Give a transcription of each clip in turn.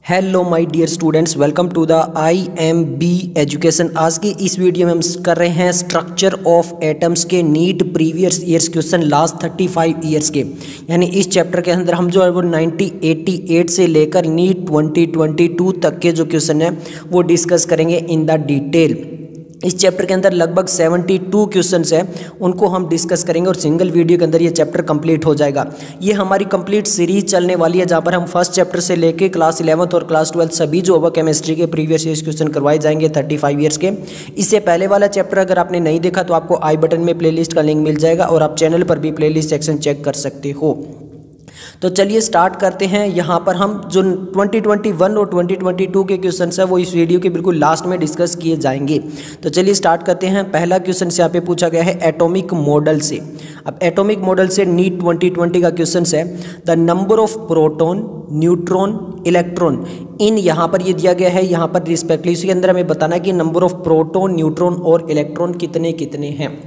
Hello my dear students, welcome to the IMB education. आज की इस वीडियो में हम कर रहे हैं स्ट्रक्चर ऑफ एटम्स के NEET previous years question last 35 years के। यानी इस चैप्टर के अंदर हम जो है वो 1988 से लेकर नीट 2022 तक के जो क्वेश्चन है वो डिस्कस करेंगे इन द डिटेल। इस चैप्टर के अंदर लगभग 72 क्वेश्चंस हैं, उनको हम डिस्कस करेंगे और सिंगल वीडियो के अंदर ये चैप्टर कंप्लीट हो जाएगा। ये हमारी कंप्लीट सीरीज चलने वाली है, जहाँ पर हम फर्स्ट चैप्टर से लेके क्लास 11th और क्लास 12 सभी जो होगा केमिस्ट्री के प्रीवियस ईयर्स क्वेश्चन करवाए जाएंगे 35 ईयर्स के। इससे पहले वाला चैप्टर अगर आपने नहीं देखा तो आपको आई बटन में प्लेलिस्ट का लिंक मिल जाएगा और आप चैनल पर भी प्लेलिस्ट सेक्शन चेक कर सकते हो। तो चलिए स्टार्ट करते हैं। यहाँ पर हम जो 2021 और 2022 के क्वेश्चन है वो इस वीडियो के बिल्कुल लास्ट में डिस्कस किए जाएंगे। तो चलिए स्टार्ट करते हैं। पहला क्वेश्चन यहाँ पे पूछा गया है एटॉमिक मॉडल से। अब एटॉमिक मॉडल से नीट 2020 का क्वेश्चन है the number of proton, neutron, electron in, यहाँ पर ये दिया गया है यहाँ पर रिस्पेक्टली। इसके अंदर हमें बताना है कि नंबर ऑफ प्रोटॉन, न्यूट्रॉन और इलेक्ट्रॉन कितने कितने हैं।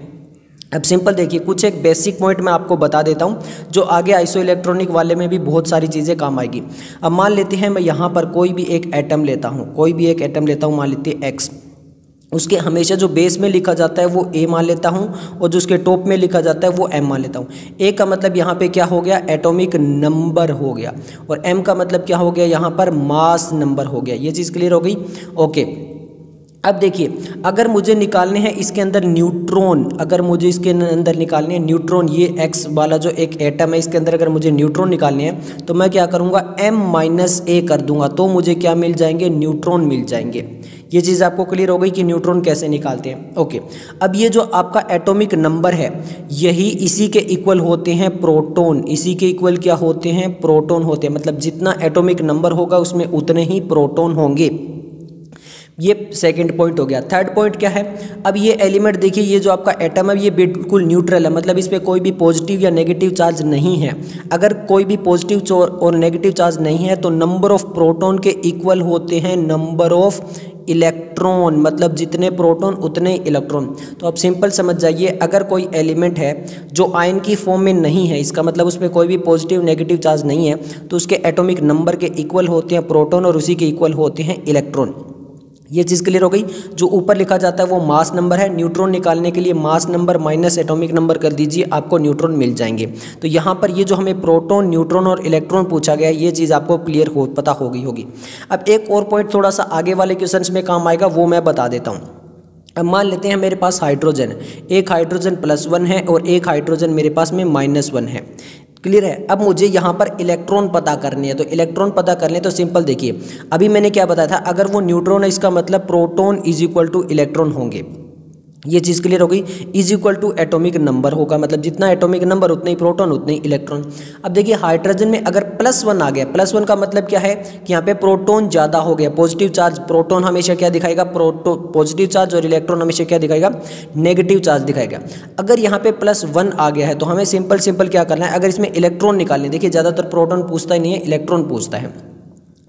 अब सिंपल देखिए, कुछ एक बेसिक पॉइंट मैं आपको बता देता हूं जो आगे आइसो इलेक्ट्रॉनिक वाले में भी बहुत सारी चीज़ें काम आएगी। अब मान लेते हैं मैं यहाँ पर कोई भी एक एटम लेता हूँ, मान लेते हैं एक्स। उसके हमेशा जो बेस में लिखा जाता है वो ए मान लेता हूँ और जो उसके टॉप में लिखा जाता है वो एम मान लेता हूँ। ए का मतलब यहाँ पे क्या हो गया, एटॉमिक नंबर हो गया, और एम का मतलब क्या हो गया, यहाँ पर मास नंबर हो गया। ये चीज़ क्लियर हो गई। ओके, अब देखिए, अगर मुझे निकालने हैं इसके अंदर न्यूट्रॉन, न्यूट्रॉन, ये एक्स वाला जो एक एटम है इसके अंदर अगर मुझे न्यूट्रॉन निकालने हैं तो मैं क्या करूँगा, m-a कर दूंगा तो मुझे क्या मिल जाएंगे, न्यूट्रॉन मिल जाएंगे। ये चीज़ आपको क्लियर हो गई कि न्यूट्रॉन कैसे निकालते हैं। ओके, अब ये जो आपका एटॉमिक नंबर है यही इसी के इक्वल होते हैं प्रोटॉन। इसी के इक्वल क्या होते हैं, प्रोटॉन होते हैं। मतलब जितना एटॉमिक नंबर होगा उसमें उतने ही प्रोटॉन होंगे। ये सेकंड पॉइंट हो गया। थर्ड पॉइंट क्या है, अब ये एलिमेंट देखिए, ये जो आपका एटम है ये बिल्कुल न्यूट्रल है, मतलब इस पर कोई भी पॉजिटिव या नेगेटिव चार्ज नहीं है। अगर कोई भी पॉजिटिव और नेगेटिव चार्ज नहीं है तो नंबर ऑफ प्रोटॉन के इक्वल होते हैं नंबर ऑफ इलेक्ट्रॉन, मतलब जितने प्रोटॉन उतने इलेक्ट्रॉन। तो आप सिंपल समझ जाइए, अगर कोई एलिमेंट है जो आयन की फॉर्म में नहीं है, इसका मतलब उसमें कोई भी पॉजिटिव नेगेटिव चार्ज नहीं है, तो उसके एटॉमिक नंबर के इक्वल होते हैं प्रोटॉन और उसी के इक्वल होते हैं इलेक्ट्रॉन। ये चीज़ क्लियर हो गई। जो ऊपर लिखा जाता है वो मास नंबर है। न्यूट्रॉन निकालने के लिए mass number minus atomic number कर दीजिए, आपको न्यूट्रॉन मिल जाएंगे। तो यहाँ पर ये जो हमें प्रोटॉन, न्यूट्रॉन और इलेक्ट्रॉन पूछा गया है ये चीज़ आपको क्लियर पता हो गई होगी। अब एक और पॉइंट थोड़ा सा आगे वाले क्वेश्चन में काम आएगा, वो मैं बता देता हूँ। अब मान लेते हैं मेरे पास हाइड्रोजन, एक हाइड्रोजन +1 है और एक हाइड्रोजन मेरे पास में -1 है। क्लियर है। अब मुझे यहाँ पर इलेक्ट्रॉन पता करनी है, तो इलेक्ट्रॉन पता करने तो सिंपल देखिए, अभी मैंने क्या बताया था, अगर वो न्यूट्रॉन है इसका मतलब proton is equal to electron होंगे। ये चीज़ क्लियर हो गई। Is equal to atomic number होगा, मतलब जितना एटॉमिक नंबर उतने ही प्रोटॉन उतने ही इलेक्ट्रॉन। अब देखिए हाइड्रोजन में अगर +1 आ गया, +1 का मतलब क्या है कि यहाँ पे प्रोटॉन ज़्यादा हो गया, पॉजिटिव चार्ज। प्रोटॉन हमेशा क्या दिखाएगा, पॉजिटिव चार्ज, और इलेक्ट्रॉन हमेशा क्या दिखाएगा, नेगेटिव चार्ज दिखाएगा। अगर यहाँ पे +1 आ गया है तो हमें सिंपल क्या करना है, अगर इसमें इलेक्ट्रॉन निकालने, देखिए ज़्यादातर प्रोटॉन पूछता ही नहीं है, इलेक्ट्रॉन पूछता है।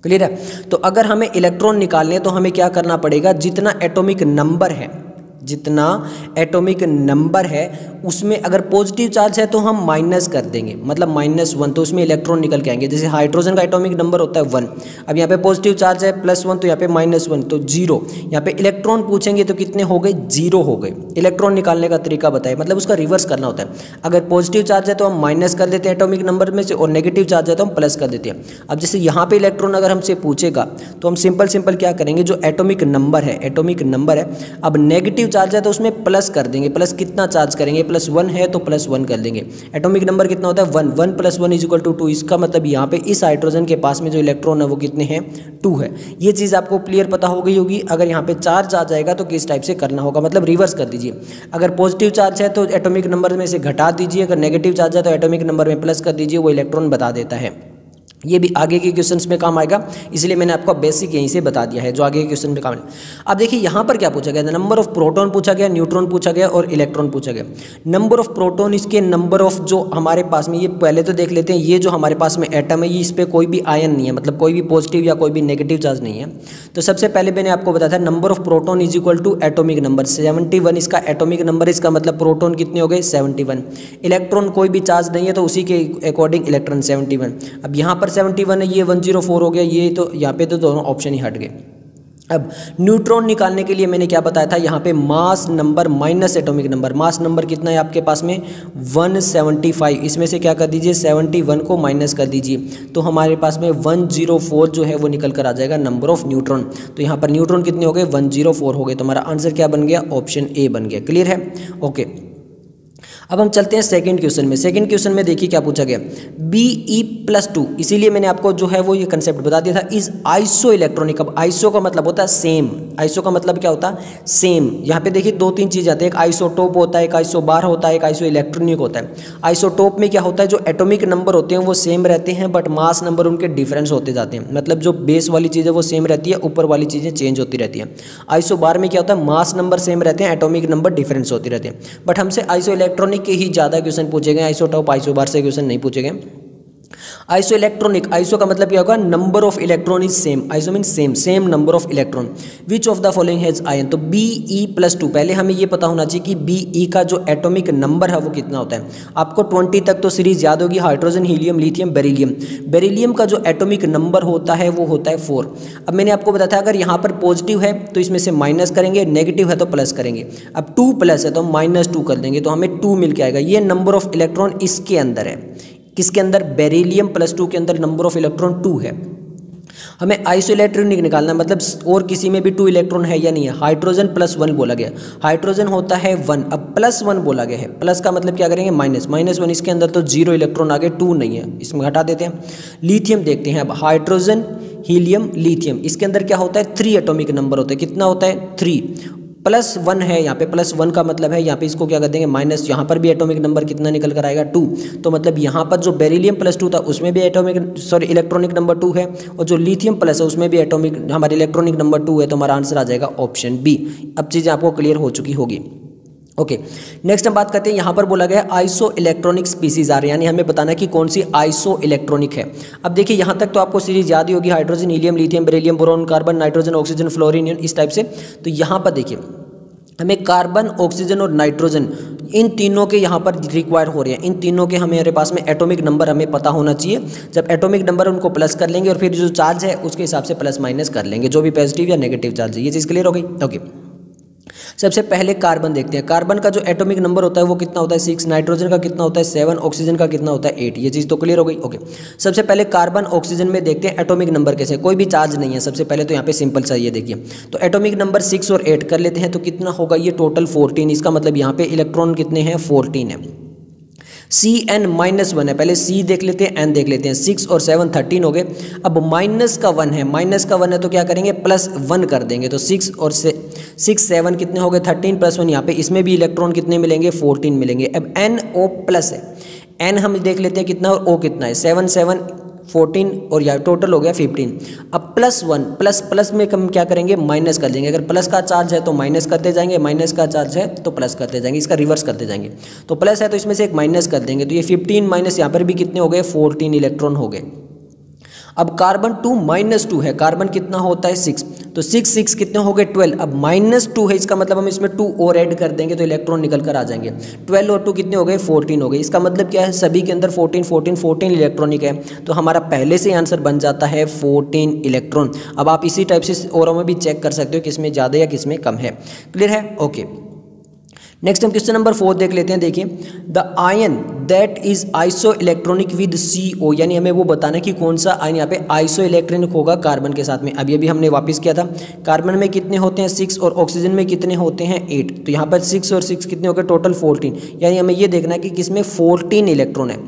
क्लियर है। तो अगर हमें इलेक्ट्रॉन निकालने हैं तो हमें क्या करना पड़ेगा, जितना एटॉमिक नंबर है उसमें अगर पॉजिटिव चार्ज है तो हम माइनस कर देंगे, मतलब -1, तो उसमें इलेक्ट्रॉन निकल के आएंगे। जैसे हाइड्रोजन का एटॉमिक नंबर होता है 1, अब यहाँ पे पॉजिटिव चार्ज है +1 तो यहाँ पे -1 तो 0। यहाँ पे इलेक्ट्रॉन पूछेंगे तो कितने हो गए, 0 हो गए। इलेक्ट्रॉन निकालने का तरीका बताए, मतलब उसका रिवर्स करना होता है। अगर पॉजिटिव चार्ज है तो हम माइनस कर देते हैं एटॉमिक नंबर में से, और नेगेटिव चार्ज है तो हम प्लस कर देते हैं। अब जैसे यहाँ पे इलेक्ट्रॉन अगर हमसे पूछेगा तो हम सिंपल क्या करेंगे, जो एटॉमिक नंबर है, अब नेगेटिव चार्ज है तो उसमें प्लस कर देंगे। प्लस कितना चार्ज करेंगे, +1 है तो +1 कर देंगे। एटॉमिक नंबर कितना होता है, 1, 1 + 1 = 2। इसका मतलब यहाँ पे इस हाइड्रोजन के पास में जो इलेक्ट्रॉन है वो कितने हैं, 2 है। ये चीज़ आपको क्लियर पता हो गई होगी। अगर यहाँ पे चार्ज आ जाएगा तो किस टाइप से करना होगा, मतलब रिवर्स कर दीजिए। अगर पॉजिटिव चार्ज है तो एटॉमिक नंबर में से घटा दीजिए, अगर नेगेटिव चार्ज है तो एटॉमिक नंबर में प्लस कर दीजिए, वो इलेक्ट्रॉन बता देता है। ये भी आगे के क्वेश्चंस में काम आएगा, इसलिए मैंने आपको बेसिक यहीं से बता दिया है जो आगे के क्वेश्चन में काम आएगा। अब देखिए यहाँ पर क्या पूछा गया, नंबर ऑफ प्रोटॉन पूछा गया, न्यूट्रॉन पूछा गया और इलेक्ट्रॉन पूछा गया। नंबर ऑफ प्रोटॉन, इसके नंबर ऑफ जो हमारे पास में, ये पहले तो देख लेते हैं, ये जो हमारे पास में एटम है ये इस पर कोई भी आयन नहीं है, मतलब कोई भी पॉजिटिव या कोई भी नेगेटिव चार्ज नहीं है। तो सबसे पहले मैंने आपको बताया था number of proton is equal to atomic number 71, इसका एटॉमिक नंबर, इसका मतलब प्रोटॉन कितने हो गए, 71। इलेक्ट्रॉन कोई भी चार्ज नहीं है तो उसी के अकॉर्डिंग इलेक्ट्रॉन 71। अब यहाँ पर 171 है, ये 104 हो गया, ये तो यहाँ पे तो दोनों ऑप्शन ही हट गए। अब न्यूट्रॉन निकालने के लिए मैंने क्या बताया था, यहाँ पे mass number minus atomic number. Mass number कितना है आपके पास में 175, इसमें से क्या कर दीजिए 71 को माइनस कर दीजिए, तो हमारे पास में 104 जो है वो निकल कर आ जाएगा नंबर ऑफ न्यूट्रॉन। तो यहाँ पर न्यूट्रॉन कितने हो गए 104 हो गए, तो हमारा आंसर क्या बन गया, ऑप्शन ए बन गया। क्लियर है, ओके। अब हम चलते हैं सेकंड क्वेश्चन में। सेकंड क्वेश्चन में देखिए क्या पूछा गया, Be+2, इसीलिए मैंने आपको जो है वो ये कंसेप्ट बता दिया था, इज आइसो इलेक्ट्रॉनिक। अब आइसो का मतलब होता है सेम, आइसो का मतलब क्या होता है सेम। यहाँ पे देखिए दो तीन चीज़ आती है, एक आइसोटोप होता है, एक आइसोबार होता है, एक आइसो इलेक्ट्रॉनिक होता है। आइसोटोप में क्या होता है, जो एटॉमिक नंबर होते हैं वो सेम रहते हैं, बट मास नंबर उनके डिफरेंस होते जाते हैं। मतलब जो बेस वाली चीज़ है वो सेम रहती है, ऊपर वाली चीज़ें चेंज होती रहती हैं। आइसोबार में क्या होता है, मास नंबर सेम रहते हैं, एटॉमिक नंबर डिफरेंस होती रहते हैं। बट हमसे आइसो इलेक्ट्रॉनिक के ही ज़्यादा क्वेश्चन पूछे गए, आइसोटोप आइसोबार से क्वेश्चन नहीं पूछे गए। आइसो इलेक्ट्रॉनिक, आइसो का मतलब क्या होगा, number of electron is same, iso mean same, same number of electron. Which of the following has ion, तो Be+2, पहले हमें ये पता होना चाहिए कि Be का जो एटॉमिक नंबर है वो कितना होता है। आपको 20 तक तो सीरीज याद होगी, hydrogen, helium, lithium, beryllium. Beryllium का जो एटॉमिक नंबर होता है वो होता है 4। अब मैंने आपको बताया था अगर यहाँ पर पॉजिटिव है तो इसमें से माइनस करेंगे, नेगेटिव है तो प्लस करेंगे। अब 2 प्लस है तो हम -2 कर देंगे, तो हमें 2 मिल के आएगा। ये नंबर ऑफ इलेक्ट्रॉन इसके अंदर है, किसके अंदर, बेरिलियम +2 के अंदर नंबर ऑफ इलेक्ट्रॉन 2 है। हमें आइसो इलेक्ट्रॉनिक निकालना है, मतलब और किसी में भी 2 इलेक्ट्रॉन है या नहीं है। हाइड्रोजन +1 बोला गया, हाइड्रोजन होता है 1, अब +1 बोला गया है, प्लस का मतलब क्या करेंगे -1, इसके अंदर तो 0 इलेक्ट्रॉन आ गए, 2 नहीं है, इसमें हटा देते हैं। लिथियम देखते हैं, अब हाइड्रोजन, हीलियम, लिथियम, इसके अंदर क्या होता है 3 एटॉमिक नंबर होता है, कितना होता है 3, +1 है यहाँ पे, +1 का मतलब है यहाँ पे इसको क्या कर देंगे माइनस, यहाँ पर भी एटॉमिक नंबर कितना निकल कर आएगा 2, तो मतलब यहाँ पर जो बेरिलियम +2 था उसमें भी इलेक्ट्रॉनिक नंबर 2 है, और जो लिथियम प्लस है उसमें भी हमारे इलेक्ट्रॉनिक नंबर 2 है, तो हमारा आंसर आ जाएगा ऑप्शन बी। अब चीज़ें आपको क्लियर हो चुकी होगी, ओके। नेक्स्ट हम बात करते हैं, यहाँ पर बोला गया आइसो इलेक्ट्रॉनिक स्पीसीज आ रहे हैं, यानी हमें बताना कि कौन सी आइसो इलेक्ट्रॉनिक है। अब देखिए यहाँ तक तो आपको सीरीज याद ही होगी, hydrogen, helium, lithium, beryllium, boron, carbon, nitrogen, oxygen, fluorine, इस टाइप से। तो यहाँ पर देखिए हमें कार्बन, ऑक्सीजन और नाइट्रोजन, इन तीनों के यहाँ पर रिक्वायर हो रहे हैं, इन तीनों के हमारे पास में एटॉमिक नंबर हमें पता होना चाहिए। जब एटॉमिक नंबर उनको प्लस कर लेंगे और फिर जो चार्ज है उसके हिसाब से प्लस माइनस कर लेंगे, जो भी पॉजिटिव या नेगेटिव चार्ज है। ये चीज़ क्लियर हो गई, ओके। सबसे पहले कार्बन देखते हैं, कार्बन का जो एटॉमिक नंबर होता है वो कितना होता है 6, नाइट्रोजन का कितना होता है 7, ऑक्सीजन का कितना होता है 8। ये चीज़ तो क्लियर हो गई, ओके। सबसे पहले कार्बन, ऑक्सीजन में देखते हैं एटॉमिक नंबर कैसे, कोई भी चार्ज नहीं है। सबसे पहले तो यहाँ पे सिंपल सा ये देखिए, तो एटॉमिक नंबर 6 और 8 कर लेते हैं, तो कितना होगा ये टोटल 14। इसका मतलब यहाँ पे इलेक्ट्रॉन कितने हैं 14 है। Cn-1 है, पहले C देख लेते हैं, N देख लेते हैं, 6 और 7 13 हो गए। अब माइनस का 1 है, है तो क्या करेंगे +1 कर देंगे, तो 6 और 7 कितने हो गए 13 +1, यहाँ पे इसमें भी इलेक्ट्रॉन कितने मिलेंगे 14 मिलेंगे। अब NO+ है, N हम देख लेते हैं कितना और O कितना है, 7 7 14 और यहाँ टोटल हो गया 15। अब +1 प्लस में हम क्या करेंगे माइनस कर देंगे, अगर प्लस का चार्ज है तो माइनस करते जाएंगे, माइनस का चार्ज है तो प्लस करते जाएंगे, इसका रिवर्स करते जाएंगे। तो प्लस है तो इसमें से एक माइनस कर देंगे, तो ये 15 माइनस यहाँ पर भी कितने हो गए 14 इलेक्ट्रॉन हो गए। अब कार्बन 2 है, कार्बन कितना होता है 6, तो 6 कितने हो गए 12। अब -2 है, इसका मतलब हम इसमें 2 और ऐड कर देंगे तो इलेक्ट्रॉन निकल कर आ जाएंगे। 12 और 2 कितने हो गए 14 हो गए। इसका मतलब क्या है सभी के अंदर 14 इलेक्ट्रॉनिक है, तो हमारा पहले से आंसर बन जाता है 14 इलेक्ट्रॉन। अब आप इसी टाइप से औरों में भी चेक कर सकते हो किसमें ज़्यादा या किसमें कम है। क्लियर है, ओके। नेक्स्ट हम क्वेश्चन नंबर 4 देख लेते हैं। देखिए the ion that is iso electronic with CO, यानी हमें वो बताना है कि कौन सा आयन यहाँ पे आइसो इलेक्ट्रॉनिक होगा कार्बन के साथ में। अभी हमने वापस किया था, कार्बन में कितने होते हैं 6 और ऑक्सीजन में कितने होते हैं 8, तो यहाँ पर 6 और 6 कितने हो गए टोटल 14, यानी हमें ये देखना है कि किसमें 14 इलेक्ट्रॉन है।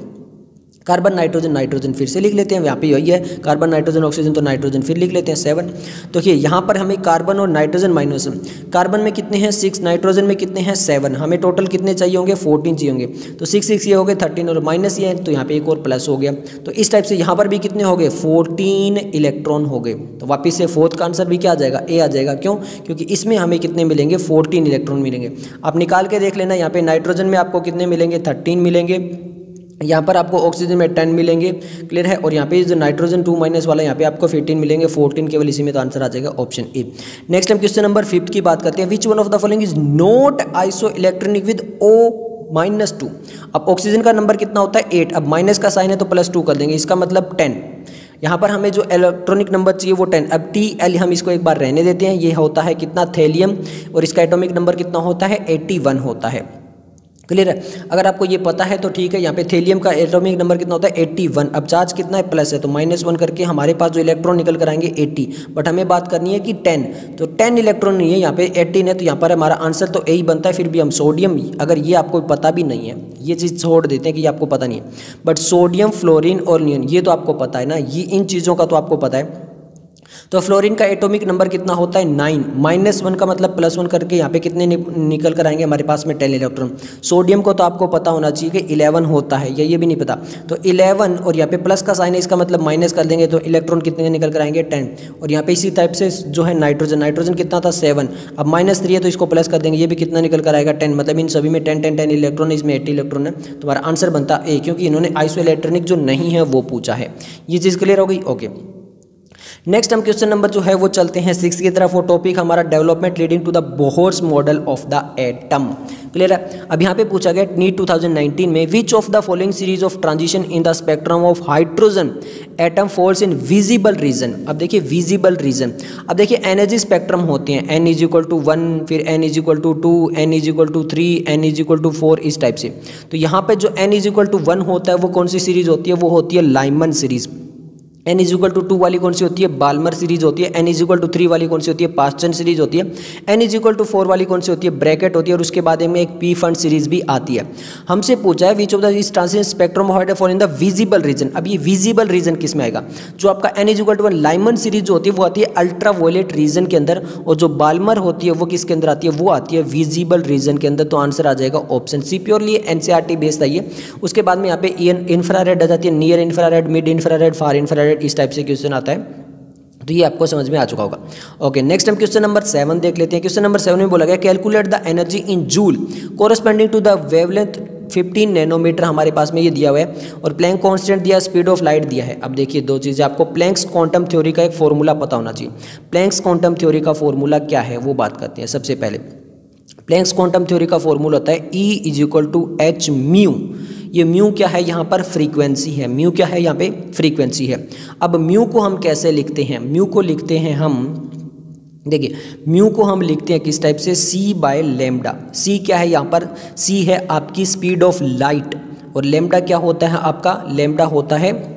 कार्बन, नाइट्रोजन फिर से लिख लेते हैं, यहाँ पे यही है कार्बन, नाइट्रोजन, ऑक्सीजन, तो नाइट्रोजन फिर लिख लेते हैं 7। तो ये यहाँ पर हमें कार्बन और नाइट्रोजन माइनस, कार्बन में कितने हैं 6, नाइट्रोजन में कितने हैं 7, हमें टोटल कितने चाहिए होंगे 14 चाहिए होंगे, तो 6 ये हो गए 13 और माइनस ये है तो यहाँ पे एक और प्लस हो गया। तो इस टाइप से यहाँ पर भी कितने हो गए 14 इलेक्ट्रॉन हो गए। तो वापिस से फोर्थ का आंसर भी क्या आ जाएगा ए आ जाएगा, क्यों, क्योंकि इसमें हमें कितने मिलेंगे 14 इलेक्ट्रॉन मिलेंगे। आप निकाल के देख लेना, यहाँ पे नाइट्रोजन में आपको कितने मिलेंगे 13 मिलेंगे, यहाँ पर आपको ऑक्सीजन में 10 मिलेंगे। क्लियर है, और यहाँ पे जो नाइट्रोजन 2- वाला यहाँ पे आपको 15 मिलेंगे, 14 केवल इसी में, तो आंसर आ जाएगा ऑप्शन ए। नेक्स्ट हम क्वेश्चन नंबर 5 की बात करते हैं। Which one of the following is not iso electronic with O-2। अब ऑक्सीजन का नंबर कितना होता है 8, अब माइनस का साइन है तो +2 कर देंगे, इसका मतलब 10। यहाँ पर हमें जो इलेक्ट्रॉनिक नंबर चाहिए वो 10। अब Tl हम इसको एक बार रहने देते हैं, ये होता है कितना, थेलियम, और इसका एटॉमिक नंबर कितना होता है, 81 होता है। क्लियर है? अगर आपको ये पता है तो ठीक है। यहाँ पे थेलियम का एटॉमिक नंबर कितना होता है, 81। अब चार्ज कितना है, प्लस है, तो -1 करके हमारे पास जो इलेक्ट्रॉन निकल कर आएंगे 80। बट हमें बात करनी है कि 10, तो 10 इलेक्ट्रॉन नहीं है, यहाँ पे 18 है, तो यहाँ पर हमारा आंसर तो यही बनता है। फिर भी हम सोडियम, अगर ये आपको पता भी नहीं है, ये चीज़ छोड़ देते हैं कि ये आपको पता नहीं है, बट सोडियम, फ्लोरीन और नियन ये तो आपको पता है ना, ये इन चीज़ों का तो आपको पता है। तो फ्लोरीन का एटॉमिक नंबर कितना होता है, 9, -1 का मतलब +1 करके यहाँ पे कितने निकल कर आएंगे हमारे पास में, 10 इलेक्ट्रॉन। सोडियम को तो आपको पता होना चाहिए कि 11 होता है, या ये भी नहीं पता, तो 11 और यहाँ पे प्लस का साइन है, इसका मतलब माइनस कर देंगे तो इलेक्ट्रॉन कितने निकल कर आएंगे, 10। और यहाँ पे इसी टाइप से जो है नाइट्रोजन कितना था, 7। अब -3 है तो इसको प्लस कर देंगे, ये भी कितना निकल कर आएगा, 10। मतलब इन सभी में 10 इलेक्ट्रॉन, इसमें 80 इलेक्ट्रॉन है। तुम्हारा आंसर बनता ए, क्योंकि इन्होंने आइसोइलेक्ट्रॉनिक जो नहीं है वो पूछा है। ये चीज़ क्लियर हो गई? ओके, नेक्स्ट हम क्वेश्चन नंबर जो है वो चलते हैं 6 की तरफ। वो टॉपिक हमारा development leading to the Bohr's model of the atom. Clear है? अब यहाँ पे पूछा गया नीट 2019 में, which of the following series of transition in the spectrum of hydrogen atom falls in visible region. अब देखिए विजिबल रीजन, अब देखिए एनर्जी स्पेक्ट्रम होते हैं, n = 1, फिर n = 2, n = 3, n = 4, इस टाइप से। तो यहाँ पे जो n = 1 होता है वो कौन सी सीरीज होती है, वो होती है लाइमन सीरीज। n = 2 वाली कौन सी होती है, बाल्मर सीरीज होती है। n = 3 वाली कौन सी होती है, पास्चन सीरीज होती है। n = 4 वाली कौन सी होती है, ब्रैकेट होती है। और उसके बाद में एक पी फंड सीरीज भी आती है। हमसे पूछा है विच ऑफ द इस transition spectrum of fall in the visible region. अब ये विजिबल रीजन किस में आएगा, जो आपका n = 1 लाइमन सीरीज जो होती है वो आती है अल्ट्रा वायलेट रीजन के अंदर, और जो बाल्मर होती है वो किसके अंदर आती है, वो आती है विजिबल रीजन के अंदर। तो आंसर आ जाएगा option C, purely NCERT based है ये। उसके बाद में यहाँ पे इंफ्रारेड आ जाती है, नियर इंफ्रारेड, मिड इंफ्रारेड, फार इंफ्रारेड, इस टाइप से क्वेश्चन आता है। तो ये आपको समझ में आ चुका होगा। ओके, नेक्स्ट हम क्वेश्चन नंबर 7 देख लेते हैं। क्वेश्चन नंबर 7 में बोला गया calculate the energy in joule corresponding to the wavelength 15 nanometre हमारे पास में ये दिया हुआ है, और प्लैंक कांस्टेंट दिया, स्पीड ऑफ लाइट दिया है। अब देखिए दो चीज़ें, आपको प्लैंक्स क्वांटम थ्योरी का एक फॉर्मूला पता होना चाहिए। प्लैंक्स क्वांटम थ्योरी का फॉर्मूला क्या है वो बात करते हैं। सबसे पहले प्लैंक्स क्वांटम थ्योरी का फॉर्मूला होता है E = h म्यू। ये म्यू क्या है, यहाँ पर फ्रीक्वेंसी है। म्यू क्या है, यहाँ पे फ्रीक्वेंसी है। अब म्यू को हम कैसे लिखते हैं, म्यू को लिखते हैं हम, देखिए म्यू को हम लिखते हैं किस टाइप से, c/λ। c क्या है, यहाँ पर c है आपकी स्पीड ऑफ लाइट, और लैम्डा क्या होता है आपका, लैम्डा होता है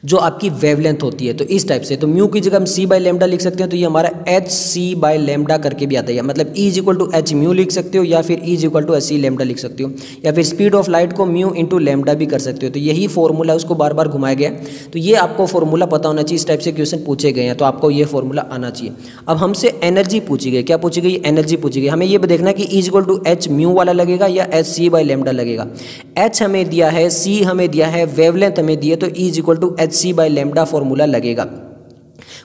जो आपकी वेवलेंथ होती है। तो इस टाइप से, तो म्यू की जगह हम c/λ लिख सकते हैं। तो ये हमारा hc/λ करके भी आता है, मतलब E = h म्यू लिख सकते हो, या फिर E = hc/λ लिख सकते हो, या फिर स्पीड ऑफ लाइट को म्यू × λ भी कर सकते हो। तो यही फॉर्मूला है, उसको बार बार घुमाया गया। तो ये आपको फॉर्मूला पता होना चाहिए। इस टाइप से क्वेश्चन पूछे गए हैं तो आपको ये फॉर्मूला आना चाहिए। अब हमसे एनर्जी पूछी गई, क्या पूछी गई, एनर्जी पूछी गई। हमें ये देखना है कि E = h म्यू वाला लगेगा या hc/λ लगेगा। h हमें दिया है, c हमें दिया है, वेवलेंथ हमें दी है, तो E = hc/λ फॉर्मूला लगेगा।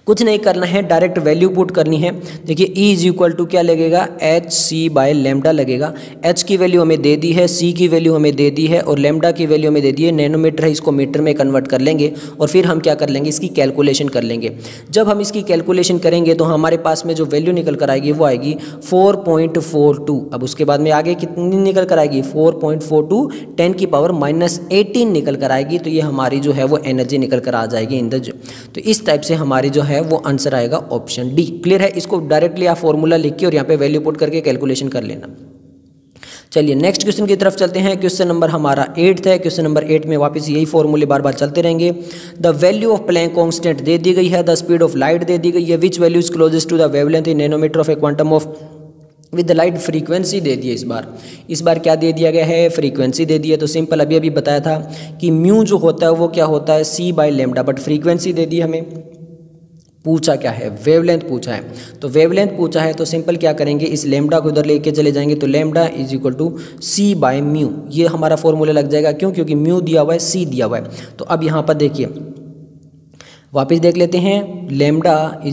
कुछ नहीं करना है, डायरेक्ट वैल्यू पुट करनी है। देखिए E = क्या लगेगा, hc/λ लगेगा। h की वैल्यू हमें दे दी है, c की वैल्यू हमें दे दी है, और लैम्डा की वैल्यू हमें दे दी है। नैनोमीटर है, इसको मीटर में कन्वर्ट कर लेंगे, और फिर हम क्या कर लेंगे, इसकी कैलकुलेशन कर लेंगे। जब हम इसकी कैलकुलेशन करेंगे तो हमारे पास में जो वैल्यू निकल कर आएगी वो आएगी 4.42। अब उसके बाद में आगे कितनी निकल कर आएगी, 4.42 10⁻⁻18 निकल कर आएगी। तो ये हमारी जो है वो एनर्जी निकल कर आ जाएगी इन द। तो इस टाइप से हमारी जो है वो आंसर आएगा ऑप्शन डी। क्लियर है? इसको डायरेक्टली आप फॉर्मूला लिख के और यहाँ पे वैल्यू पुट करके कैलकुलेशन कर लेना। चलिए नेक्स्ट क्वेश्चन की तरफ चलते हैं। क्वेश्चन नंबर हमारा 8 है। क्वेश्चन नंबर 8 में वापस यही फॉर्मूले बार बार चलते रहेंगे। The value of Planck constant दे दी गई है, द स्पीड ऑफ लाइट दे दी गई है, which value is closest to the wavelength in nanometre of a quantum of with the light, frequency दे दी है। इस बार क्या दे दिया गया है, फ्रीक्वेंसी दे दी है। तो सिंपल अभी बताया था कि म्यू जो होता है वो क्या होता है, c/λ, बट फ्रीक्वेंसी दे दी हमें। पूछा क्या है, वेवलेंथ पूछा है। तो वेवलेंथ पूछा है तो सिंपल क्या करेंगे, इस लैम्डा को उधर लेके चले जाएंगे। तो लैम्डा = c/μ, ये हमारा फॉर्मूला लग जाएगा। क्यों, क्योंकि म्यू दिया हुआ है, c दिया हुआ है। तो अब यहाँ पर देखिए वापस देख लेते हैं, लैम्डा =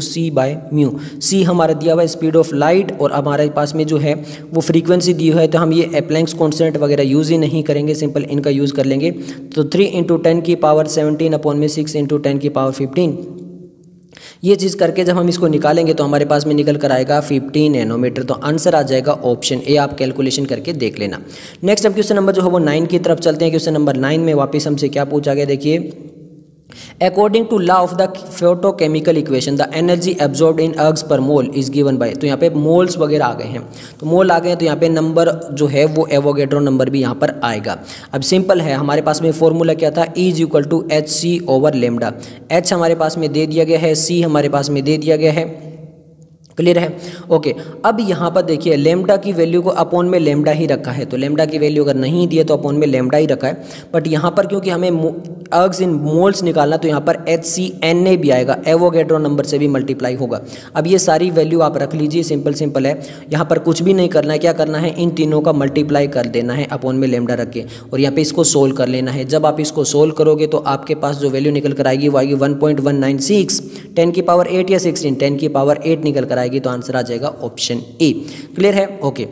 c/μ। c हमारा दिया हुआ है स्पीड ऑफ लाइट, और हमारे पास में जो है वो फ्रीक्वेंसी दी हुई है। तो हम ये प्लैंक्स कांस्टेंट वगैरह यूज़ ही नहीं करेंगे, सिंपल इनका यूज़ कर लेंगे। तो 3 × 10⁻17 6 × 10⁻15, ये चीज़ करके जब हम इसको निकालेंगे तो हमारे पास में निकल कर आएगा 15 नैनोमीटर। तो आंसर आ जाएगा ऑप्शन ए। आप कैलकुलेशन करके देख लेना। नेक्स्ट हम क्वेश्चन नंबर जो है वो 9 की तरफ चलते हैं। क्वेश्चन नंबर 9 में वापस हमसे क्या पूछा गया, देखिए according to law of the photochemical equation the energy absorbed in ergs per mole is given bye, तो यहाँ पे मोल्स वगैरह आ गए हैं, तो मोल आ गए हैं, तो यहाँ पे नंबर जो है वो एवोगैड्रो नंबर भी यहाँ पर आएगा। अब सिंपल है, हमारे पास में फॉर्मूला क्या था, E is equal to h c over lambda. H हमारे पास में दे दिया गया है, सी हमारे पास में दे दिया गया है, क्लियर है। ओके, अब यहाँ पर देखिए लेमडा की वैल्यू को अपॉन में लेमडा ही रखा है, तो लेमडा की वैल्यू अगर नहीं दिए तो अपॉन में लेमडा ही रखा है, बट यहाँ पर क्योंकि हमें अर्ग्स इन मोल्स निकालना, तो यहाँ पर HCNA भी आएगा, एवोगैड्रो नंबर से भी मल्टीप्लाई होगा। अब ये सारी वैल्यू आप रख लीजिए, सिंपल है, यहाँ पर कुछ भी नहीं करना है, क्या करना है, इन तीनों का मल्टीप्लाई कर देना है अपॉन में लेमडा रख के, और यहाँ पे इसको सोल्व कर लेना है। जब आप इसको सोल्व करोगे तो आपके पास जो वैल्यू निकल कर आएगी वो आएगी 1.196 10 की पावर 8 या 16 10 की पावर 8 निकल कर आएगी, तो आंसर आ जाएगा ऑप्शन ए। क्लियर है। ओके,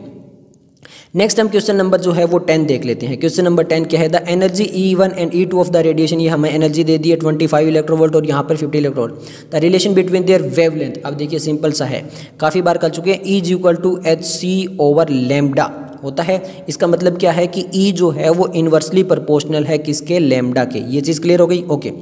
नेक्स्ट हम क्वेश्चन नंबर जो है वो 10 देख लेते हैं। क्वेश्चन नंबर 10 क्या है, the energy E1 and E2 of the radiation, ये हमें एनर्जी दे दी है 25 इलेक्ट्रोवोल्ट और यहाँ पर 50 electronvolt. The relation between their wavelength, अब देखिए सिंपल सा है, काफ़ी बार कर चुके हैं, E is equal to h c over lambda होता है। इसका मतलब क्या है कि E जो है वो इन्वर्सली प्रोपोर्शनल है किसके, लेमडा के। ये चीज़ क्लियर हो गई। ओके,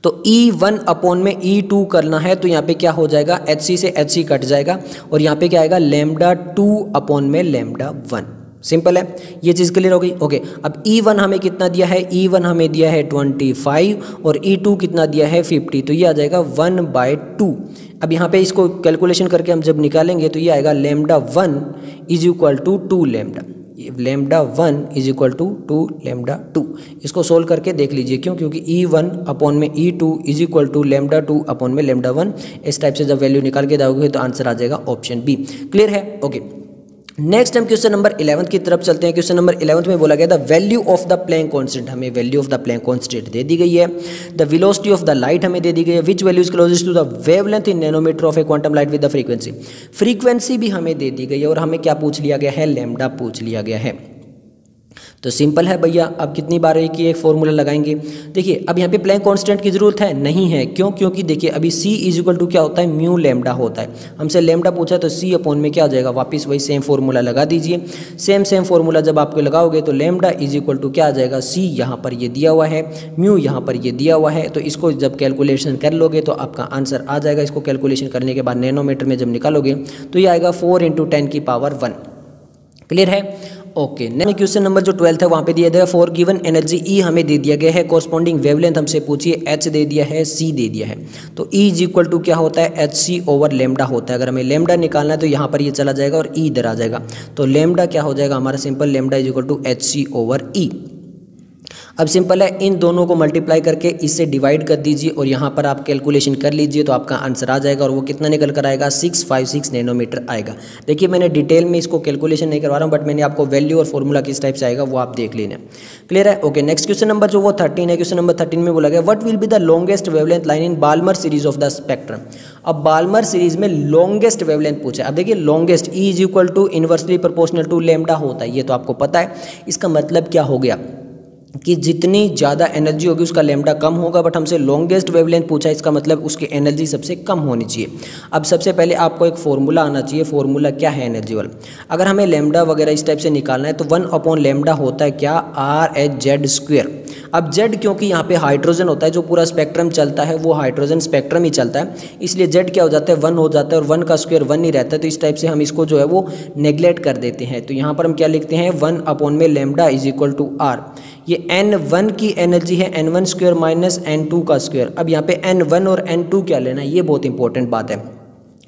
तो E1 अपॉन में E2 करना है, तो यहाँ पे क्या हो जाएगा, HC से HC कट जाएगा और यहाँ पे क्या आएगा, लेमडा 2 अपॉन में लेमडा 1। सिंपल है, ये चीज़ क्लियर हो गई। ओके, अब E1 हमें कितना दिया है, E1 हमें दिया है 25 और E2 कितना दिया है 50, तो ये आ जाएगा 1/2। अब यहाँ पे इसको कैलकुलेशन करके हम जब निकालेंगे तो ये आएगा lambda 1 is equal to 2 lambda, lambda 1 is equal to 2 lambda 2। इसको सोल्व करके देख लीजिए, क्यों, क्योंकि E1 अपॉन में E2 is equal to lambda 2 upon में लेमडा 1। इस टाइप से जब वैल्यू निकाल के दोगे तो आंसर आ जाएगा ऑप्शन बी। क्लियर है। ओके, नेक्स्ट हम क्वेश्चन नंबर 11 की तरफ चलते हैं। क्वेश्चन नंबर 11 में बोला गया the value of the Planck constant, हमें value of the Planck constant दे दी गई है। The velocity of the light हमें दे दी गई है, which value is closest to the wavelength in nanometre of a quantum light with the frequency. Frequency भी हमें दे दी गई है और हमें क्या पूछ लिया गया है, लैम्डा पूछ लिया गया है। तो सिंपल है भैया, अब कितनी बार एक ही एक फॉर्मूला लगाएंगे। देखिए अब यहाँ पे प्लैंक कांस्टेंट की जरूरत है नहीं है, क्यों, क्योंकि देखिए अभी C इज इक्वल टू क्या होता है, म्यू लेमडा होता है। हमसे लेमडा पूछा है तो C अपॉन में क्या हो जाएगा, वापस वही सेम फॉर्मूला लगा दीजिए। सेम फॉर्मूला जब आपको लगाओगे तो लेमडा इज इक्वल टू क्या आ जाएगा, C यहाँ पर ये दिया हुआ है, म्यू यहाँ पर ये दिया हुआ है, तो इसको जब कैलकुलेशन कर लोगे तो आपका आंसर आ जाएगा। इसको कैलकुलेशन करने के बाद नैनोमीटर में जब निकालोगे तो ये आएगा 4 × 10 की पावर 1। क्लियर है। ओके, नेक्स्ट क्वेश्चन नंबर जो 12 है वहाँ पे दिया गया फॉर गिवन एनर्जी E हमें दे दिया गया है, कॉरस्पॉन्डिंग वेवलेंथ हमसे पूछिए H दे दिया है, C दे दिया है। तो E इज इक्वल टू क्या होता है, HC ओवर लेमडा होता है। अगर हमें लेमडा निकालना है तो यहाँ पर ये चला जाएगा और E इधर आ जाएगा, तो लेमडा क्या हो जाएगा हमारा, simple lambda is equal to HC over E। अब सिंपल है, इन दोनों को मल्टीप्लाई करके इससे डिवाइड कर दीजिए और यहाँ पर आप कैलकुलेशन कर लीजिए तो आपका आंसर आ जाएगा, और वो कितना निकल कर आएगा, 656 नैनोमीटर आएगा। देखिए मैंने डिटेल में इसको कैलकुलेशन नहीं करवा रहा हूँ, बट मैंने आपको वैल्यू और फॉर्मूला किस टाइप से आएगा वो आप देख लेना। क्लियर है। ओके, नेक्स्ट क्वेश्चन नंबर जो वो 13 है। क्वेश्चन नंबर 13 में बोला गया what will be the longest wavelength line in Balmer series of the spectrum. अब बाल्मर सीरीज में लॉन्गेस्ट वेवलेंथ पूछा है। अब देखिए longest E is equal to inversely proportional to lambda होता है, ये तो आपको पता है। इसका मतलब क्या हो गया कि जितनी ज़्यादा एनर्जी होगी उसका लेमडा कम होगा, बट हमसे लॉन्गेस्ट वेवलेंथ पूछा है, इसका मतलब उसकी एनर्जी सबसे कम होनी चाहिए। अब सबसे पहले आपको एक फॉर्मूला आना चाहिए। फॉर्मूला क्या है एनर्जी वाला, अगर हमें लेमडा वगैरह इस टाइप से निकालना है तो 1 अपॉन लेमडा होता है क्या, RH/Z²। अब Z क्योंकि यहाँ पे हाइड्रोजन होता है, जो पूरा स्पेक्ट्रम चलता है वो हाइड्रोजन स्पेक्ट्रम ही चलता है, इसलिए Z क्या हो जाता है, 1 हो जाता है, और 1 का स्क्वायर 1 ही रहता है, तो इस टाइप से हम इसको जो है वो नेग्लेक्ट कर देते हैं। तो यहाँ पर हम क्या लिखते हैं, 1 अपॉन में लेमडा इज इक्वल टू R। ये N1 की एनर्जी है, N1 स्क्वायर माइनस N2 का स्क्वायर। अब यहाँ पे N1 और N2 क्या लेना है, ये बहुत इंपॉर्टेंट बात है,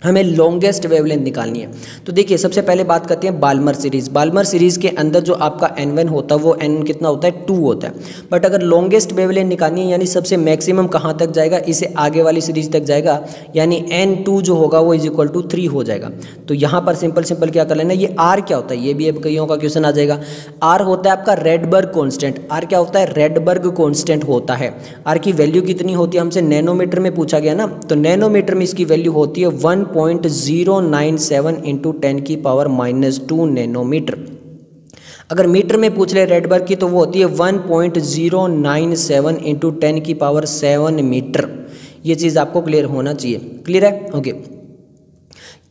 हमें लॉन्गेस्ट वेवलेंथ निकालनी है। तो देखिए सबसे पहले बात करते हैं बाल्मर सीरीज। बाल्मर सीरीज के अंदर जो आपका N1 होता है वो N कितना होता है, 2 होता है। बट अगर लॉन्गेस्ट वेवलेंथ निकालनी है, यानी सबसे मैक्सिमम कहाँ तक जाएगा, इसे आगे वाली सीरीज तक जाएगा, यानी N2 जो होगा वो इज इक्वल टू 3 हो जाएगा। तो यहाँ पर सिंपल क्या कर लेना, ये R क्या होता है, ये भी अब कईयों का क्वेश्चन आ जाएगा। R होता है आपका रेडबर्ग कॉन्स्टेंट। R क्या होता है, रेडबर्ग कॉन्स्टेंट होता है। R की वैल्यू कितनी होती है, हमसे नैनोमीटर में पूछा गया ना, तो नैनोमीटर में इसकी वैल्यू होती है 1.097 × 10 की पावर -2 नैनोमीटर। अगर मीटर में पूछ ले रेडबर्ग की तो वो होती है 1.097 × 10 की पावर 7 मीटर। ये चीज़ आपको क्लियर होना चाहिए। क्लियर है। ओके,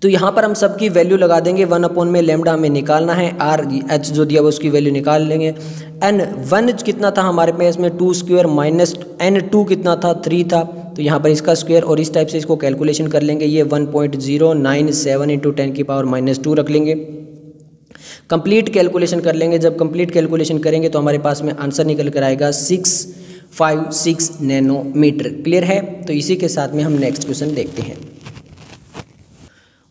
तो यहाँ पर हम सबकी वैल्यू लगा देंगे, 1 अपॉन में लैम्डा हमें निकालना है, आर एच जो दिया हुआ उसकी वैल्यू निकाल लेंगे। एन 1 कितना था हमारे पास में, 2 स्क्वायर माइनस एन 2 कितना था, 3 था, तो यहाँ पर इसका स्क्वायर और इस टाइप से इसको कैलकुलेशन कर लेंगे। ये 1.097 इंटू 10⁻²- रख लेंगे। कंप्लीट कैलकुलेशन कर लेंगे। जब कंप्लीट कैलकुलेशन करेंगे तो हमारे पास में आंसर निकल कर आएगा 656 नैनोमीटर। क्लियर है? तो इसी के साथ में हम नेक्स्ट क्वेश्चन देखते हैं।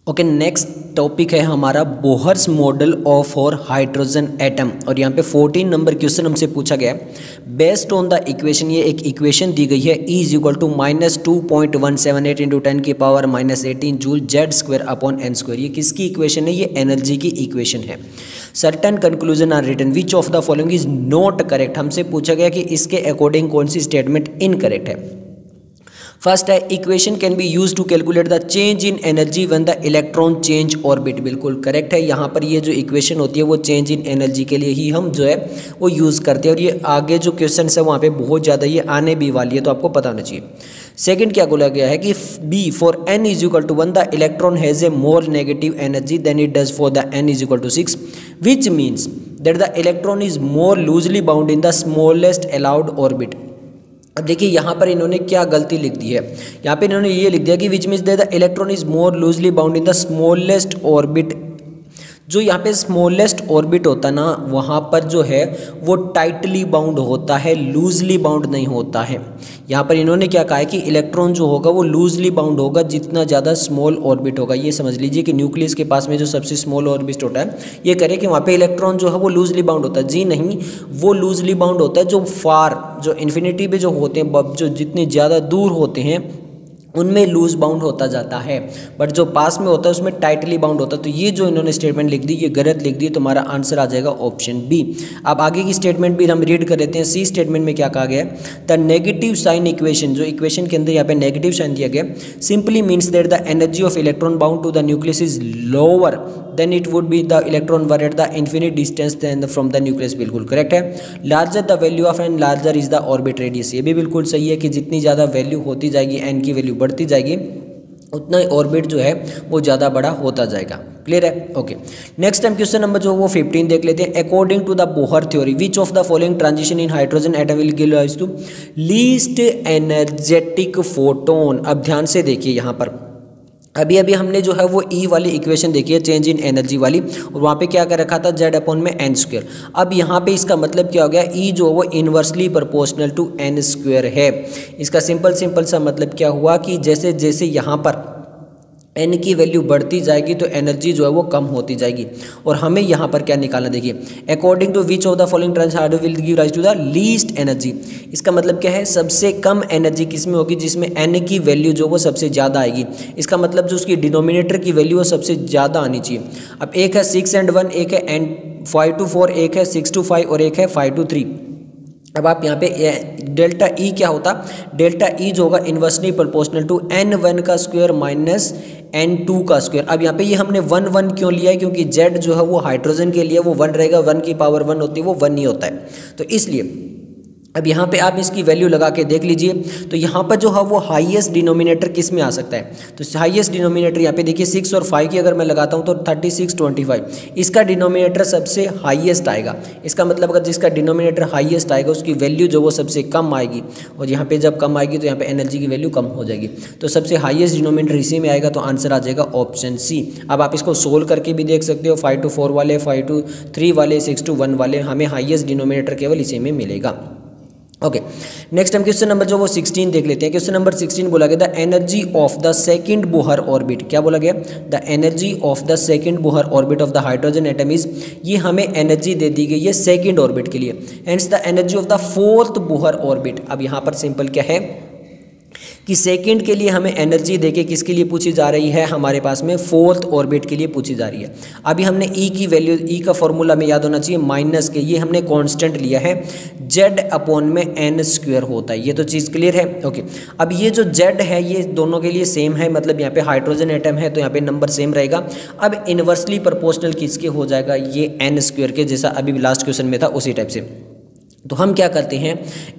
ओके, नेक्स्ट टॉपिक है हमारा Bohr's model of for hydrogen atom, और यहाँ पे 14 नंबर क्वेश्चन हमसे पूछा गया है। बेस्ड ऑन द इक्वेशन, ये एक इक्वेशन दी गई है, E = -2.178 into 10⁻−18 joule Z² upon n²। ये किसकी इक्वेशन है? ये एनर्जी की इक्वेशन है। Certain conclusion are written, which of the following is not correct. हमसे पूछा गया कि इसके अकॉर्डिंग कौन सी स्टेटमेंट इनकरेक्ट है। फर्स्ट है, equation can be use to calculate the change in energy when the electron change orbit. बिल्कुल करेक्ट है। यहाँ पर ये जो इक्वेशन होती है वो चेंज इन एनर्जी के लिए ही हम जो है वो यूज़ करते हैं, और ये आगे जो क्वेश्चन है वहाँ पे बहुत ज़्यादा ये आने भी वाली है, तो आपको पता होना चाहिए। सेकंड क्या बोला गया है कि B for n = 1 the electron has a more negative energy than it does for the n = 6 which means that the electron is more loosely bound in the smallest allowed orbit. अब देखिए यहाँ पर इन्होंने क्या गलती लिख दी है। यहाँ पे इन्होंने ये लिख दिया कि विच means that the electron is more loosely bound in the smallest orbit. जो यहाँ पे स्मॉलेस्ट ऑर्बिट होता है ना, वहाँ पर जो है वो टाइटली बाउंड होता है, लूजली बाउंड नहीं होता है। यहाँ पर इन्होंने क्या कहा है कि इलेक्ट्रॉन जो होगा वो लूजली बाउंड होगा जितना ज़्यादा स्मॉल ऑर्बिट होगा। ये समझ लीजिए कि न्यूक्लियस के पास में जो सबसे स्मॉल ऑर्बिट होता है, ये करें कि वहाँ पे इलेक्ट्रॉन जो है वो लूजली बाउंड होता है। जी नहीं, वो लूजली बाउंड होता है जो जो इन्फिनिटी पे जो होते हैं, जो जितने ज़्यादा दूर होते हैं उनमें लूज बाउंड होता जाता है, बट जो पास में होता है उसमें टाइटली बाउंड होता है। तो ये जो इन्होंने स्टेटमेंट लिख दी ये गलत लिख दी, तो हमारा आंसर आ जाएगा ऑप्शन बी। अब आगे की स्टेटमेंट भी हम रीड कर लेते हैं। सी स्टेटमेंट में क्या कहा गया है, द नेगेटिव साइन इक्वेशन, जो इक्वेशन के अंदर यहाँ पे नेगेटिव साइन दिया गया, simply means that the energy of electron bound to the nucleus is lower than it would be the electron were at the infinite distance than from the nucleus. बिल्कुल correct है। Larger the value of n larger is the orbit radius, ये भी बिल्कुल सही है कि जितनी ज़्यादा वैल्यू होती जाएगी, एन की वैल्यू बढ़ती जाएगी, उतना ऑर्बिट जो है वो ज़्यादा बड़ा होता जाएगा। क्लियर है? Okay, next time question number जो वो 15 देख लेते हैं। According to the Bohr theory which of the following transition in hydrogen atom will give rise to least energetic photon. अब ध्यान से देखिए, यहाँ पर अभी हमने जो है वो ई वाली इक्वेशन देखी है, चेंज इन एनर्जी वाली, और वहाँ पे क्या कर रखा था, Z/n²। अब यहाँ पे इसका मतलब क्या हो गया, ई जो वो इन्वर्सली प्रोपोर्शनल टू n² है। इसका सिंपल सा मतलब क्या हुआ कि जैसे जैसे यहाँ पर n की वैल्यू बढ़ती जाएगी तो एनर्जी जो है वो कम होती जाएगी। और हमें यहाँ पर क्या निकालना, देखिए, according to which of the following transition will give rise to the least energy. इसका मतलब क्या है, सबसे कम एनर्जी किसमें होगी, जिसमें n की वैल्यू जो वो सबसे ज़्यादा आएगी। इसका मतलब जो उसकी डिनोमिनेटर की वैल्यू वो सबसे ज़्यादा आनी चाहिए। अब एक है 6 and 1, एक है 5 to 4, एक है 6 to 5 और एक है 5 to 3। अब आप यहाँ पे डेल्टा ई क्या होता, डेल्टा ई जो होगा इन्वर्सली प्रोपोर्शनल टू n1 का स्क्वायर माइनस n2 का स्क्वायर। अब यहाँ पे ये हमने 1 क्यों लिया है, क्योंकि z जो है वो हाइड्रोजन के लिए वो 1 रहेगा, 1 की पावर 1 होती है, वो 1 ही होता है, तो इसलिए अब यहाँ पे आप इसकी वैल्यू लगा के देख लीजिए। तो यहाँ पर जो है वो हाईएस्ट डिनोमिनेटर किस में आ सकता है, तो हाईएस्ट डिनोमिनेटर यहाँ पे देखिए 6 और 5 की अगर मैं लगाता हूँ तो 36, 25, इसका डिनोमिनेटर सबसे हाईएस्ट आएगा। इसका मतलब अगर जिसका डिनोमिनेटर हाईएस्ट आएगा उसकी वैल्यू जो वो सबसे कम आएगी, और यहाँ पे जब कम आएगी तो यहाँ पे एनर्जी की वैल्यू कम हो जाएगी। तो सबसे हाईएस्ट डिनोमिनेटर इसी में आएगा, तो आंसर आ जाएगा ऑप्शन सी। अब आप इसको सोल्व करके भी देख सकते हो, 5 to 4 वाले, 5 to 3 वाले, 6 to 1 वाले, हमें हाईएस्ट डिनोमिनेटर केवल इसी में मिलेगा। ओके, नेक्स्ट हम क्वेश्चन नंबर जो वो 16 देख लेते हैं। क्वेश्चन नंबर 16 बोला गया the energy of the second Bohr orbit. क्या बोला गया, the energy of the second Bohr orbit of the hydrogen atom is, ये हमें एनर्जी दे दी गई है सेकंड ऑर्बिट के लिए। Hence the energy of the fourth Bohr orbit. अब यहाँ पर सिंपल क्या है कि सेकंड के लिए हमें एनर्जी देके किसके लिए पूछी जा रही है, हमारे पास में फोर्थ ऑर्बिट के लिए पूछी जा रही है। अभी हमने ई की वैल्यू, ई का फॉर्मूला में याद होना चाहिए माइनस के, ये हमने कांस्टेंट लिया है, Z/n² होता है। ये तो चीज़ क्लियर है। ओके, अब ये जो Z है ये दोनों के लिए सेम है, मतलब यहाँ पे हाइड्रोजन एटम है तो यहाँ पे नंबर सेम रहेगा। अब इन्वर्सली प्रोपोर्शनल किसके हो जाएगा, ये n² के, जैसा अभी लास्ट क्वेश्चन में था उसी टाइप से। तो हम क्या करते हैं,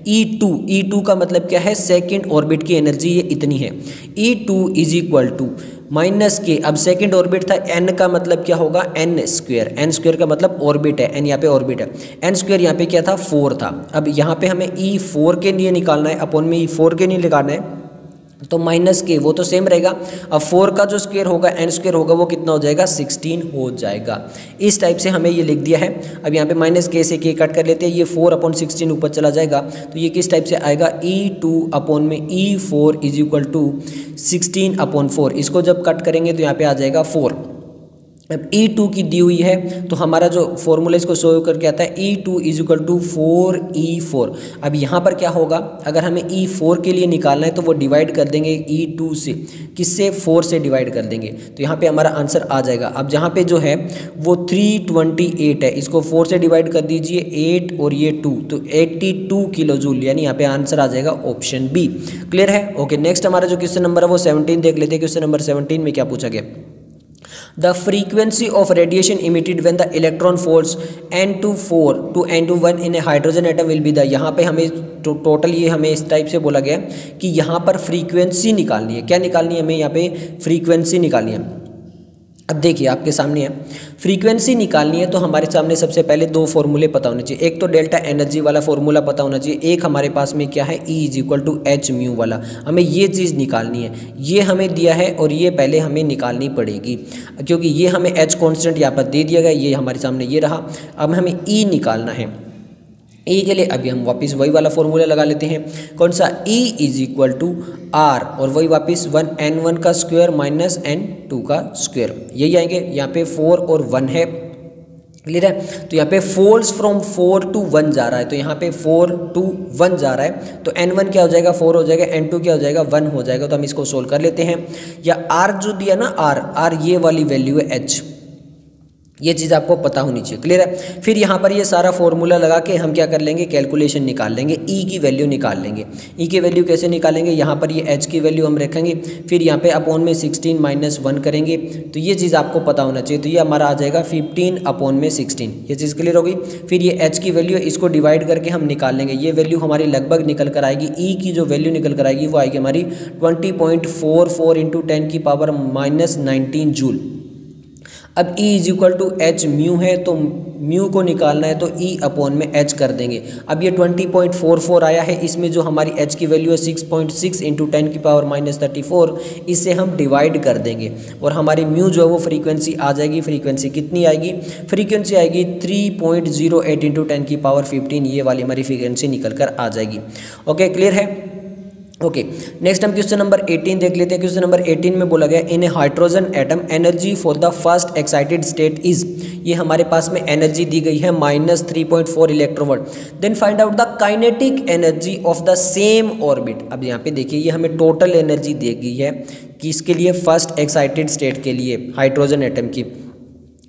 E2 का मतलब क्या है, सेकंड ऑर्बिट की एनर्जी ये इतनी है, E2 is equal to minus के, अब सेकंड ऑर्बिट था, n का मतलब क्या होगा, n स्क्वायर का मतलब ऑर्बिट है, n यहाँ पे ऑर्बिट है, n स्क्वायर यहाँ पे क्या था, 4 था। अब यहाँ पे हमें E4 के लिए निकालना है, अपॉन में E4 के लिए निकालना है, तो माइनस के वो तो सेम रहेगा। अब 4 का जो स्क्वायर होगा, n स्क्वायर होगा, वो कितना हो जाएगा, 16 हो जाएगा। इस टाइप से हमें ये लिख दिया है। अब यहाँ पे माइनस के से के कट कर लेते हैं, ये 4/16 ऊपर चला जाएगा, तो ये किस टाइप से आएगा, E2 अपॉन में E4 इज इक्वल टू 16/4। इसको जब कट करेंगे तो यहाँ पे आ जाएगा 4। अब E2 की दी हुई है, तो हमारा जो फॉर्मूला इसको शो करके आता है, E2 is equal to 4E4। अब यहाँ पर क्या होगा, अगर हमें E4 के लिए निकालना है तो वो डिवाइड कर देंगे E2 से, किससे, 4 से डिवाइड कर देंगे, तो यहाँ पे हमारा आंसर आ जाएगा। अब जहाँ पे जो है वो 328 है, इसको 4 से डिवाइड कर दीजिए, 8 और ये 2, तो 82 किलो जूल, यानी यहाँ पे आंसर आ जाएगा ऑप्शन बी। क्लियर है, ओके। नेक्स्ट हमारा जो क्वेश्चन नंबर है वो 17 देख लेते हैं। क्वेश्चन नंबर 17 में क्या पूछा गया, The frequency of radiation emitted when the electron falls n2 to n1 in a hydrogen atom will be the, यहाँ पे हमें टोटल ये हमें इस टाइप से बोला गया कि यहाँ पर फ्रीक्वेंसी निकालनी है। क्या निकालनी है, हमें यहाँ पे फ्रीक्वेंसी निकालनी है। अब देखिए आपके सामने है, फ्रीक्वेंसी निकालनी है तो हमारे सामने सबसे पहले दो फॉर्मूले पता होने चाहिए। एक तो डेल्टा एनर्जी वाला फॉर्मूला पता होना चाहिए, एक हमारे पास में क्या है, E is equal to h mu वाला। हमें ये चीज़ निकालनी है, ये हमें दिया है और ये पहले हमें निकालनी पड़ेगी, क्योंकि ये हमें एच कॉन्स्टेंट यहाँ पर दे दिया गया, ये हमारे सामने ये रहा। अब हमें E निकालना है। E के लिए अभी हम वापस वही वाला फॉर्मूला लगा लेते हैं, कौन सा, E is equal to R, और वही वापस 1n1 का स्क्वायर माइनस n2 का स्क्वायर, यही आएंगे। यहाँ पे 4 और 1 है, क्लियर है। तो यहाँ पे फॉल्स फ्रॉम 4 to 1 जा रहा है, तो यहाँ पे 4 to 1 जा रहा है, तो n1 क्या हो जाएगा, 4 हो जाएगा, n2 क्या हो जाएगा, 1 हो जाएगा। तो हम इसको सोल्व कर लेते हैं। या R जो दिया ना, R ये वाली वैल्यू है H, ये चीज़ आपको पता होनी चाहिए, क्लियर है। फिर यहाँ पर ये सारा फॉर्मूला लगा के हम क्या कर लेंगे, कैलकुलेशन निकाल लेंगे, E की वैल्यू निकाल लेंगे। E की वैल्यू कैसे निकालेंगे, यहाँ पर ये H की वैल्यू हम रखेंगे, फिर यहाँ पे अपॉन में 16 - 1 करेंगे, तो ये चीज़ आपको पता होना चाहिए। तो ये हमारा आ जाएगा 15/16, ये चीज़ क्लियर होगी। फिर ये H की वैल्यू, इसको डिवाइड करके हम निकाल लेंगे, ये वैल्यू हमारी लगभग निकल कर आएगी। E की जो वैल्यू निकल कर आएगी वो आएगी हमारी 20.44 × 10⁻⁻19 जूल। अब E is equal to h mu है, तो म्यू को निकालना है तो E अपॉन में H कर देंगे। अब ये 20.44 आया है, इसमें जो हमारी H की वैल्यू है 6.6 × 10⁻34, इससे हम डिवाइड कर देंगे और हमारी म्यू जो है वो फ्रीक्वेंसी आ जाएगी। फ्रीक्वेंसी कितनी आएगी, फ्रीक्वेंसी आएगी 3.08 × 10⁻15, ये वाली हमारी फ्रीक्वेंसी निकल कर आ जाएगी। ओके, क्लियर है। ओके, नेक्स्ट हम क्वेश्चन नंबर 18 देख लेते हैं। क्वेश्चन नंबर 18 में बोला गया, in a hydrogen atom energy for the first excited state is, ये हमारे पास में एनर्जी दी गई है -3.4 electronvolt. Then find out the kinetic energy of the same orbit. अब यहाँ पे देखिए, ये हमें टोटल एनर्जी दी गई है किसके लिए, फर्स्ट एक्साइटेड स्टेट के लिए, हाइड्रोजन एटम की।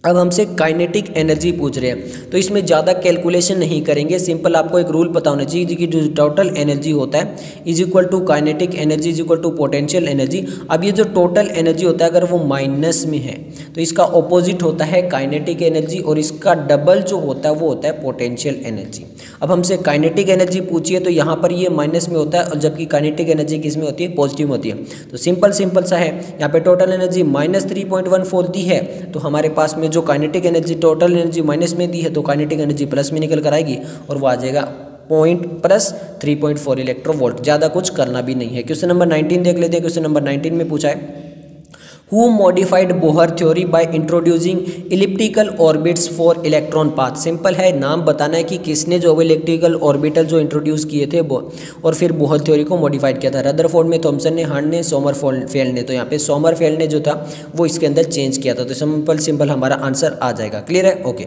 अब हमसे काइनेटिक एनर्जी पूछ रहे हैं, तो इसमें ज़्यादा कैलकुलेशन नहीं करेंगे, सिंपल आपको एक रूल पता होना चाहिए कि जो टोटल एनर्जी होता है is equal to kinetic energy is equal to potential energy. अब ये जो टोटल एनर्जी होता है अगर वो माइनस में है तो इसका ऑपोजिट होता है काइनेटिक एनर्जी, और इसका डबल जो होता है वो होता है पोटेंशियल एनर्जी। अब हमसे काइनेटिक एनर्जी पूछिए तो यहाँ पर ये माइनस में होता है, और जबकि काइनेटिक एनर्जी किस में होती है, पॉजिटिव में होती है। तो सिंपल सा है, यहाँ पे टोटल एनर्जी -3.14 दी है, तो हमारे पास में जो kinetic energy, total energy minus में दी है, तो काइनेटिक एनर्जी प्लस में निकल कर आएगी और वो आ जाएगा पॉइंट प्लस 3.4 इलेक्ट्रोवोल्ट। ज़्यादा कुछ करना भी नहीं है। क्वेश्चन नंबर 19 देख लेते हैं। क्वेश्चन नंबर 19 में पूछा है, Who modified Bohr theory by introducing elliptical orbits for electron path? Simple है, नाम बताना है कि किसने जो इलेक्ट्रिकल ऑर्बिटल जो इंट्रोड्यूस किए थे और फिर बोहर थ्योरी को मॉडिफाइड किया था। रदरफोर्ड में, थॉमसन ने, हार्ड ने, सोमरफेल्ड ने। तो यहाँ पे सोमरफेल्ड ने जो था वो इसके अंदर चेंज किया था। तो सिंपल हमारा आंसर आ जाएगा। क्लियर है, ओके।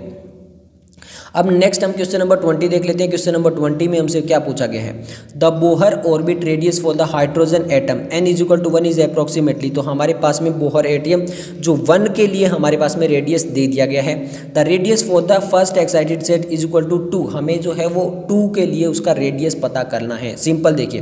अब नेक्स्ट हम क्वेश्चन नंबर 20 देख लेते हैं। क्वेश्चन नंबर 20 में हमसे क्या पूछा गया है, the Bohr orbit radius for the hydrogen atom n is equal to 1 is approximately. तो हमारे पास में बोहर एटम जो 1 के लिए हमारे पास में रेडियस दे दिया गया है। The radius for the first excited state is equal to 2, हमें जो है वो 2 के लिए उसका रेडियस पता करना है। सिंपल देखिए,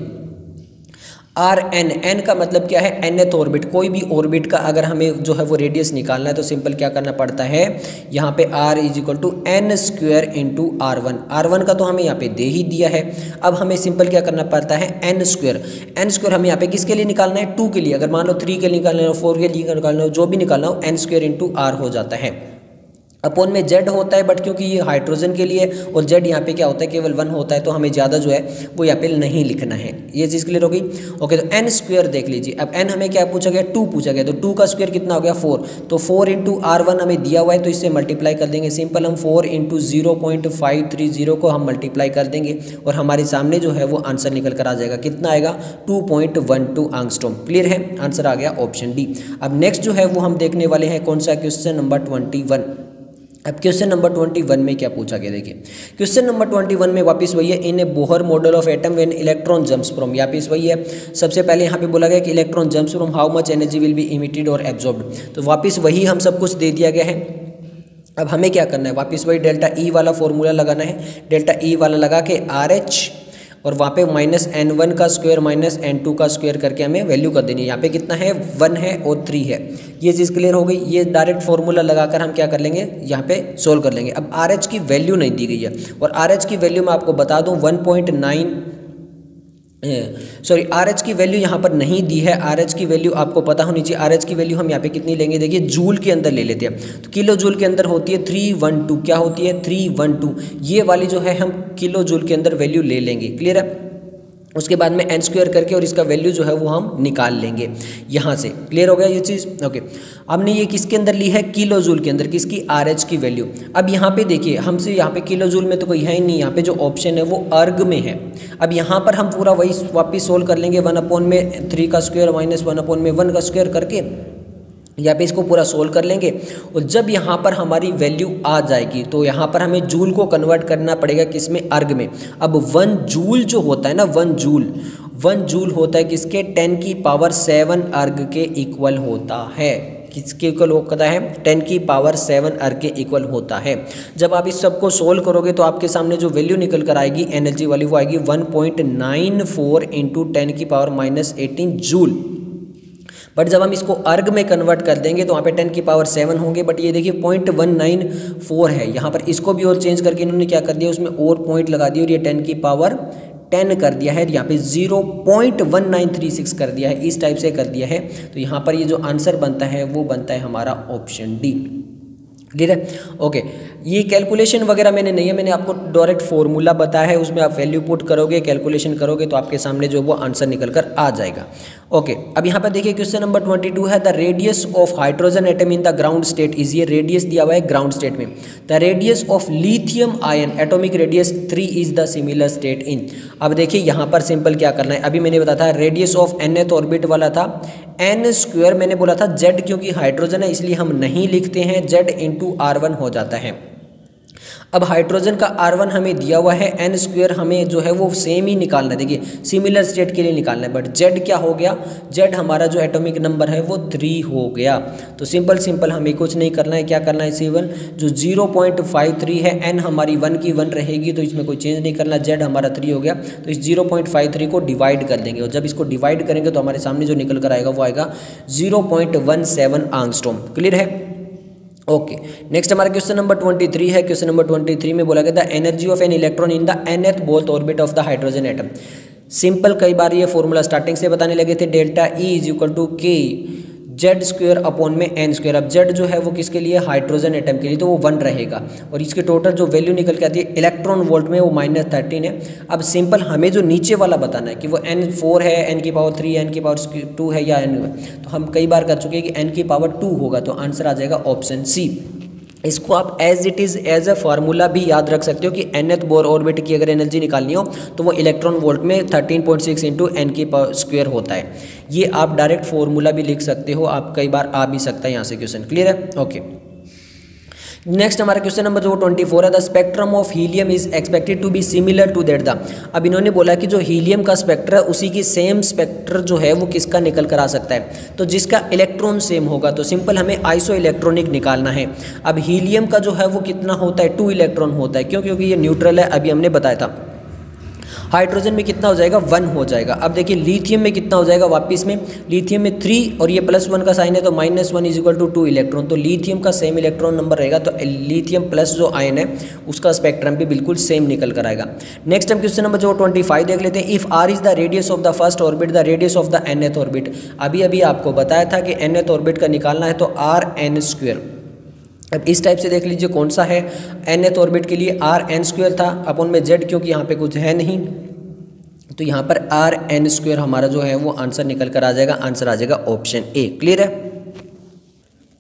आर एन, एन का मतलब क्या है, nth ऑर्बिट। कोई भी ऑर्बिट का अगर हमें जो है वो रेडियस निकालना है तो सिंपल क्या करना पड़ता है, यहाँ पे r is equal to n square into R1। R1 का तो हमें यहाँ पे दे ही दिया है। अब हमें सिंपल क्या करना पड़ता है, एन स्क्वायर। एन स्क्वायर हमें यहाँ पे किसके लिए निकालना है, 2 के लिए। अगर मान लो 3 के लिए निकालना हो, 4 के लिए निकालना हो, जो भी निकालना हो, एन स्क्वायर इंटू R हो जाता है। अपोन में जेड होता है, बट क्योंकि ये हाइड्रोजन के लिए और जेड यहाँ पे क्या होता है, केवल 1 होता है, तो हमें ज़्यादा जो है वो यहाँ पे नहीं लिखना है। ये चीज़ क्लियर हो गई। ओके, तो एन स्क्वायर देख लीजिए। अब एन हमें क्या पूछा गया, 2 पूछा गया, तो 2 का स्क्वायर कितना हो गया, 4। तो 4 इंटू R1 हमें दिया हुआ है, तो इससे मल्टीप्लाई कर देंगे। सिंपल हम 4 इंटू 0.530 को हम मल्टीप्लाई कर देंगे और हमारे सामने जो है वो आंसर निकल कर आ जाएगा। कितना आएगा, 2.12 एंगस्ट्रॉम। क्लियर है, आंसर आ गया ऑप्शन डी। अब नेक्स्ट जो है वो हम देखने वाले हैं कौन सा, क्वेश्चन नंबर 21। अब क्वेश्चन नंबर 21 में क्या पूछा गया, देखिए क्वेश्चन नंबर 21 में वापस वही है, in a Bohr model of atom when electron jumps from. वापस वही है, सबसे पहले यहाँ पे बोला गया कि electron jumps from how much energy will be emitted और एब्जॉर्ब्ड। तो वापस वही हम सब कुछ दे दिया गया है। अब हमें क्या करना है, वापस वही डेल्टा ई वाला फॉर्मूला लगाना है। डेल्टा ई वाला लगा के RH और वहाँ पे -n1 का स्क्वायर -n2 का स्क्वायर करके हमें वैल्यू कर देनी है। यहाँ पे कितना है, 1 है और 3 है। ये चीज़ क्लियर हो गई। ये डायरेक्ट फॉर्मूला लगाकर हम क्या कर लेंगे, यहाँ पे सोल्व कर लेंगे। अब RH की वैल्यू नहीं दी गई है, और RH की वैल्यू मैं आपको बता दूँ 1.9 RH की वैल्यू यहाँ पर नहीं दी है। RH की वैल्यू आपको पता होनी चाहिए। RH की वैल्यू हम यहाँ पे कितनी लेंगे, देखिए जूल के अंदर ले लेते हैं। तो किलो जूल के अंदर होती है 312। क्या होती है, 312। ये वाली जो है हम किलो जूल के अंदर वैल्यू ले लेंगे। क्लियर है। उसके बाद में n स्क्वायर करके और इसका वैल्यू जो है वो हम निकाल लेंगे यहाँ से। क्लियर हो गया ये चीज़। ओके, हमने ये किसके अंदर ली है, किलो जूल के अंदर, किसकी, RH की वैल्यू। अब यहाँ पे देखिए, हमसे यहाँ पे किलो जूल में तो कोई है ही नहीं, यहाँ पे जो ऑप्शन है वो अर्ग में है। अब यहाँ पर हम पूरा वही वापिस सोल्व कर लेंगे, 1/3 का स्क्वायर -1/1 का स्क्वायर करके यहाँ पे इसको पूरा सोल्व कर लेंगे। और जब यहाँ पर हमारी वैल्यू आ जाएगी तो यहाँ पर हमें जूल को कन्वर्ट करना पड़ेगा किसमें, अर्ग में। अब 1 जूल जो होता है ना, 1 जूल होता है किसके, 10⁻7 अर्ग के इक्वल होता है। किसके इक्वल होता है, 10⁻7 अर्ग के इक्वल होता है। जब आप इस सबको सोल्व करोगे तो आपके सामने जो वैल्यू निकल कर आएगी एनर्जी वाली, वो आएगी 1.94 इंटू 10⁻18 जूल। बट जब हम इसको अर्ग में कन्वर्ट कर देंगे तो वहाँ पे 10⁻7 होंगे। बट ये देखिए 0.194 है यहाँ पर। इसको भी और चेंज करके इन्होंने क्या कर दिया, उसमें और पॉइंट लगा दिया और ये 10⁻10 कर दिया है। यहाँ पे 0.1936 कर दिया है, इस टाइप से कर दिया है। तो यहाँ पर ये जो आंसर बनता है वो बनता है हमारा ऑप्शन डी। क्लियर है। ओके, ये कैलकुलेशन वगैरह मैंने नहीं है, मैंने आपको डायरेक्ट फॉर्मूला बताया है, उसमें आप वैल्यू पुट करोगे, कैलकुलेशन करोगे तो आपके सामने जो वो आंसर निकल कर आ जाएगा। ओके, अब यहाँ पर देखिए क्वेश्चन नंबर 22 है, the radius of hydrogen atom in the ground state is, ये रेडियस दिया हुआ है ग्राउंड स्टेट में। The radius of lithium ion atomic radius 3 is the similar state in. अब देखिए यहाँ पर सिंपल क्या करना है, अभी मैंने बताया था रेडियस ऑफ nth ऑर्बिट वाला था n स्क्वायर, मैंने बोला था z क्योंकि हाइड्रोजन है इसलिए हम नहीं लिखते हैं, z इंटू R1 हो जाता है। अब हाइड्रोजन का R1 हमें दिया हुआ है, n स्क्वायर हमें जो है वो सेम ही निकालना है, देखिए सिमिलर स्टेट के लिए निकालना है। बट z क्या हो गया, z हमारा जो एटॉमिक नंबर है वो 3 हो गया। तो सिंपल हमें कुछ नहीं करना है, क्या करना है, C1 जो 0.53 है, n हमारी 1 की 1 रहेगी तो इसमें कोई चेंज नहीं करना, z हमारा 3 हो गया। तो इस 0.53 को डिवाइड कर देंगे और जब इसको डिवाइड करेंगे तो हमारे सामने जो निकल कर आएगा वो आएगा 0.17 एंगस्ट्रॉम। क्लियर है। ओके, नेक्स्ट हमारा क्वेश्चन नंबर 23 है। क्वेश्चन नंबर 23 में बोला गया the energy of an electron in the nth Bohr orbit of the hydrogen atom. Simple, कई बार ये फॉर्मूला स्टार्टिंग से बताने लगे थे, delta E is equal to K Z square upon में n स्क्वायर। अब जेड जो है वो किसके लिए, हाइड्रोजन एटम के लिए, तो वो 1 रहेगा और इसके टोटल जो वैल्यू निकल के आती है इलेक्ट्रॉन वोल्ट में वो -13 है। अब सिंपल हमें जो नीचे वाला बताना है कि वो n4 है, n⁻3, n⁻2 है या n है, तो हम कई बार कर चुके हैं कि n⁻2 होगा, तो आंसर आ जाएगा ऑप्शन सी। इसको आप as it is as a formula भी याद रख सकते हो कि nth बोर ऑर्बिट की अगर एनर्जी निकालनी हो तो वो इलेक्ट्रॉन वोल्ट में 13.6 इंटू n की स्क्वायर होता है। ये आप डायरेक्ट फार्मूला भी लिख सकते हो, आप कई बार आ भी सकता है यहाँ से क्वेश्चन। क्लियर है। ओके, नेक्स्ट हमारा क्वेश्चन नंबर जो 24 है, the spectrum of helium is expected to be similar to that the. अब इन्होंने बोला कि जो हीलियम का स्पेक्टर है उसी की सेम स्पेक्टर जो है वो किसका निकल कर आ सकता है, तो जिसका इलेक्ट्रॉन सेम होगा। तो सिंपल हमें आइसो इलेक्ट्रॉनिक निकालना है। अब हीलियम का जो है वो कितना होता है, 2 इलेक्ट्रॉन होता है। क्यों, क्योंकि ये न्यूट्रल है, अभी हमने बताया था। हाइड्रोजन में कितना हो जाएगा 1 हो जाएगा। अब देखिए लिथियम में कितना हो जाएगा, वापस में लिथियम में 3 और ये +1 का साइन है तो -1 = 2 इलेक्ट्रॉन, तो लिथियम का सेम इलेक्ट्रॉन नंबर रहेगा, तो लिथियम प्लस जो आयन है उसका स्पेक्ट्रम भी बिल्कुल सेम निकल कर आएगा। नेक्स्ट हम क्वेश्चन नंबर जो 25 देख लेते हैं। If r is the radius of the first orbit, the radius of the nth orbit. अभी आपको बताया था कि nth ऑर्बिट का निकालना है तो r(n²). अब इस टाइप से देख लीजिए कौन सा है, nth ऑर्बिट के लिए r(n²) था अपन में z, क्योंकि यहाँ पे कुछ है नहीं तो यहाँ पर r(n²) हमारा जो है वो आंसर निकल कर आ जाएगा, आंसर आ जाएगा ऑप्शन ए। क्लियर है?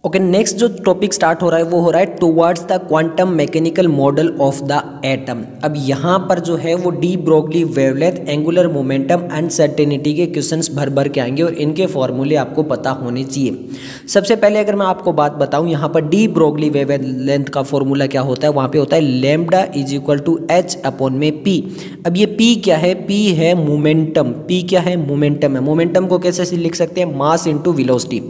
ओके, नेक्स्ट जो टॉपिक स्टार्ट हो रहा है वो हो रहा है towards the quantum mechanical model of the atom. अब यहाँ पर जो है वो D Broglie wavelength, angular momentum, uncertainty के क्वेश्चंस भर के आएंगे और इनके फॉर्मूले आपको पता होने चाहिए। सबसे पहले अगर मैं आपको बात बताऊँ, यहाँ पर डी ब्रोगली वेवलेंथ का फॉर्मूला क्या होता है, वहाँ पे होता है लैम्डा = h/p। अब ये p क्या है, p है मोमेंटम, p क्या है, मोमेंटम है। मोमेंटम को कैसे लिख सकते हैं, मास इंटू वेलोसिटी।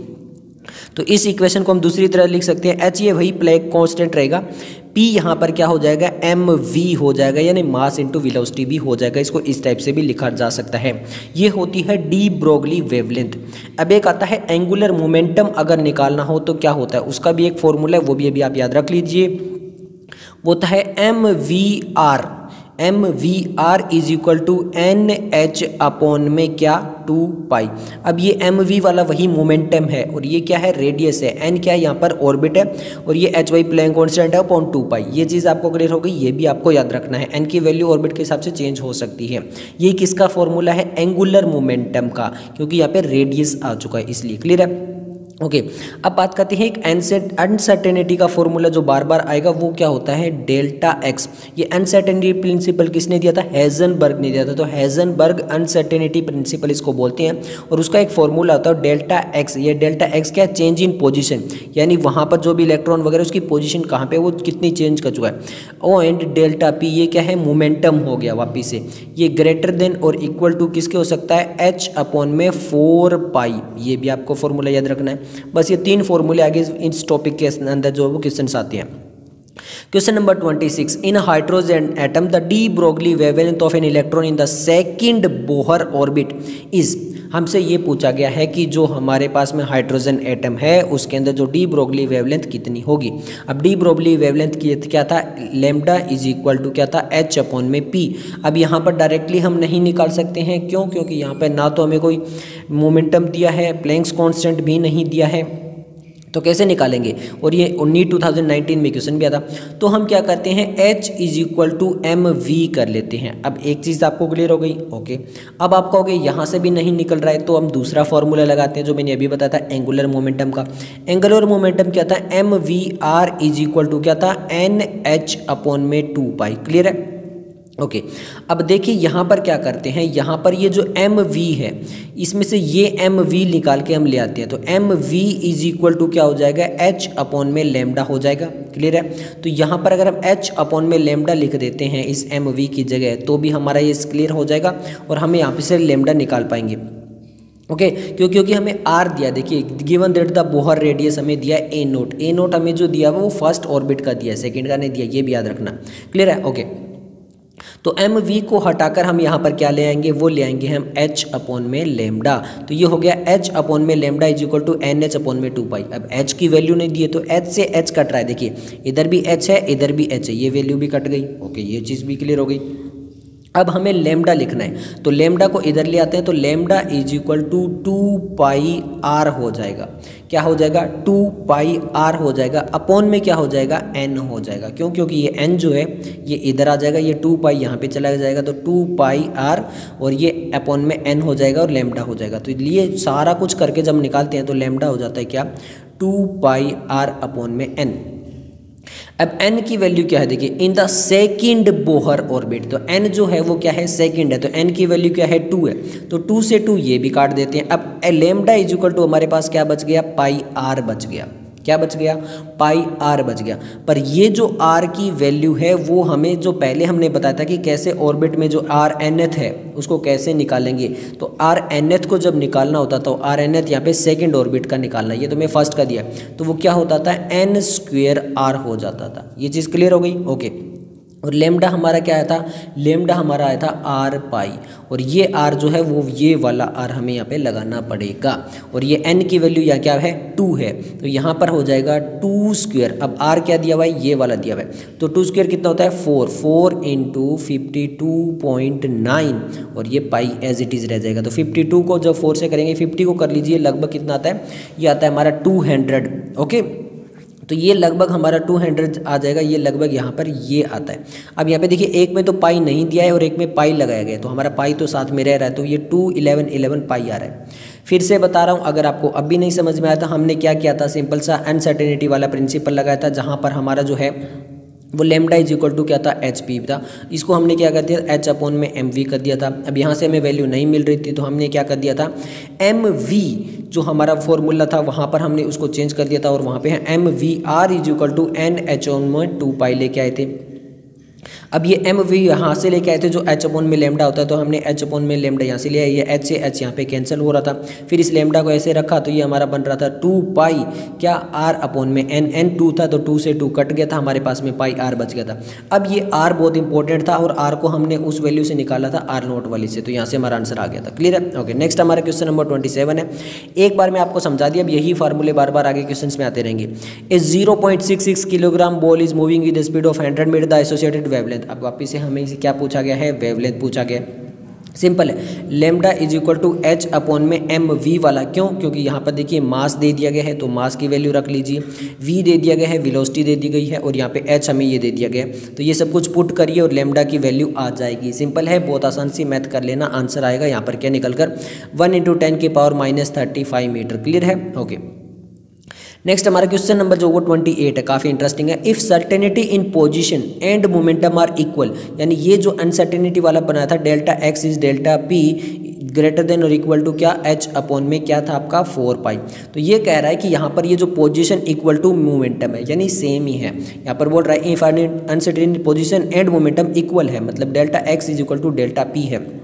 तो इस इक्वेशन को हम दूसरी तरह लिख सकते हैं, h ये वही प्लेक कांस्टेंट रहेगा, p यहाँ पर क्या हो जाएगा, mv हो जाएगा, यानी मास इंटू वेलोसिटी भी हो जाएगा। इसको इस टाइप से भी लिखा जा सकता है। ये होती है डी ब्रोगली वेवलेंथ। अब एक आता है एंगुलर मोमेंटम, अगर निकालना हो तो क्या होता है, उसका भी एक फॉर्मूला है, वो भी अभी आप याद रख लीजिए। वो होता है mvr = NH में क्या 2π। अब ये mv वाला वही मोमेंटम है और ये क्या है, रेडियस है, n क्या है यहाँ पर ऑर्बिट है और ये hy प्लेन कांस्टेंट है अपॉन 2π। ये चीज़ आपको क्लियर हो गई, ये भी आपको याद रखना है। n की वैल्यू ऑर्बिट के हिसाब से चेंज हो सकती है। ये किसका फॉर्मूला है, एंगुलर मोमेंटम का, क्योंकि यहाँ पे रेडियस आ चुका है इसलिए। क्लियर है? ओके, अब बात करते हैं एक अनसर्टेनिटी का फॉर्मूला जो बार बार आएगा, वो क्या होता है, ΔX। ये अनसर्टेनिटी प्रिंसिपल किसने दिया था, हेजनबर्ग ने दिया था। तो हेजनबर्ग अनसर्टेनिटी प्रिंसिपल इसको बोलते हैं और उसका एक फॉर्मूला होता है ΔX। ये ΔX क्या है, चेंज इन पोजीशन, यानी वहाँ पर जो भी इलेक्ट्रॉन वगैरह उसकी पोजीशन कहाँ पे, वो कितनी चेंज कर चुका है। ओ एंड ΔP ये क्या है, मोमेंटम हो गया वापिस से। ये ग्रेटर देन और इक्वल टू किसके हो सकता है, h/4π। ये भी आपको फॉर्मूला याद रखना है। बस ये 3 फॉर्मूले आगे इस टॉपिक के अंदर जो वो क्वेश्चंस आते हैं। Question number 26, in hydrogen atom the de Broglie wavelength of an electron in the second Bohr orbit is. हमसे ये पूछा गया है कि जो हमारे पास में हाइड्रोजन एटम है उसके अंदर जो डी ब्रोगली वेवलेंथ कितनी होगी। अब डी ब्रोगली वेवलेंथ की क्या था, लैम्डा = क्या था, h/p। अब यहाँ पर डायरेक्टली हम नहीं निकाल सकते हैं, क्यों, क्योंकि यहाँ पर ना तो हमें कोई मोमेंटम दिया है, प्लैंक्स कांस्टेंट भी नहीं दिया है, तो कैसे निकालेंगे। और ये 2019 में क्वेश्चन भी आता। तो हम क्या करते हैं, h = mv कर लेते हैं। अब एक चीज़ आपको क्लियर हो गई। ओके, अब आप कहोगे यहाँ से भी नहीं निकल रहा है, तो हम दूसरा फॉर्मूला लगाते हैं जो मैंने अभी बताया था एंगुलर मोमेंटम का। एंगुलर मोमेंटम क्या था, mvr = क्या था, NH/2π। क्लियर है? ओके, अब देखिए यहाँ पर क्या करते हैं, यहाँ पर ये जो mv है इसमें से ये mv निकाल के हम ले आते हैं। तो mv = क्या हो जाएगा, h/λ हो जाएगा। क्लियर है? तो यहाँ पर अगर हम h/λ लिख देते हैं इस mv की जगह, तो भी हमारा ये क्लियर हो जाएगा और हमें यहाँ पे से लैम्डा निकाल पाएंगे। ओके, क्योंकि हमें r दिया, देखिए given that the Bohr radius हमें दिया है a0 हमें जो दिया वो फर्स्ट ऑर्बिट का दिया है, सेकंड का नहीं दिया, ये भी याद रखना। क्लियर है? ओके, तो mv को हटाकर हम यहाँ पर क्या ले आएंगे, वो ले आएंगे हम h/λ। तो ये हो गया h/λ = NH/2π। अब h की वैल्यू नहीं दी है तो h से h कट रहा है, देखिए इधर भी h है इधर भी h है, ये वैल्यू भी कट गई। ओके, ये चीज़ भी क्लियर हो गई। अब हमें लैम्डा लिखना है, तो लैम्डा को इधर ले आते हैं, तो लैम्डा = 2πr हो जाएगा। क्या हो जाएगा, 2πr हो जाएगा। अपॉन में क्या हो जाएगा, n हो जाएगा। क्यों, क्योंकि ये n जो है ये इधर आ जाएगा, ये 2π यहाँ पे चला जाएगा, तो 2πr और ये अपॉन में n हो जाएगा और लैम्डा हो जाएगा। तो ये सारा कुछ करके जब निकालते हैं तो लैम्डा हो जाता है क्या, 2πr अपॉन में n। अब n की वैल्यू क्या है, देखिए in the second Bohr orbit. तो n जो है वो क्या है, सेकंड है, तो n की वैल्यू क्या है, 2 है। तो 2 से 2 ये भी काट देते हैं। अब लैम्डा = हमारे पास क्या बच गया, πr बच गया। क्या बच गया, πr बच गया। पर ये जो r की वैल्यू है वो हमें जो पहले हमने बताया था कि कैसे ऑर्बिट में जो rnth है उसको कैसे निकालेंगे। तो rnth को जब निकालना होता तो rnth यहाँ पे सेकंड ऑर्बिट का निकालना, ये तो मैं फर्स्ट का दिया, तो वो क्या होता था, n² r हो जाता था। ये चीज़ क्लियर हो गई। ओके, और लेमडा हमारा क्या आया था, लेमडा हमारा आया था आर पाई, और ये आर जो है वो ये वाला आर हमें यहाँ पे लगाना पड़ेगा, और ये एन की वैल्यू यहाँ क्या है 2 है, तो यहाँ पर हो जाएगा 2 स्क्वायर। अब आर क्या दिया हुआ है, ये वाला दिया हुआ है, तो 2 स्क्वायर कितना होता है 4 इंटू 52.9, और ये पाई एज इट इज़ रह जाएगा। तो 52 को जब 4 से करेंगे 50 को कर लीजिए, लगभग कितना आता है, ये आता है हमारा 200। ओके, तो ये लगभग हमारा 200 आ जाएगा, ये लगभग यहाँ पर ये आता है। अब यहाँ पे देखिए एक में तो पाई नहीं दिया है और एक में पाई लगाया गया है, तो हमारा पाई तो साथ में रह रहा है, तो ये 2 11 11 पाई आ रहा है। फिर से बता रहा हूँ, अगर आपको अब भी नहीं समझ में आया था, हमने क्या किया था, सिंपल सा अनसर्टेनिटी वाला प्रिंसिपल लगाया था, जहाँ पर हमारा जो है वो लेमडा इज इक्वल टू क्या था, एच पी था। इसको हमने क्या कर दिया, एच अपॉन में एम वी कर दिया था। अब यहाँ से हमें वैल्यू नहीं मिल रही थी, तो हमने क्या कर दिया था, एम वी जो हमारा फॉर्मूला था वहाँ पर हमने उसको चेंज कर दिया था, और वहाँ पे है M V R is equal to N H on में 2 पाई लेके आए थे। अब ये एम वी यहाँ से लेके आए थे जो एच अपॉन में लेमडा होता है, तो हमने एच अपॉन में लेमडा यहाँ से लिया, ये एच से एच यहाँ पे कैंसिल हो रहा था, फिर इस लेमडा को ऐसे रखा, तो ये हमारा बन रहा था 2 पाई क्या आर अपॉन में एन, एन 2 था तो 2 से 2 कट गया था, हमारे पास में पाई आर बच गया था। अब ये आर बहुत इंपॉर्टेंट था, और आर को हमने उस वैल्यू से निकाला था आर नोट वाली से, तो यहाँ से हमारा आंसर आ गया था। क्लियर है? ओके, नेक्स्ट हमारा क्वेश्चन नंबर 27 है। एक बार मैं आपको समझा दिया, अब यही फार्मूले बार बार आगे क्वेश्चन में आते रहेंगे। A 0.66 kilogram ball is moving with speed of 100 metre, the associated wavelength. अब वापिस से हमें इसे क्या पूछा गया है, वेवलेंथ पूछा गया। सिंपल है, lambda is equal to H upon में एम वी वाला, क्यों, क्योंकि यहाँ पर देखिए मास दे दिया गया है, तो मास की वैल्यू रख लीजिए, वी दे दिया गया है, वेलोसिटी दे दी गई है, और यहाँ पे एच हमें ये दे दिया गया है, तो ये सब कुछ पुट करिए और लेमडा की वैल्यू आ जाएगी। सिंपल है, बहुत आसान सी मैथ कर लेना, आंसर आएगा यहाँ पर क्या निकल कर 1 × 10⁻⁻35 मीटर। क्लियर है? ओके, नेक्स्ट हमारा क्वेश्चन नंबर जो वो 28 है, काफ़ी इंटरेस्टिंग है। If certainty in position and momentum are equal, यानी ये जो अनसर्टेनिटी वाला बनाया था, delta X is delta P greater than और इक्वल टू क्या, एच अपॉन में क्या था आपका 4 पाई। तो ये कह रहा है कि यहाँ पर ये जो पोजीशन इक्वल टू मोमेंटम है, यानी सेम ही है। यहाँ पर बोल रहा है if uncertainty position and momentum equal है, मतलब delta X is equal to delta P है,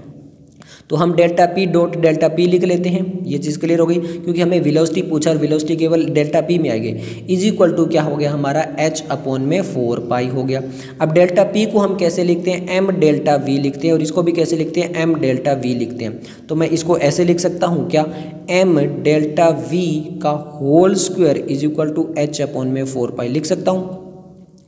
तो हम delta P dot delta P लिख लेते हैं। ये चीज़ क्लियर हो गई, क्योंकि हमें वेलोसिटी पूछा और वेलोसिटी केवल डेल्टा पी में आएगी। इज इक्वल टू क्या हो गया हमारा, एच अपॉन में 4 पाई हो गया। अब डेल्टा पी को हम कैसे लिखते हैं, एम डेल्टा वी लिखते हैं, और इसको भी कैसे लिखते हैं, एम डेल्टा वी लिखते हैं। तो मैं इसको ऐसे लिख सकता हूँ क्या, एम डेल्टा वी का whole square is equal to H upon में 4 पाई लिख सकता हूँ।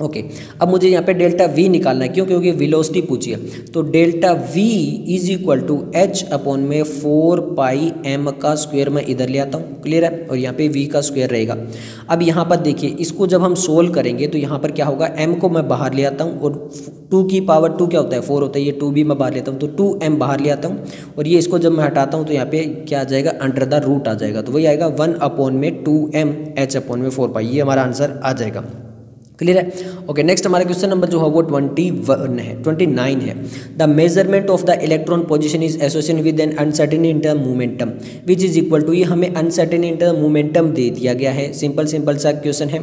ओके, अब मुझे यहाँ पे डेल्टा वी निकालना है, क्यों, क्योंकि वेलोसिटी पूछी है। तो delta V is equal to H upon में 4 पाई एम का स्क्वायर मैं इधर ले आता हूँ। क्लियर है? और यहाँ पे वी का स्क्वायर रहेगा। अब यहाँ पर देखिए, इसको जब हम सोल्व करेंगे तो यहाँ पर क्या होगा, एम को मैं बाहर ले आता हूँ, और 2 की पावर 2 क्या होता है, 4 होता है, ये 2 भी मैं बाहर लेता हूँ, तो 2m बाहर ले आता हूँ, और ये इसको जब मैं हटाता हूँ तो यहाँ पे क्या आ जाएगा, अंडर द रूट आ जाएगा, तो वही आएगा 1 अपॉन में 2m एच अपॉन में 4 पाई, ये हमारा आंसर आ जाएगा। क्लियर है? ओके, नेक्स्ट हमारा क्वेश्चन नंबर जो है वो 29 है। The measurement of the electron position is associated with an uncertainty in the momentum which is equal to, ये हमें अनसर्टेनिटी इन द मोमेंटम दे दिया गया है। सिंपल सा क्वेश्चन है।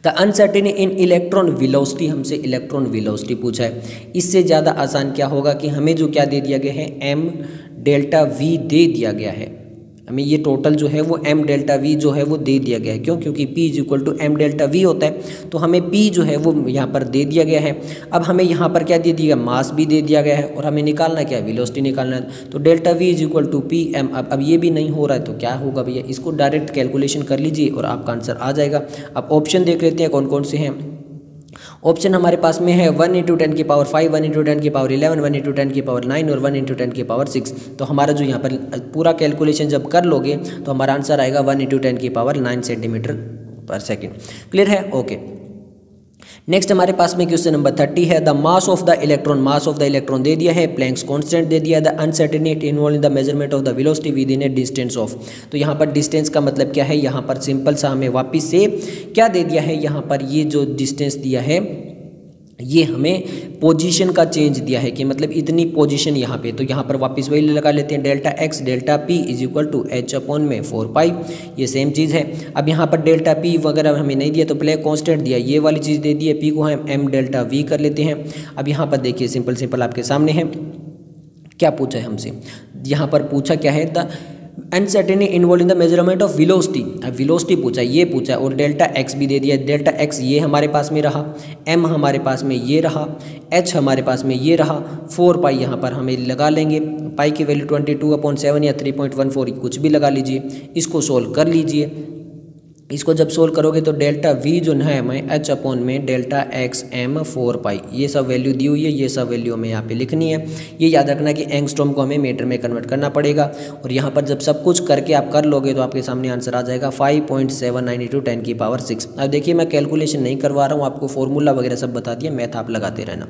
The uncertainty in electron velocity, हमसे इलेक्ट्रॉन वेलोसिटी पूछा है। इससे ज़्यादा आसान क्या होगा कि हमें जो क्या दे दिया गया है, एम डेल्टा वी दे दिया गया है, हमें ये टोटल जो है वो एम डेल्टा वी जो है वो दे दिया गया है। क्यों? क्योंकि P is equal to M delta V होता है, तो हमें P जो है वो यहाँ पर दे दिया गया है। अब हमें यहाँ पर क्या दे दिया, मास भी दे दिया गया है, और हमें निकालना क्या है, वेलोसिटी निकालना है। तो delta V is equal to P M. अब ये भी नहीं हो रहा है, तो क्या होगा भैया, इसको डायरेक्ट कैलकुलेशन कर लीजिए और आपका आंसर आ जाएगा। अब ऑप्शन देख लेते हैं कौन कौन से हैं। ऑप्शन हमारे पास में है 1 × 10⁵, 1 × 10⁻11, 1 × 10⁻9 और 1 × 10⁻6। तो हमारा जो यहाँ पर पूरा कैलकुलेशन जब कर लोगे तो हमारा आंसर आएगा 1 × 10⁻9 सेंटीमीटर पर सेकेंड। क्लियर है? ओके, नेक्स्ट हमारे पास में क्वेश्चन नंबर 30 है। The mass of the electron, mass of the electron दे दिया है, प्लैंक्स कांस्टेंट दे दिया है, the uncertainty involve in the measurement of the velocity with in a distance of. तो यहाँ पर डिस्टेंस का मतलब क्या है, यहाँ पर सिंपल सा हमें वापस से क्या दे दिया है, यहाँ पर ये जो डिस्टेंस दिया है ये हमें पोजीशन का चेंज दिया है कि मतलब इतनी पोजीशन यहाँ पे, तो यहाँ पर वापस वही लगा लेते हैं, delta X delta P is equal to H upon में 4 पाई, ये सेम चीज़ है। अब यहाँ पर डेल्टा पी वगैरह हमें नहीं दिया, तो प्लैंक कांस्टेंट दिया, ये वाली चीज़ दे दी है, पी को हम एम डेल्टा वी कर लेते हैं। अब यहाँ पर देखिए सिंपल आपके सामने है, क्या पूछा है हमसे, यहाँ पर पूछा क्या है, the uncertainty involve in the measurement of velocity. अब वेलोसिटी पूछा, ये पूछा, और डेल्टा एक्स भी दे दिया। डेल्टा एक्स ये हमारे पास में रहा, एम हमारे पास में ये रहा, एच हमारे पास में ये रहा, 4 पाई यहाँ पर हमें लगा लेंगे। पाई की वैल्यू 22/7 या 3.14 कुछ भी लगा लीजिए। इसको सोल्व कर लीजिए। इसको जब सोल्व करोगे तो डेल्टा वी जो है हमें एच अपॉन में डेल्टा एक्स एम 4 पाई, ये सब वैल्यू दी हुई है, ये सब वैल्यू हमें यहाँ पे लिखनी है। ये याद रखना कि एंगस्ट्रॉम को हमें मीटर में कन्वर्ट करना पड़ेगा। और यहाँ पर जब सब कुछ करके आप कर लोगे तो आपके सामने आंसर आ जाएगा 5.792 10⁶। अब देखिए मैं कैलकुलेशन नहीं करवा रहा हूँ, आपको फॉर्मूला वगैरह सब बता दिया, मैथ आप लगाते रहना।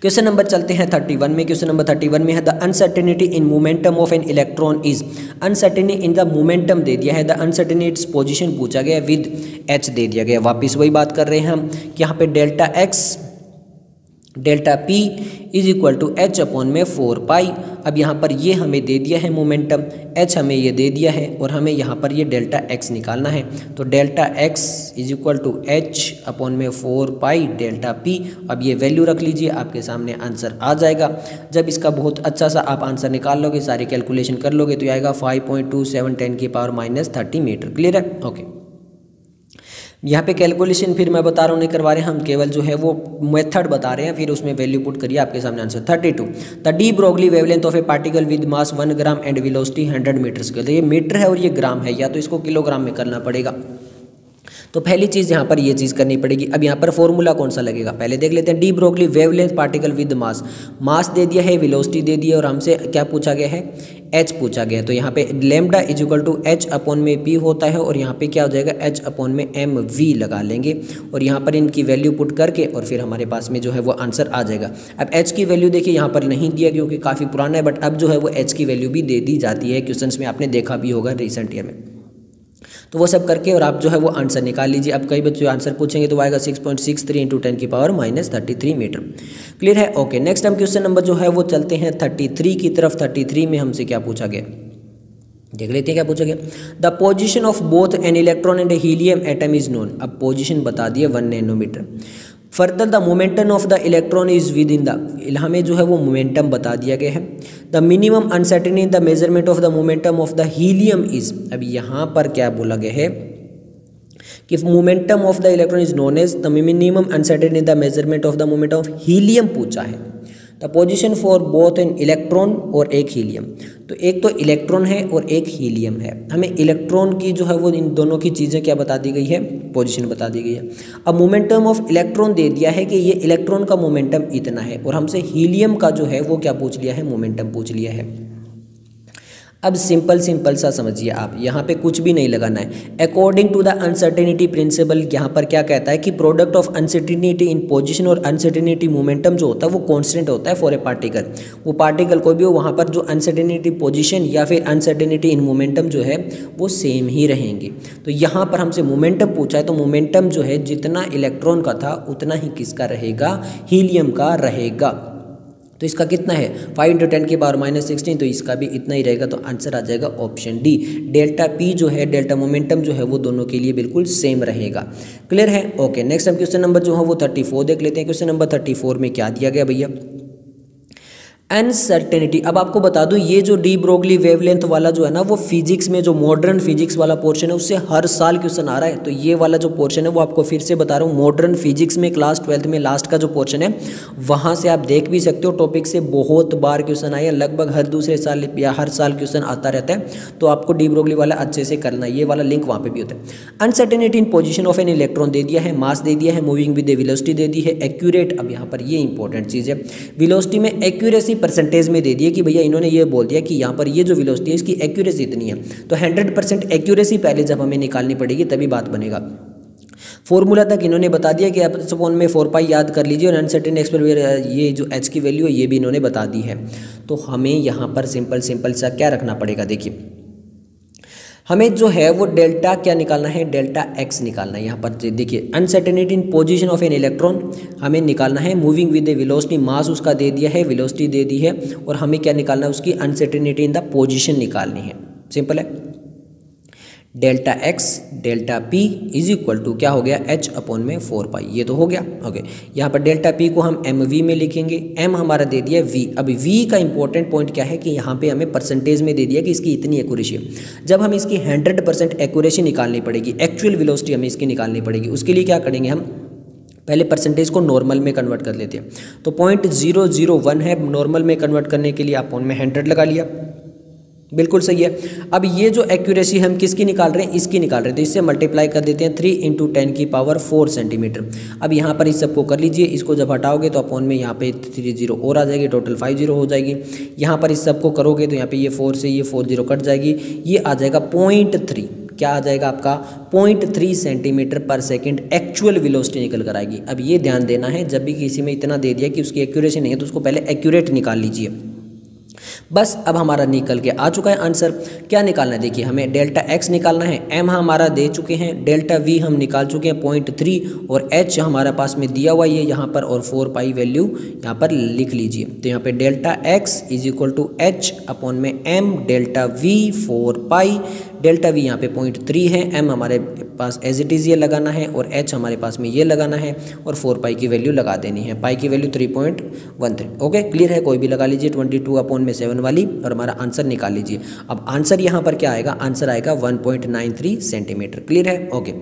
क्वेश्चन नंबर चलते हैं 31 में। क्वेश्चन नंबर 31 में है the uncertainty in momentum of an electron is. Uncertainty in the momentum दे दिया है, द अनसर्टेनिटी पोजीशन पूछा गया, विद एच दे दिया गया। वापस वही बात कर रहे हैं हम कि यहाँ पे delta X delta P is equal to H upon में 4 पाई। अब यहाँ पर ये हमें दे दिया है मोमेंटम, एच हमें ये दे दिया है, और हमें यहाँ पर ये डेल्टा एक्स निकालना है। तो delta X is equal to H upon में 4 पाई डेल्टा पी। अब ये वैल्यू रख लीजिए, आपके सामने आंसर आ जाएगा। जब इसका बहुत अच्छा सा आप आंसर निकाल लोगे, सारी कैलकुलेशन कर लोगे, तो आएगा 5.27 10⁻³ मीटर। क्लियर है? ओके। यहाँ पे कैलकुलेशन फिर मैं बता रहा हूँ, नहीं करवा रहे हैं हम, केवल जो है वो मेथड बता रहे हैं, फिर उसमें वैल्यू पुट करिए, आपके सामने answer 32। The de Broglie wavelength of a particle with mass 1 gram and velocity 100 metre square. तो ये मीटर है और ये ग्राम है, या तो इसको किलोग्राम में करना पड़ेगा। तो पहली चीज़ यहाँ पर ये चीज़ करनी पड़ेगी। अब यहाँ पर फॉर्मूला कौन सा लगेगा पहले देख लेते हैं। De Broglie wavelength particle with mass, mass दे दिया है, वेलोसिटी दे दी है, और हमसे क्या पूछा गया है, एच पूछा गया है। तो यहाँ पे lambda is equal to H upon में पी होता है, और यहाँ पे क्या हो जाएगा, एच अपॉन में एम वी लगा लेंगे, और यहाँ पर इनकी वैल्यू पुट करके और फिर हमारे पास में जो है वो आंसर आ जाएगा। अब एच की वैल्यू देखिए यहाँ पर नहीं दिया क्योंकि काफ़ी पुराना है, बट अब जो है वो एच की वैल्यू भी दे दी जाती है क्वेश्चन में, आपने देखा भी होगा रिसेंट ईयर में। तो वो सब करके और आप जो है वो आंसर निकाल लीजिए। अब कई बच्चे आंसर पूछेंगे तो आएगा 6.63 × 10⁻³ मीटर। क्लियर है? ओके। नेक्स्ट हम क्वेश्चन नंबर जो है वो चलते हैं 33 की तरफ। 33 में हमसे क्या पूछा गया, देख लेते हैं क्या पूछा गया। The position of both an electron and helium atom is known. अब पोजीशन बता दिए 1 nanometre. Further the momentum of the electron is within the, हमें जो है वो मोमेंटम बता दिया गया है। The minimum uncertainty in the measurement of the momentum of the helium is. अब यहाँ पर क्या बोला गया है कि momentum of the electron is known as the minimum uncertainty in the measurement of the momentum of helium पूछा है। The position for both an electron और एक हीलियम। तो एक तो इलेक्ट्रॉन है और एक हीलियम है, हमें इलेक्ट्रॉन की जो है वो इन दोनों की चीज़ें क्या बता दी गई है, पोजीशन बता दी गई है। अब मोमेंटम ऑफ इलेक्ट्रॉन दे दिया है कि ये इलेक्ट्रॉन का मोमेंटम इतना है, और हमसे हीलियम का जो है वो क्या पूछ लिया है, मोमेंटम पूछ लिया है। अब सिंपल सा समझिए आप, यहाँ पे कुछ भी नहीं लगाना है। According to the uncertainty principle, यहाँ पर क्या कहता है कि product of uncertainty in position और अनसर्टेनिटी मोमेंटम जो होता है वो कांस्टेंट होता है फॉर ए पार्टिकल। वो पार्टिकल कोई भी हो, वहाँ पर जो अनसर्टेनिटी पोजीशन या फिर अनसर्टेनिटी इन मोमेंटम जो है वो सेम ही रहेंगे। तो यहाँ पर हमसे मोमेंटम पूछा है, तो मोमेंटम जो है जितना इलेक्ट्रॉन का था उतना ही किसका रहेगा, हीलियम का रहेगा। तो इसका कितना है 5 × 10⁻16, तो इसका भी इतना ही रहेगा। तो आंसर आ जाएगा ऑप्शन डी। डेल्टा पी जो है, डेल्टा मोमेंटम जो है वो दोनों के लिए बिल्कुल सेम रहेगा। क्लियर है? ओके। नेक्स्ट हम क्वेश्चन नंबर जो है वो 34 देख लेते हैं। क्वेश्चन नंबर 34 में क्या दिया गया भैया, अनसर्टेनिटी। अब आपको बता दूं ये जो डी ब्रोगली वेवलेंथ वाला जो है ना, वो फिजिक्स में जो मॉडर्न फिजिक्स वाला पोर्शन है उससे हर साल क्वेश्चन आ रहा है। तो ये वाला जो पोर्शन है वो आपको फिर से बता रहा हूँ, मॉडर्न फिजिक्स में क्लास 12th में लास्ट का जो पोर्शन है वहाँ से आप देख भी सकते हो, टॉपिक से बहुत बार क्वेश्चन आया, लगभग हर दूसरे साल या हर साल क्वेश्चन आता रहता है। तो आपको डी ब्रोगली वाला अच्छे से करना है, ये वाला लिंक वहाँ पर भी होता है। Uncertainty in position of an electron दे दिया है, मास दे दिया है, मूविंग विद वेलोसिटी दे दी है, एक्यूरेट। अब यहाँ पर ये इंपॉर्टेंट चीज़ है, वेलोसिटी में एक्यूरेसी परसेंटेज में दे दिया कि भैया इन्होंने ये बोल दिया कि यहाँ पर ये जो वेलोसिटी है इसकी एक्यूरेसी इतनी है। तो 100% एक्यूरेसी पहले जब हमें निकालनी पड़ेगी तभी बात बनेगा। फॉर्मूला तक इन्होंने बता दिया कि आप सपोन में 4 पाई याद कर लीजिए, और अनसर्टेन एक्सपेरिमेंट ये जो एच की वैल्यू है ये भी इन्होंने बता दी है। तो हमें यहाँ पर सिंपल सा क्या रखना पड़ेगा, देखिए हमें जो है वो डेल्टा क्या निकालना है, डेल्टा एक्स निकालना है। यहाँ पर देखिए uncertainty in position of an electron हमें निकालना है, मूविंग विद द वेलोसिटी, मास उसका दे दिया है, वेलोसिटी दे दी है, और हमें क्या निकालना है, उसकी अनसर्टेनिटी इन द पोजीशन निकालनी है। सिंपल है। Delta X delta P is equal to क्या हो गया h अपॉन में 4 पाई, ये तो हो गया। ओके, यहाँ पर डेल्टा पी को हम एम वी में लिखेंगे, एम हमारा दे दिया v। अभी v का इंपॉर्टेंट पॉइंट क्या है कि यहाँ पे हमें परसेंटेज में दे दिया कि इसकी इतनी एक्यूरेसी है। जब हम इसकी 100% एक्यूरेसी निकालनी पड़ेगी, एक्चुअल वेलोसिटी हमें इसकी निकालनी पड़ेगी, उसके लिए क्या करेंगे हम पहले परसेंटेज को नॉर्मल में कन्वर्ट कर लेते हैं। तो 0.001 है, नॉर्मल में कन्वर्ट करने के लिए अपॉन में 100 लगा लिया, बिल्कुल सही है। अब ये जो एक्यूरेसी हम किसकी निकाल रहे हैं, इसकी निकाल रहे हैं, तो इससे मल्टीप्लाई कर देते हैं 3 × 10⁴ सेंटीमीटर। अब यहाँ पर इस सबको कर लीजिए, इसको जब हटाओगे तो अपॉन में यहाँ पे 3 0 और आ जाएगी, टोटल 5 0 हो जाएगी। यहाँ पर इस सबको करोगे तो यहाँ पे ये 4 से ये 4 0 कट जाएगी, ये आ जाएगा 0.3। क्या आ जाएगा आपका 0.3 सेंटीमीटर पर सेकंड एक्चुअल वेलोसिटी निकल कर आएगी। अब ये ध्यान देना है, जब भी किसी में इतना दे दिया कि उसकी एक्यूरेसी नहीं है तो उसको पहले एक्यूरेट निकाल लीजिए। बस अब हमारा निकल के आ चुका है आंसर। क्या निकालना है, देखिए हमें डेल्टा एक्स निकालना है, एम हमारा दे चुके हैं, डेल्टा वी हम निकाल चुके हैं 0.3 और एच हमारा पास में दिया हुआ है यहाँ पर, और 4 पाई वैल्यू यहाँ पर लिख लीजिए। तो यहाँ पे delta X is equal to H upon में M delta V 4 pi, delta V यहाँ पे 0.3 है, एम हमारे पास एज इट इज़ ये लगाना है और एच हमारे पास में ये लगाना है और 4 पाई की वैल्यू लगा देनी है, पाई की वैल्यू 3.13। ओके, क्लियर है, कोई भी लगा लीजिए 22 अपॉन में 7 वाली और हमारा आंसर निकाल लीजिए। अब आंसर यहाँ पर क्या आएगा, आंसर आएगा 1.93 सेंटीमीटर। क्लियर है, ओके।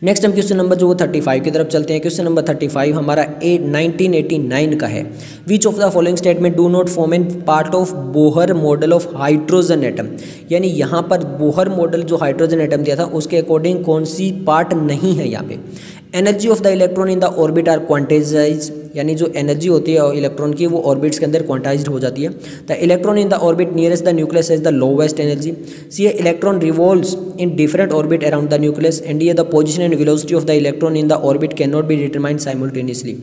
नेक्स्ट हम क्वेश्चन नंबर जो 35 की तरफ चलते हैं। क्वेश्चन नंबर 35 हमारा 1989 का है। Which of the following statement do not form an part of Bohr model of hydrogen atom, यानी यहाँ पर बोहर मॉडल जो हाइड्रोजन एटम दिया था उसके अकॉर्डिंग कौन सी पार्ट नहीं है यहाँ पे। Energy of the electron in the orbit are quantized, यानी जो एनर्जी होती है इलेक्ट्रॉन की वो ऑर्बिट्स के अंदर क्वांटाइज्ड हो जाती है। The electron in the orbit nearest the nucleus has the lowest energy. See a electron revolves in different orbit around the nucleus and ये the position and velocity of the electron in the orbit can not be determined simultaneously.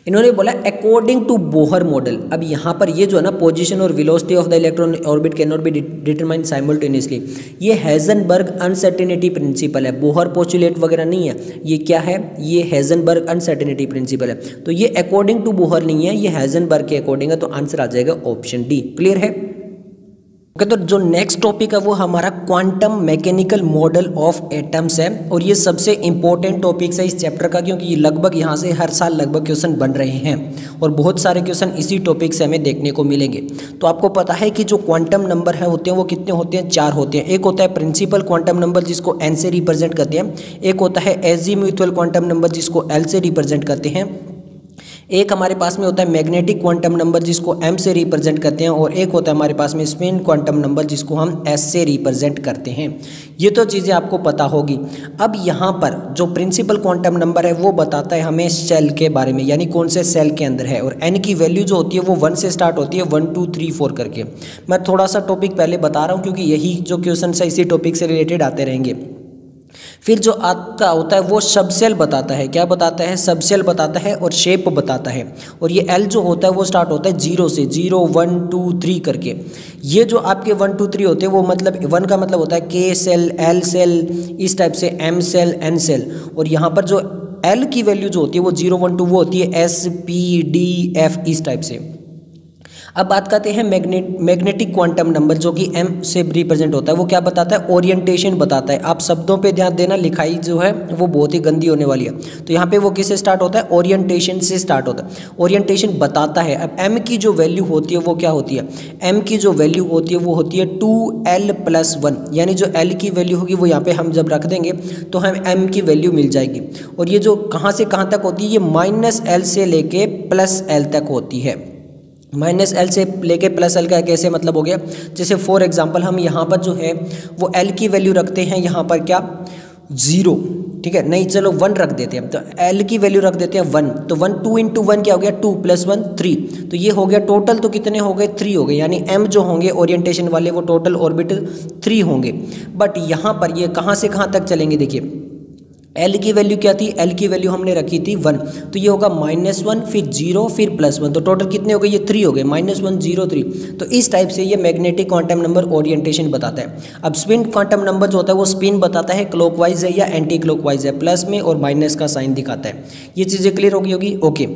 इन्होंने बोला according to Bohr model. अब यहाँ पर ये जो है ना पोजीशन और velocity of the electron orbit can not be determined simultaneously, ये हेजनबर्ग अनसर्टेनिटी प्रिंसिपल है, बोहर पोस्टुलेट वगैरह नहीं है। ये क्या है, ये हेजनबर्ग अनसर्टेनिटी प्रिंसिपल है। तो ये अकॉर्डिंग टू बोहर नहीं है, ये हेजनबर्ग के अकॉर्डिंग है, तो आंसर आ जाएगा ऑप्शन डी। क्लियर है, ओके। तो जो नेक्स्ट टॉपिक है वो हमारा quantum mechanical model of atoms है, और ये सबसे इंपॉर्टेंट टॉपिक है इस चैप्टर का, क्योंकि लगभग यहाँ से हर साल लगभग क्वेश्चन बन रहे हैं और बहुत सारे क्वेश्चन इसी टॉपिक से हमें देखने को मिलेंगे। तो आपको पता है कि जो क्वांटम नंबर है होते हैं वो कितने होते हैं, 4 होते हैं। एक होता है प्रिंसिपल क्वांटम नंबर जिसको एन से रिप्रेजेंट करते हैं, एक होता है एजीम्यूचुअल क्वांटम नंबर जिसको एल से रिप्रेजेंट करते हैं, एक हमारे पास में होता है मैग्नेटिक क्वांटम नंबर जिसको m से रिप्रेजेंट करते हैं, और एक होता है हमारे पास में स्पिन क्वांटम नंबर जिसको हम s से रिप्रेजेंट करते हैं। ये तो चीज़ें आपको पता होगी। अब यहाँ पर जो प्रिंसिपल क्वांटम नंबर है वो बताता है हमें सेल के बारे में, यानी कौन से सेल के अंदर है, और n की वैल्यू जो होती है वो 1 से स्टार्ट होती है, 1 2 3 4 करके। मैं थोड़ा सा टॉपिक पहले बता रहा हूँ क्योंकि यही जो क्वेश्चन है इसी टॉपिक से रिलेटेड आते रहेंगे। फिर जो आपका होता है वो सबसेल बताता है, क्या बताता है, सबसेल बताता है और शेप बताता है। और ये एल जो होता है वो स्टार्ट होता है 0 से, 0 1 2 3 करके। ये जो आपके 1 2 3 होते हैं वो मतलब 1 का मतलब होता है के सेल, एल सेल, इस टाइप से एम सेल, एन सेल। और यहाँ पर जो एल की वैल्यू जो होती है वो 0 1 2 वो होती है एस पी डी एफ, इस टाइप से। अब बात करते हैं मैग्नेटिक क्वांटम नंबर जो कि m से रिप्रेजेंट होता है। वो क्या बताता है, ओरिएंटेशन बताता है। आप शब्दों पे ध्यान देना, लिखाई जो है वो बहुत ही गंदी होने वाली है। तो यहाँ पे वो किससे स्टार्ट होता है, ओरिएंटेशन से स्टार्ट होता है। ओरिएंटेशन बताता है। अब m की जो वैल्यू होती है वो क्या होती है, m की जो वैल्यू होती है वो होती है 2l+1, यानी जो l की वैल्यू होगी वो यहाँ पे हम जब रख देंगे तो हम m की वैल्यू मिल जाएगी। और ये जो कहाँ से कहाँ तक होती है, ये -l से लेके +l तक होती है। -l से लेके +l का कैसे मतलब हो गया, जैसे फॉर एग्जांपल हम यहाँ पर जो है वो l की वैल्यू रखते हैं यहाँ पर क्या 0, ठीक है, नहीं चलो 1 रख देते हैं। तो l की वैल्यू रख देते हैं 1, तो 1 2 × 1 क्या हो गया, 2 + 1 3। तो ये हो गया टोटल, तो कितने हो गए, 3 हो गए। यानी m जो होंगे ओरिएंटेशन वाले वो टोटल ऑर्बिट 3 होंगे। बट यहाँ पर ये कहाँ से कहाँ तक चलेंगे, देखिए L की वैल्यू क्या थी, L की वैल्यू हमने रखी थी 1, तो ये होगा -1 फिर 0 फिर +1, तो टोटल कितने हो गए, ये 3 हो गए, -1 0 3। तो इस टाइप से ये मैग्नेटिक क्वांटम नंबर ओरिएंटेशन बताता है। अब स्पिन क्वांटम नंबर जो होता है वो स्पिन बताता है क्लॉकवाइज है या एंटी क्लॉकवाइज है, प्लस में और माइनस का साइन दिखाता है। ये चीज़ें क्लियर होगी ओके।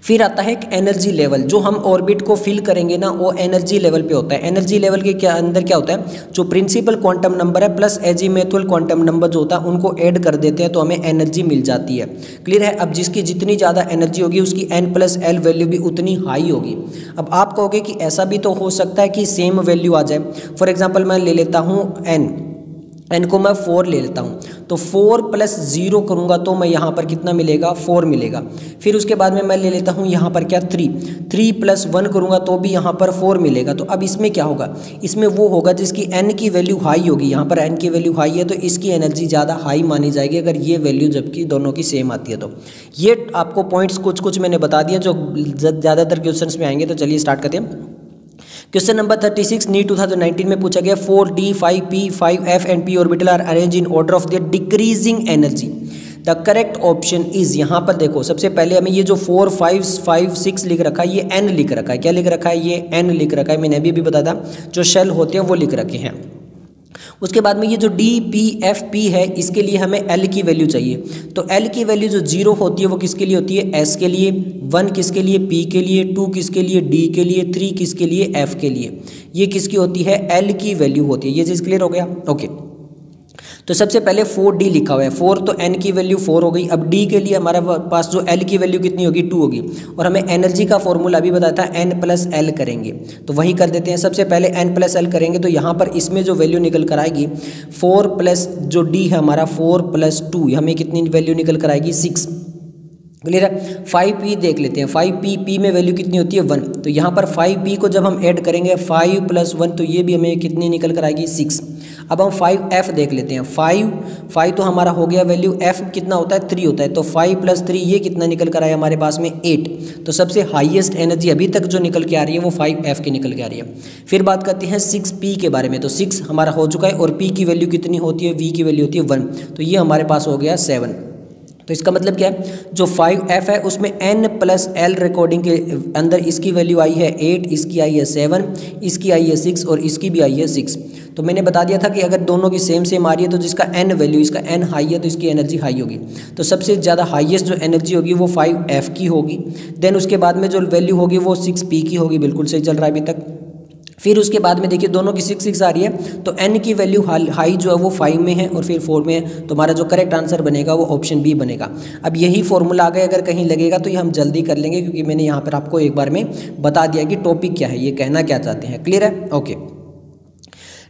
फिर आता है एक एनर्जी लेवल, जो हम ऑर्बिट को फिल करेंगे ना वो एनर्जी लेवल पे होता है। एनर्जी लेवल के अंदर क्या होता है, जो प्रिंसिपल क्वांटम नंबर है प्लस एजीमुथल क्वांटम नंबर जो होता है उनको ऐड कर देते हैं तो हमें एनर्जी मिल जाती है। क्लियर है। अब जिसकी जितनी ज़्यादा एनर्जी होगी उसकी n+l वैल्यू भी उतनी हाई होगी। अब आप कहोगे कि ऐसा भी तो हो सकता है कि सेम वैल्यू आ जाए। फॉर एग्जाम्पल मैं ले लेता हूँ n को मैं 4 ले लेता हूँ, तो 4 + 0 करूँगा तो मैं यहाँ पर कितना मिलेगा, 4 मिलेगा। फिर उसके बाद में मैं ले लेता हूँ यहाँ पर क्या 3 + 1 करूँगा तो भी यहाँ पर 4 मिलेगा। तो अब इसमें क्या होगा, इसमें वो होगा जिसकी n की वैल्यू हाई होगी। यहाँ पर n की वैल्यू हाई है तो इसकी एनर्जी ज़्यादा हाई मानी जाएगी अगर ये वैल्यू जबकि दोनों की सेम आती है। तो ये आपको पॉइंट्स कुछ कुछ मैंने बता दिए जो ज़्यादातर क्वेश्चन में आएंगे। तो चलिए स्टार्ट करते हैं। क्वेश्चन नंबर 36 नीट 2019 में पूछा गया 4d 5p 5f and p orbital are arrange in order of their decreasing energy. The correct option is, यहाँ पर देखो सबसे पहले हमें ये जो 4 5 5 6 लिख रखा है ये n लिख रखा है। क्या लिख रखा है, ये n लिख रखा है। मैंने अभी भी बताया था जो शेल होते हैं वो लिख रखे हैं। उसके बाद में ये जो डी पी एफ पी है इसके लिए हमें एल की वैल्यू चाहिए। तो एल की वैल्यू जो 0 होती है वो किसके लिए होती है, एस के लिए, 1 किसके लिए, पी के लिए, 2 किसके लिए, डी के लिए, 3 किसके लिए, एफ के लिए। ये किसकी होती है, एल की वैल्यू होती है। ये चीज़ क्लियर हो गया। ओके, तो सबसे पहले 4d लिखा हुआ है, 4 तो n की वैल्यू 4 हो गई। अब d के लिए हमारे पास जो l की वैल्यू कितनी होगी, 2 होगी। और हमें एनर्जी का फॉर्मूला अभी बताया था n+l करेंगे, तो वही कर देते हैं। सबसे पहले n+l करेंगे तो यहाँ पर इसमें जो वैल्यू निकल कर आएगी 4 प्लस जो d है हमारा 4 + 2, हमें कितनी वैल्यू निकल कर आएगी 6। क्लियर है। 5p देख लेते हैं, 5p में वैल्यू कितनी होती है 1। तो यहाँ पर 5p को जब हम ऐड करेंगे 5 + 1 तो ये भी हमें कितनी निकल कर आएगी 6। अब हम 5f देख लेते हैं, 5 तो हमारा हो गया वैल्यू, f कितना होता है 3 होता है। तो 5 + 3 ये कितना निकल कर आया हमारे पास में 8। तो सबसे हाईएस्ट एनर्जी अभी तक जो निकल के आ रही है वो 5f की निकल के आ रही है। फिर बात करते हैं 6p के बारे में। तो 6 हमारा हो चुका है और p की वैल्यू कितनी होती है, v की वैल्यू होती है 1। तो ये हमारे पास हो गया 7। तो इसका मतलब क्या है, जो 5f है उसमें n+l रिकॉर्डिंग के अंदर इसकी वैल्यू आई है 8, इसकी आई है 7, इसकी आई है 6 और इसकी भी आई है 6। तो मैंने बता दिया था कि अगर दोनों की सेम आ रही है तो जिसका n वैल्यू, इसका n हाई है तो इसकी एनर्जी हाई होगी। तो सबसे ज़्यादा हाईएस्ट जो एनर्जी होगी वो 5f की होगी। देन उसके बाद में जो वैल्यू होगी वो 6p की होगी। बिल्कुल सही चल रहा है अभी तक। फिर उसके बाद में देखिए दोनों की 6 आ रही है तो n की वैल्यू हाई जो है वो 5 में है और फिर 4 में है। तो हमारा जो करेक्ट आंसर बनेगा वो ऑप्शन बी बनेगा। अब यही फॉर्मूला आगे अगर कहीं लगेगा तो ये हम जल्दी कर लेंगे क्योंकि मैंने यहाँ पर आपको एक बार में बता दिया कि टॉपिक क्या है, ये कहना क्या चाहते हैं। क्लियर है। ओके,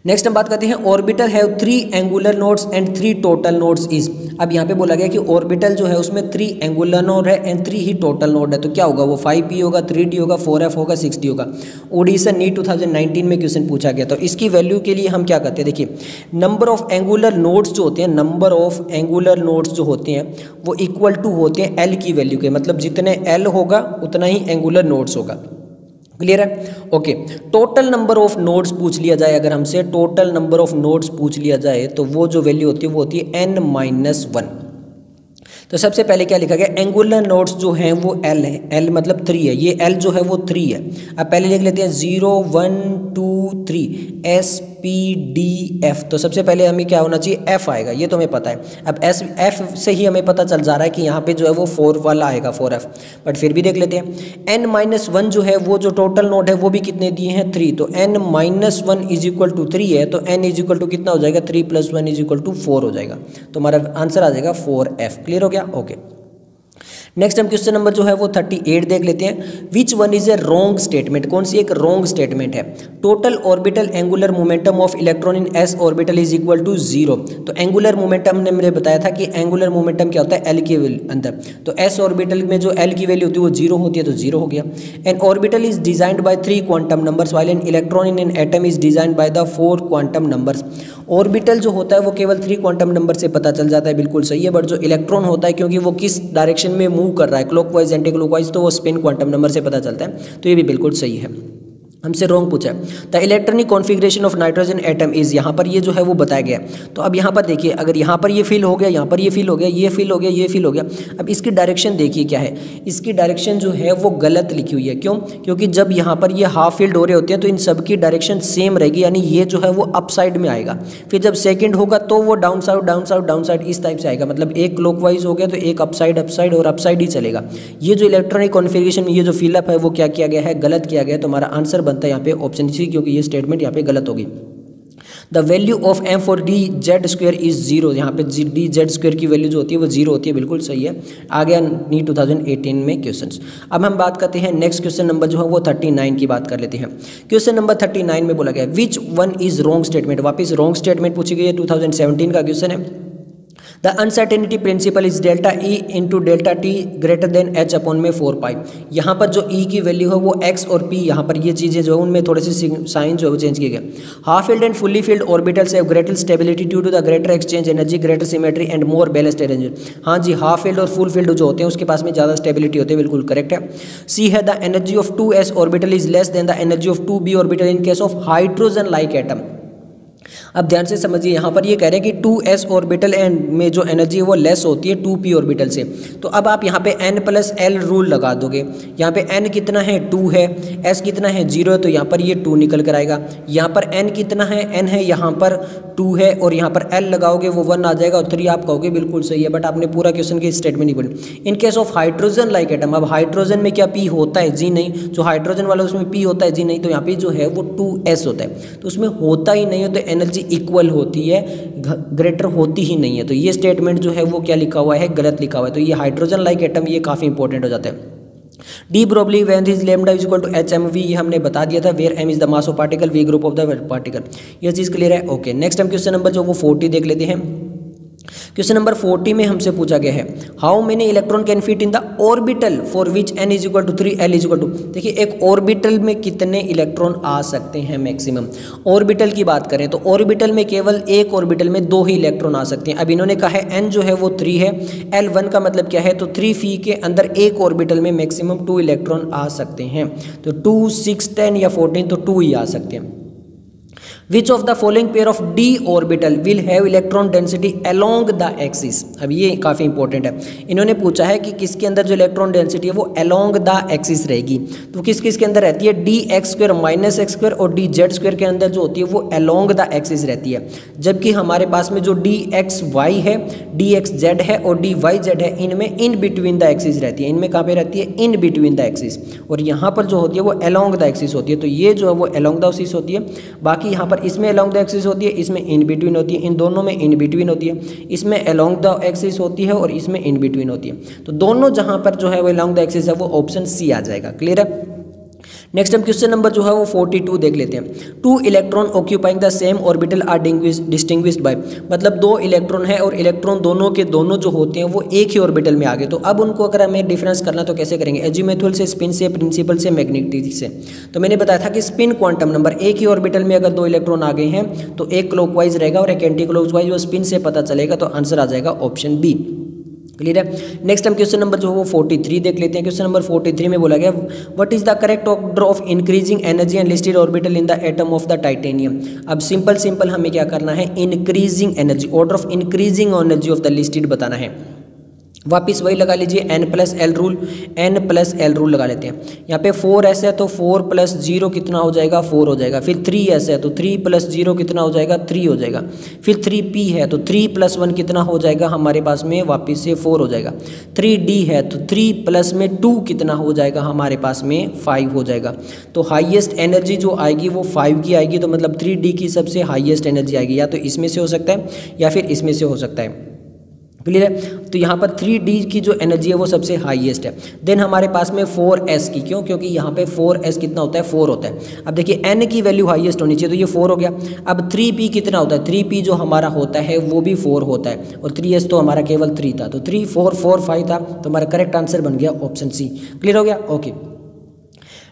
नेक्स्ट हम बात करते हैं orbital have 3 angular nodes and 3 total nodes is. अब यहाँ पे बोला गया कि ऑर्बिटल जो है उसमें 3 एंगुलर नोड है एंड 3 ही टोटल नोड है। तो क्या होगा, वो 5p होगा, 3d होगा, 4f होगा, 6d होगा। ओडिशा नीट 2019 में क्वेश्चन पूछा गया। तो इसकी वैल्यू के लिए हम क्या करते हैं, देखिए नंबर ऑफ एंगुलर नोड्स जो होते हैं, नंबर ऑफ एंगुलर नोड्स जो होते हैं वो इक्वल टू होते हैं l की वैल्यू के। मतलब जितने l होगा उतना ही एंगुलर नोड्स होगा। क्लियर है। Okay, total number of nodes पूछ लिया जाए, अगर हमसे टोटल नंबर ऑफ नोड्स पूछ लिया जाए तो वो जो वैल्यू होती है वो होती है n-1। तो सबसे पहले क्या लिखा गया, एंगुलर नोड्स जो हैं वो l है, l मतलब 3 है, ये l जो है वो 3 है। अब पहले लिख लेते हैं 0 1 2 3 S P D F। तो सबसे पहले हमें क्या होना चाहिए, f आएगा, ये तो हमें पता है। अब f से ही हमें पता चल जा रहा है कि यहाँ पे जो है वो 4 वाला आएगा, 4f। बट फिर भी देख लेते हैं n-1 जो है वो जो टोटल नोड है वो भी कितने दिए हैं 3। तो n-1 = 3 है तो n = कितना हो जाएगा, 3 + 1 = 4 हो जाएगा। तो हमारा आंसर आ जाएगा 4f। क्लियर हो गया। ओके, नेक्स्ट हम क्वेश्चन नंबर जो है वो 38 देख लेते हैं। Which one is a wrong statement, कौन सी एक रॉन्ग स्टेटमेंट है। Total orbital angular momentum of electron in s orbital is equal to 0। तो एंगुलर मोमेंटम ने मैंने बताया था कि एंगुलर मोमेंटम क्या होता है, l के अंदर। तो s ऑर्बिटल में जो l की वैल्यू होती है वो 0 होती है, तो 0 हो गया। N orbital is designed bye 3 quantum numbers while N electron in an atom is designed by the 4 quantum numbers. Orbital जो होता है वो केवल 3 क्वांटम नंबर से पता चल जाता है, बिल्कुल सही है। बट जो इलेक्ट्रॉन होता है क्योंकि वो किस डायरेक्शन में मूव कर रहा है, क्लॉकवाइज एंटी क्लॉकवाइज, तो वो स्पिन क्वांटम नंबर से पता चलता है। तो ये भी बिल्कुल सही है। हमसे रॉन्ग पूछा है। The electronic configuration of nitrogen atom is, यहाँ पर ये जो है वो बताया गया है। तो अब यहाँ पर देखिए, अगर यहाँ पर ये फिल हो गया, यहाँ पर ये फिल हो गया, ये फिल हो गया, ये फिल हो गया, अब इसकी डायरेक्शन देखिए क्या है, इसकी डायरेक्शन जो है वो गलत लिखी हुई है। क्यों? क्योंकि जब यहाँ पर ये हाफ फिल्ड हो रहे होते हैं तो इन सब की डायरेक्शन सेम रहेगी, यानी ये जो है वो अप साइड में आएगा। फिर जब सेकेंड होगा तो वो down side down side down side इस टाइप से आएगा, मतलब एक क्लॉकवाइज हो गया तो एक अप साइड और अप साइड ही चलेगा। ये जो इलेक्ट्रॉनिक कॉन्फ़िगरेशन में ये जो फिलअप है वो क्या किया गया है, गलत किया गया है। तो हमारा आंसर बनता है यहाँ पे ऑप्शन सी, क्योंकि ये स्टेटमेंट यहाँ पे गलत होगी। The value of M for D Z square is zero, यहाँ पे डी जेड स्क्वायर की वैल्यू जो होती है वो जीरो होती है, बिल्कुल सही है। आ गया नीट 2018 में क्वेश्चंस। अब हम बात करते हैं नेक्स्ट क्वेश्चन नंबर जो है वो 39 की बात कर लेते हैं। क्वेश्चन नंबर 39 में बोला गया विच वन इज रॉन्ग स्टेटमेंट, वापस रॉन्ग स्टेटमेंट पूछी गई है, 2017 का क्वेश्चन है। The uncertainty principal is delta E into delta T greater than H upon में 4 पाई। यहाँ पर जो ई की वैल्यू है वो एक्स और पी, यहाँ पर ये चीज़ें जो है उनमें थोड़े से साइन जो है वो चेंज किए गए। Half filled and fully filled orbitals have greater stability due to the greater exchange energy, greater symmetry and more balanced energy. हाँ जी, हाफ फिल्ड और फुल फिल्ड जो होते हैं उसके पास में ज़्यादा स्टेबिलिटी होती है, बिल्कुल करेक्ट है। सी है the energy of 2s orbital is less than the energy of 2b orbital in case of hydrogen like atom. अब ध्यान से समझिए, यहाँ पर ये कह रहे हैं कि 2s ऑर्बिटल एंड में जो एनर्जी है वो लेस होती है 2p ऑर्बिटल से। तो अब आप यहाँ पे n+l रूल लगा दोगे। यहाँ पे n कितना है 2 है, s कितना है 0 है, तो यहाँ पर ये 2 निकल कर आएगा। यहाँ पर n कितना है, n है यहाँ पर 2 है, और यहाँ पर l लगाओगे वो 1 आ जाएगा, और 3 आप कहोगे बिल्कुल सही है, बट आपने पूरा क्वेश्चन की स्टेटमेंट नहीं पढ़ी। In case of hydrogen like atom, अब हाइड्रोजन में क्या p होता है, जी नहीं, जो हाइड्रोजन वाला उसमें p होता है, जी नहीं, तो यहाँ पे जो है वो 2s होता है, तो उसमें होता ही नहीं है, तो एनर्जी इक्वल होती है, ग्रेटर होती ही नहीं है। तो ये स्टेटमेंट जो है वो क्या लिखा हुआ है, गलत लिखा हुआ है। तो ये हाइड्रोजन लाइक एटम ये काफ़ी इंपॉर्टेंट हो जाता है। De Broglie when this lambda is equal to HMV, ये हमने बता दिया था, where m is the mass of particle, v group of the particle. ये चीज़ क्लियर है। ओके, नेक्स्ट हम क्वेश्चन नंबर जो वो 40 देख लेते हैं। क्वेश्चन नंबर 40 में हमसे पूछा गया है how many electron can fit in the orbital for which n is equal to 3 l is equal to. देखिए, एक ऑर्बिटल में कितने इलेक्ट्रॉन आ सकते हैं मैक्सिमम। ऑर्बिटल की बात करें तो ऑर्बिटल में केवल एक ऑर्बिटल में 2 ही इलेक्ट्रॉन आ सकते हैं। अब इन्होंने कहा है n जो है वो 3 है, l1 का मतलब क्या है, तो 3 फी के अंदर एक ऑर्बिटल में मैक्सिमम 2 इलेक्ट्रॉन आ सकते हैं। तो 2, 6, 10 या 14, तो 2 ही आ सकते हैं। Which of the following pair of d orbital will have electron density along the axis। अब ये काफ़ी इंपॉर्टेंट है। इन्होंने पूछा है कि किसके अंदर जो इलेक्ट्रॉन डेंसिटी है वो along the axis रहेगी। तो किस किस के अंदर रहती है, dx² माइनस x² और dz² के अंदर जो होती है वो along the axis रहती है। जबकि हमारे पास में जो dxy है, dxz है और dyz है, इनमें इन बिटवीन द एक्सिस रहती है। इनमें कहाँ पे रहती है, इन बिटवीन द एक्सिस, और यहाँ पर जो होती है वो along द एक्सिस होती है। तो ये जो है वो along द एक्सिस होती है। बाकी यहाँ पर इसमें along द एक्सिस होती है, इसमें इन बिटवीन होती है, इन दोनों में इन बिटवीन होती है। इसमें along द एक्सिस होती है और इसमें इन बिटवीन होती है। तो दोनों जहाँ पर जो है वो along द एक्सिस है वो ऑप्शन सी आ जाएगा। क्लियर है। नेक्स्ट हम क्वेश्चन नंबर जो है वो 42 देख लेते हैं। 2 electron occupying the same orbital are distinguished by, मतलब 2 इलेक्ट्रॉन है और इलेक्ट्रॉन दोनों के दोनों जो होते हैं वो एक ही ऑर्बिटल में आ गए। तो अब उनको अगर हमें डिफरेंस करना तो कैसे करेंगे, एजीमुथल से, स्पिन से, प्रिंसिपल से, मैग्नेटिक से। तो मैंने बताया था कि स्पिन क्वांटम नंबर, एक ही ऑर्बिटल में अगर 2 इलेक्ट्रॉन आ गए हैं तो एक क्लॉकवाइज रहेगा और एक एंटी क्लॉकवाइज, वो स्पिन से पता चलेगा। तो आंसर आ जाएगा ऑप्शन बी। क्लियर है। नेक्स्ट हम क्वेश्चन नंबर जो है वो 43 देख लेते हैं। क्वेश्चन नंबर 43 में बोला गया what is the correct order of increasing energy and listed orbital in the atom of the titanium. अब सिंपल हमें क्या करना है, increasing energy, order of increasing energy of the listed बताना है। वापिस वही लगा लीजिए, n+l रूल, n+l रूल लगा लेते हैं। यहाँ पे 4s है तो 4 + 0 कितना हो जाएगा, 4 हो जाएगा। फिर 3s है तो 3 + 0 कितना हो जाएगा, 3 हो जाएगा। फिर 3p है तो 3 + 1 कितना हो जाएगा हमारे पास में, वापिस से 4 हो जाएगा। 3d है तो 3 + 2 कितना हो जाएगा हमारे पास में, 5 हो जाएगा। तो हाईएस्ट एनर्जी जो आएगी वो 5 की आएगी, तो मतलब 3d की सबसे हाईएस्ट एनर्जी आएगी। या तो इसमें से हो सकता है या फिर इसमें से हो सकता है। क्लियर है। तो यहाँ पर 3d की जो एनर्जी है वो सबसे हाईएस्ट है। देन हमारे पास में 4s की, क्यों, क्योंकि यहाँ पे 4s कितना होता है, 4 होता है। अब देखिए n की वैल्यू हाईएस्ट होनी चाहिए, तो ये 4 हो गया। अब 3p कितना होता है, 3p जो हमारा होता है वो भी 4 होता है, और 3s तो हमारा केवल 3 था। तो 3, 4, 4, 5 था, तो हमारा करेक्ट आंसर बन गया ऑप्शन सी। क्लियर हो गया। ओके,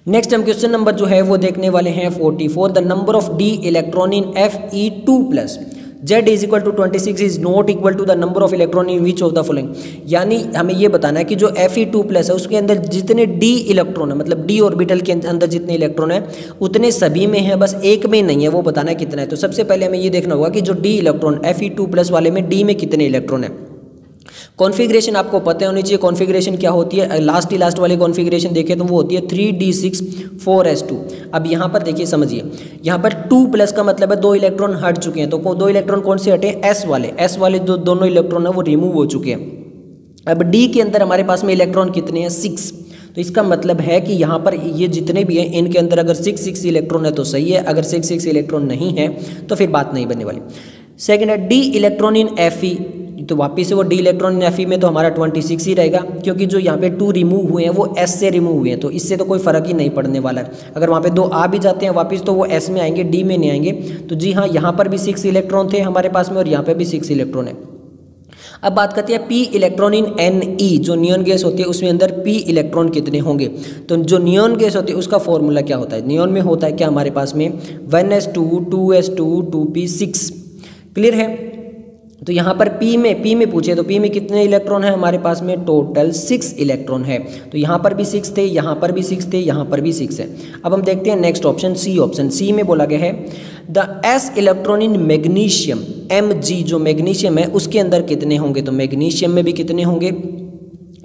नेक्स्ट हम क्वेश्चन नंबर जो है वो देखने वाले हैं 44। The number of d electron in Fe2+, Z is equal to 26 is not equal to the number of electron in which of the following. यानी हमें ये बताना है कि जो Fe2+ है उसके अंदर जितने d इलेक्ट्रॉन है, मतलब d ऑर्बिटल के अंदर जितने इलेक्ट्रॉन है उतने सभी में है, बस एक में नहीं है, वो बताना है कितना है। तो सबसे पहले हमें ये देखना होगा कि जो d इलेक्ट्रॉन Fe2+ वाले में d में कितने इलेक्ट्रॉन है। कॉन्फ़िगरेशन आपको पता होनी चाहिए, कॉन्फ़िगरेशन क्या होती है। लास्ट वाली कॉन्फ़िगरेशन देखें तो वो होती है 3d6 4s2। अब यहाँ पर देखिए समझिए, यहाँ पर 2+ का मतलब है 2 इलेक्ट्रॉन हट चुके हैं। तो 2 इलेक्ट्रॉन कौन से हटे, s वाले जो दोनों इलेक्ट्रॉन है वो रिमूव हो चुके हैं। अब d के अंदर हमारे पास में इलेक्ट्रॉन कितने हैं, 6। तो इसका मतलब है कि यहाँ पर ये जितने भी हैं इनके अंदर अगर 6 इलेक्ट्रॉन है तो सही है, अगर 6 इलेक्ट्रॉन नहीं है तो फिर बात नहीं बनने वाली। सेकेंड है d इलेक्ट्रॉन इन Fe, तो वापिस से वो d इलेक्ट्रॉन इन Fe में तो हमारा 26 ही रहेगा, क्योंकि जो यहाँ पे 2 रिमूव हुए हैं वो s से रिमूव हुए हैं, तो इससे तो कोई फ़र्क ही नहीं पड़ने वाला है। अगर वहाँ पे 2 आ भी जाते हैं वापस तो वो s में आएंगे, d में नहीं आएंगे। तो जी हाँ, यहाँ पर भी 6 इलेक्ट्रॉन थे हमारे पास में और यहाँ पर भी 6 इलेक्ट्रॉन है। अब बात करते हैं p इलेक्ट्रॉन इन Ne, जो नियॉन गैस होती है उसमें अंदर p इलेक्ट्रॉन कितने होंगे। तो जो नियॉन गैस होती है उसका फॉर्मूला क्या होता है, नियॉन में होता है क्या हमारे पास में 1s2 2s2 2p6। क्लियर है। तो यहाँ पर p में पूछे तो p में कितने इलेक्ट्रॉन है हमारे पास में, टोटल 6 इलेक्ट्रॉन है। तो यहाँ पर भी 6 थे, यहाँ पर भी 6 थे, यहाँ पर भी 6 है। अब हम देखते हैं next option C. Option C में बोला गया है the s electron in magnesium Mg, जो मैग्नीशियम है उसके अंदर कितने होंगे। तो मैग्नीशियम में भी कितने होंगे,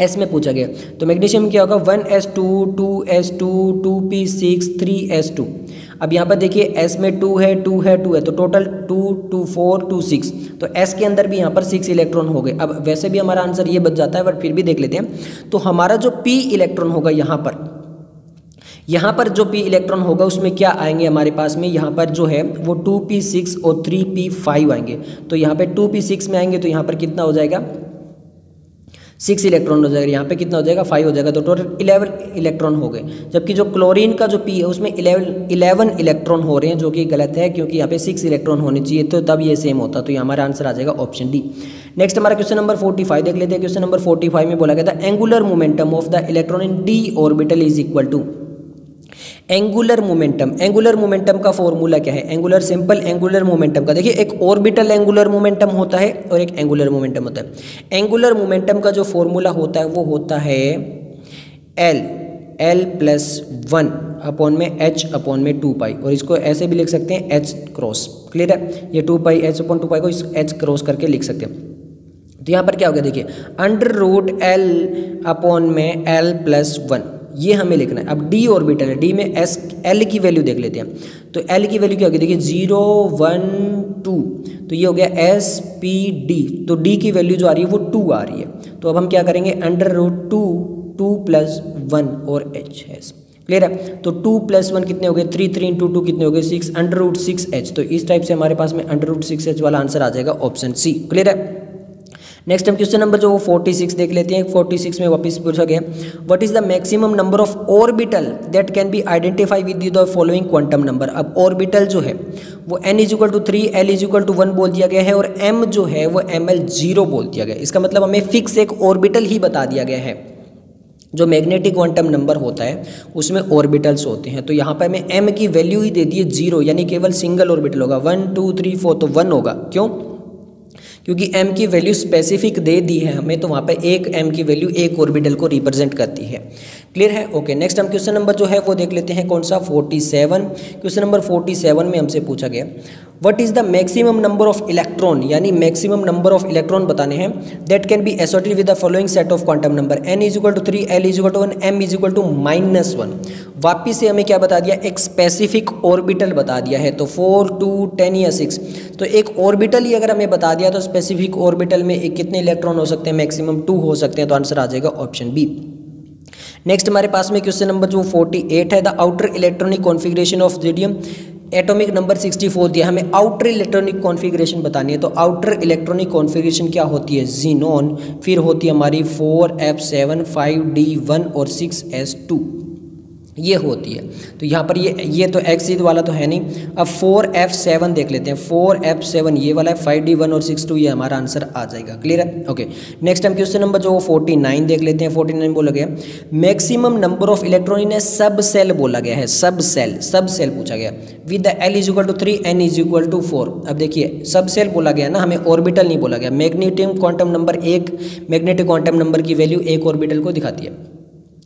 s में पूछा गया। तो मैग्नीशियम क्या होगा, 1s2 2s2 2p6 3s2। अब यहाँ पर देखिए s में 2 है 2 है 2 है, तो टोटल 2 2 4 2 6। तो s के अंदर भी यहाँ पर 6 इलेक्ट्रॉन हो गए। अब वैसे भी हमारा आंसर ये बच जाता है, बट फिर भी देख लेते हैं। तो हमारा जो p इलेक्ट्रॉन होगा यहाँ पर जो p इलेक्ट्रॉन होगा उसमें क्या आएंगे हमारे पास में, यहाँ पर जो है वो 2p6 और 3p5 आएंगे। तो यहाँ पे 2p6 में आएंगे तो यहाँ पर कितना हो जाएगा, 6 इलेक्ट्रॉन हो जाएगा, यहाँ पे कितना हो जाएगा 5 हो जाएगा। तो टोटल 11 इलेक्ट्रॉन हो गए। जबकि जो क्लोरीन का जो p है उसमें 11 इलेक्ट्रॉन हो रहे हैं, जो कि गलत है, क्योंकि यहाँ पे 6 इलेक्ट्रॉन होने चाहिए, तो तब ये सेम होता। तो ये हमारा आंसर आ जाएगा ऑप्शन डी। नेक्स्ट हमारा क्वेश्चन नंबर 45 देख लेते हैं। क्वेश्चन नंबर 45 में बोला गया था angular momentum of the electron in d orbital is equal to. Angular momentum का फॉर्मूला क्या है, एंगुलर सिंपल एंगुलर मोमेंटम का देखिए, एक ऑर्बिटल एंगुलर मोमेंटम होता है और एक एंगुलर मोमेंटम होता है। एंगुलर मोमेंटम का जो फॉर्मूला होता है वो होता है l+1 अपॉन में h अपॉन में 2 पाई, और इसको ऐसे भी लिख सकते हैं h क्रॉस। क्लियर है, ये 2 पाई h अपॉन 2 पाई को इस h क्रॉस करके लिख सकते हैं। तो यहाँ पर क्या हो गया देखिए, √l अपॉन में l+1, ये हमें लिखना है। अब d ऑर्बिटल है, d में s l की वैल्यू देख लेते हैं। तो l की वैल्यू क्या होगी देखिए 0 1 2, तो ये हो गया SPD। तो d की वैल्यू जो आ रही है वो 2 आ रही है। तो अब हम क्या करेंगे, √2 2 + 1 और h है। क्लियर है। तो 2 + 1 कितने हो गए 3, 3 × 2 कितने हो गए 6, √6h। तो इस टाइप से हमारे पास में √6h वाला आंसर आ जाएगा ऑप्शन सी। क्लियर है। नेक्स्ट हम क्वेश्चन नंबर जो 46 देख लेते हैं। 46 में वापस पूछा गया what is the maximum number of orbital that can be identify with the following quantum number. अब ऑर्बिटल जो है वो n = 3 l = 1 बोल दिया गया है, और m जो है वो ml0 बोल दिया गया है। इसका मतलब हमें फिक्स एक ऑर्बिटल ही बता दिया गया है। जो मैग्नेटिक क्वांटम नंबर होता है उसमें ऑर्बिटल्स होते हैं। तो यहाँ पर हमें m की वैल्यू ही दे दी है 0, यानी केवल सिंगल ऑर्बिटल होगा। 1 2 3 4 तो 1 होगा। क्यों, क्योंकि m की वैल्यू स्पेसिफिक दे दी है हमें, तो वहाँ पे एक m की वैल्यू एक ऑर्बिटल को रिप्रेजेंट करती है। क्लियर है। ओके, नेक्स्ट हम क्वेश्चन नंबर जो है वो देख लेते हैं, कौन सा 47। क्वेश्चन नंबर 47 में हमसे पूछा गया what is the maximum number of electron, यानी मैक्सिमम नंबर ऑफ इलेक्ट्रॉन बताने हैं that can be associated with the following set of quantum number n = 3 l = 1 m = -1। वापिस से हमें क्या बता दिया, एक स्पेसिफिक ऑर्बिटल बता दिया है। तो 4 2 10 या 6, तो एक ऑर्बिटल ही अगर हमें बता दिया तो स्पेसिफिक ऑर्बिटल में एक कितने इलेक्ट्रॉन हो सकते हैं, मैक्सिमम 2 हो सकते हैं। तो आंसर आ जाएगा ऑप्शन बी। नेक्स्ट हमारे पास में क्वेश्चन नंबर जो 48 है the outer electronic configuration of ज़ीडियम एटॉमिक नंबर 64 दिया, हमें आउटर इलेक्ट्रॉनिक कॉन्फ़िगरेशन बतानी है। तो आउटर इलेक्ट्रॉनिक कॉन्फ़िगरेशन क्या होती है, ज़ीनॉन, फिर होती है हमारी 4f7 5d1 और 6s2। ये होती है। तो यहाँ पर ये तो एक्स वाला तो है नहीं। अब 4f7 देख लेते हैं। 4f7 ये वाला है, 5d1 और 6 2 ये हमारा आंसर आ जाएगा। क्लियर है? ओके, नेक्स्ट हम क्वेश्चन नंबर जो 49 देख लेते हैं। 49 बोला गया maximum number of electron in a subshell बोला गया है। सब सेल पूछा गया विद द l = 3 n = 4। अब देखिए सब सेल बोला गया ना, हमें ऑर्बिटल नहीं बोला गया। Magnetic quantum number magnetic quantum number की वैल्यू एक ऑर्बिटल को दिखाती है,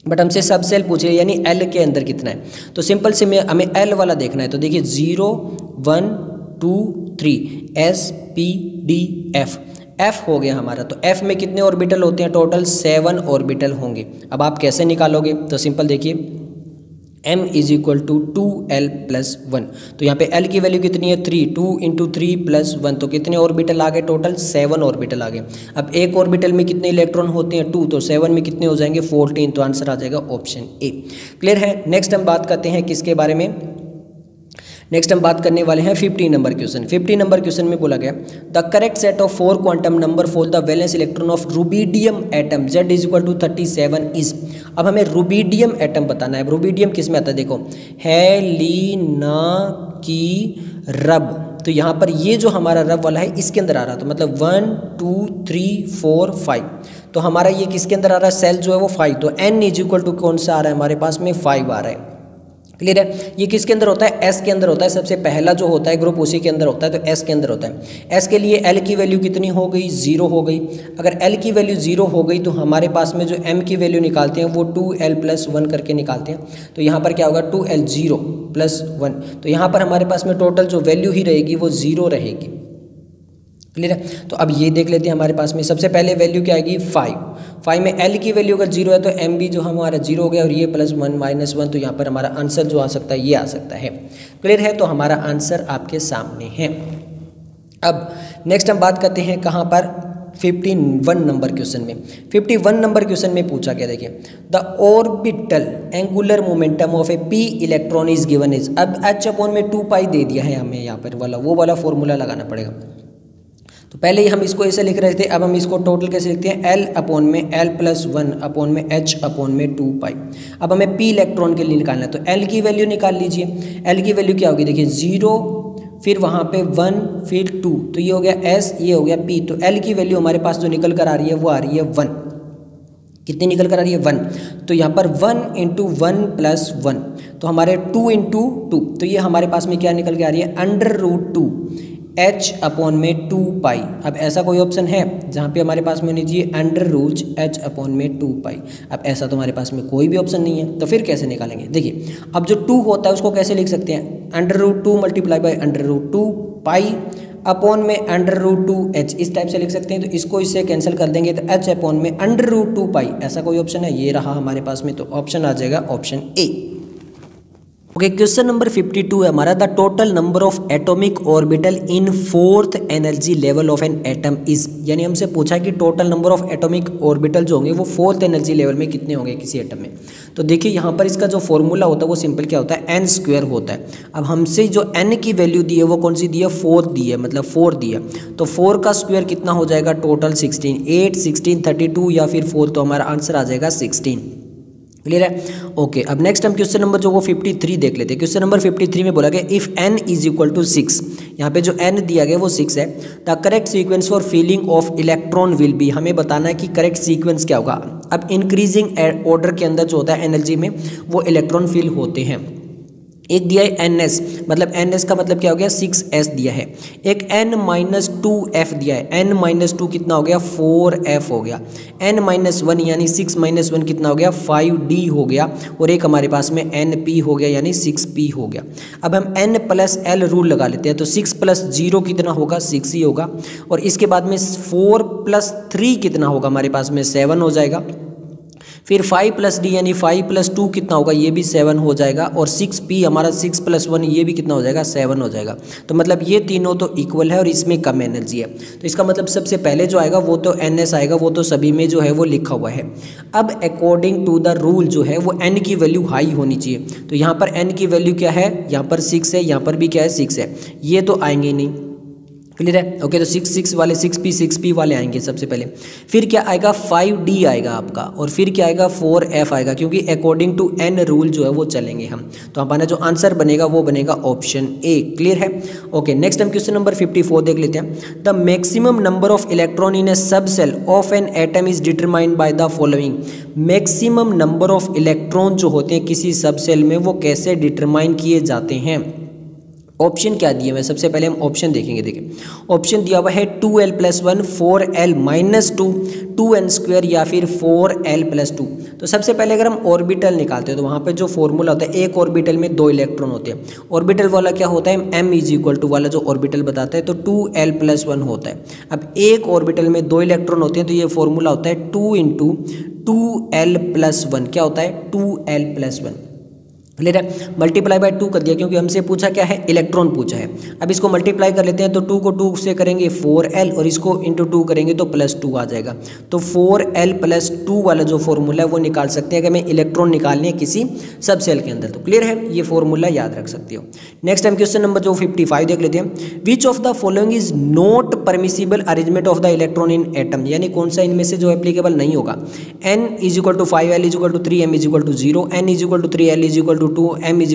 बट हमसे सब सेल पूछे यानी एल के अंदर कितना है। तो सिंपल से हमें एल वाला देखना है। तो देखिए 0 1 2 3 S P D F, F हो गया हमारा। तो F में कितने ऑर्बिटल होते हैं? टोटल 7 ऑर्बिटल होंगे। अब आप कैसे निकालोगे? तो सिंपल देखिए m = 2l + 1। तो यहाँ पे l की वैल्यू कितनी है? 3, 2 × 3 + 1। तो कितने ऑर्बिटल आ गए? टोटल 7 ऑर्बिटल आ गए। अब एक ऑर्बिटल में कितने इलेक्ट्रॉन होते हैं? 2। तो 7 में कितने हो जाएंगे? 14। तो आंसर आ जाएगा ऑप्शन ए। क्लियर है? नेक्स्ट हम बात करते हैं किसके बारे में? नेक्स्ट हम बात करने वाले हैं 50 नंबर क्वेश्चन। 50 नंबर क्वेश्चन में बोला गया the correct set of 4 quantum number for the valence electron of rubidium atom Z = 37 is. अब हमें रुबिडियम एटम बताना है। रुबिडियम किस में आता है? देखो हेलिना की रब। तो यहाँ पर ये जो हमारा रब वाला है इसके अंदर आ रहा, तो मतलब 1 2 3 4 5। तो हमारा ये किसके अंदर आ रहा है? सेल जो है वो 5। तो n = कौन सा आ रहा है हमारे पास में? 5 आ रहा है। क्लियर है? ये किसके अंदर होता है? S के अंदर होता है। सबसे पहला जो होता है ग्रुप उसी के अंदर होता है, तो S के अंदर होता है। S के लिए L की वैल्यू कितनी हो गई? 0 हो गई। अगर L की वैल्यू 0 हो गई तो हमारे पास में जो M की वैल्यू निकालते हैं वो 2l + 1 करके निकालते हैं। तो यहाँ पर क्या होगा? 2l 0 + 1। तो यहाँ पर हमारे पास में टोटल जो वैल्यू ही रहेगी वो 0 रहेगी। क्लियर है? तो अब ये देख लेते हैं हमारे पास में सबसे पहले वैल्यू क्या आएगी? 5 में L की वैल्यू अगर 0 है तो M भी जो हमारा 0 हो गया, और ये +1 -1। तो यहाँ पर हमारा आंसर जो आ सकता है ये आ सकता है। क्लियर है? तो हमारा आंसर आपके सामने है। अब नेक्स्ट हम बात करते हैं कहाँ पर? 51 नंबर क्वेश्चन में। 51 नंबर क्वेश्चन में पूछा गया, देखिए the orbital angular momentum of A p electron is given is. अब h/2π दे दिया है हमें, यहाँ पर वाला वो वाला फॉर्मूला लगाना पड़ेगा। तो पहले ही हम इसको ऐसे लिख रहे थे, अब हम इसको टोटल कैसे लिखते हैं? l + 1 h/2π। अब हमें p इलेक्ट्रॉन के लिए निकालना है, तो l की वैल्यू निकाल लीजिए। l की वैल्यू क्या होगी? देखिए 0, फिर वहाँ पे 1, फिर 2। तो ये हो गया s, ये हो गया p। तो l की वैल्यू हमारे पास जो निकल कर आ रही है वो आ रही है 1। कितनी निकल कर आ रही है? 1। तो यहाँ पर 1 × 1 + 1, तो हमारे 2 × 2। तो ये हमारे पास में क्या निकल के आ रही है? √2 h/2π। अब ऐसा कोई ऑप्शन है जहाँ पे हमारे पास में होनी चाहिए h/2π। अब ऐसा तो हमारे पास में कोई भी ऑप्शन नहीं है, तो फिर कैसे निकालेंगे? देखिए अब जो 2 होता है उसको कैसे लिख सकते हैं? √2 × √2π /√2h, इस टाइप से लिख सकते हैं। तो इसको इससे कैंसिल कर देंगे तो h/√2π। ऐसा कोई ऑप्शन है? ये रहा हमारे पास में। तो ऑप्शन आ जाएगा option A. Okay, question number 52 है हमारा the total number of atomic orbital in 4th energy level of an atom is. यानी हमसे पूछा कि total number of atomic orbital जो होंगे वो 4th एनर्जी लेवल में कितने होंगे किसी एटम में। तो देखिए यहाँ पर इसका जो फॉर्मूला होता है वो सिंपल क्या होता है? n² होता है। अब हमसे जो n की वैल्यू दी है वो कौन सी दी है? 4 दी है, मतलब 4 दी है। तो 4 का स्क्वायर कितना हो जाएगा? टोटल 16, 8 16 32 या फिर 4। तो हमारा आंसर आ जाएगा 16। क्लियर है? ओके, अब नेक्स्ट हम क्वेश्चन नंबर जो वो 53 देख लेते हैं। क्वेश्चन नंबर 53 में बोला गया इफ़ n = 6। यहाँ पे जो n दिया गया वो 6 है। The correct sequence for filling of electron will be. हमें बताना है कि करेक्ट सीक्वेंस क्या होगा। अब इंक्रीजिंग ऑर्डर के अंदर जो होता है एनर्जी में वो इलेक्ट्रॉन फिल होते हैं। एक दिया है ns, मतलब ns का मतलब क्या हो गया? 6s दिया है। एक n-2f दिया है। n-2 कितना हो गया? 4f हो गया। n-1 यानी 6 - 1 कितना हो गया? 5d हो गया। और एक हमारे पास में np हो गया यानी 6p हो गया। अब हम n + l रूल लगा लेते हैं। तो 6 + 0 कितना होगा? 6 ही होगा। और इसके बाद में 4 + 3 कितना होगा? हमारे पास में 7 हो जाएगा। फिर 5 + d यानी 5 + 2 कितना होगा? ये भी 7 हो जाएगा। और 6p हमारा 6 + 1 ये भी कितना हो जाएगा? 7 हो जाएगा। तो मतलब ये तीनों तो इक्वल है और इसमें कम एनर्जी है। तो इसका मतलब सबसे पहले जो आएगा वो तो ns आएगा, वो तो सभी में जो है वो लिखा हुआ है। अब अकॉर्डिंग टू द रूल जो है वो n की वैल्यू हाई होनी चाहिए। तो यहाँ पर n की वैल्यू क्या है? यहाँ पर 6 है, यहाँ पर भी क्या है? 6 है। ये तो आएंगे नहीं। क्लियर है। ओके, तो 6 वाले 6p वाले आएंगे सबसे पहले। फिर क्या आएगा 5d आएगा आपका, और फिर क्या आएगा 4f आएगा, क्योंकि अकॉर्डिंग टू n रूल जो है वो चलेंगे हम। तो हमारा जो आंसर बनेगा वो बनेगा ऑप्शन ए। क्लियर है। ओके, नेक्स्ट हम क्वेश्चन नंबर 54 देख लेते हैं। The maximum number of electron in a subshell of an atom is determined by the following. Maximum number of electron जो होते हैं किसी सब सेल में वो कैसे डिटरमाइन किए जाते हैं। ऑप्शन क्या दिए हुए हैं, सबसे पहले हम ऑप्शन देखेंगे। देखिए ऑप्शन दिया हुआ है 2l+1, 4l-2, 2n² या फिर 4l+2। तो सबसे पहले अगर हम ऑर्बिटल निकालते हैं तो वहाँ पे जो फॉर्मूला होता है, एक ऑर्बिटल में 2 इलेक्ट्रॉन होते हैं। ऑर्बिटल वाला क्या होता है, m वाला जो ऑर्बिटल बताता है तो 2l+1 होता है। अब एक ऑर्बिटल में 2 इलेक्ट्रॉन होते हैं तो ये फॉर्मूला होता है 2 × 2l+1। क्या होता है 2l+1। क्लियर है। मल्टीप्लाई बाय 2 कर दिया, क्योंकि हमसे पूछा क्या है, इलेक्ट्रॉन पूछा है। अब इसको मल्टीप्लाई कर लेते हैं तो 2 को 2 से करेंगे 4l, और इसको इंटू 2 करेंगे तो +2 आ जाएगा। तो 4l+2 वाला जो फॉर्मूला है वो निकाल सकते हैं अगर हमें इलेक्ट्रॉन निकालने हैं किसी सब सेल के अंदर। तो क्लियर है, ये फॉर्मूला याद रख सकते हो। नेक्स्ट हम क्वेश्चन नंबर जो 55 देख लेते हैं। विच of the following is not permissible arrangement of the electron in atom, यानी कौन सा इनमें से जो एप्लीकेबल नहीं होगा। n = 5, l = 3, m = 0, n = 3, l = 2, m =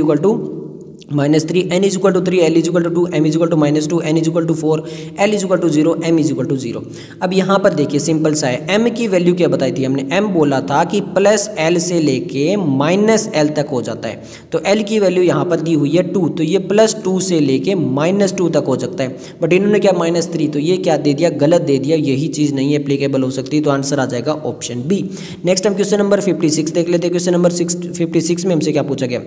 -3, n = 3, l = 2, m = -2, n = 4, l = 0, m = 0। अब यहाँ पर देखिए सिंपल सा है, m की वैल्यू क्या बताई थी हमने, m बोला था कि +l से लेके -l तक हो जाता है। तो l की वैल्यू यहाँ पर दी हुई है 2, तो ये +2 से लेके -2 तक हो सकता है। बट इन्होंने क्या -3, तो ये क्या दे दिया, गलत दे दिया, यही चीज़ नहीं एप्लीकेबल हो सकती। तो आंसर आ जाएगा ऑप्शन बी। नेक्स्ट हम क्वेश्चन नंबर 56 देख लेते हैं। क्वेश्चन नंबर 56 में हमसे क्या पूछा गया,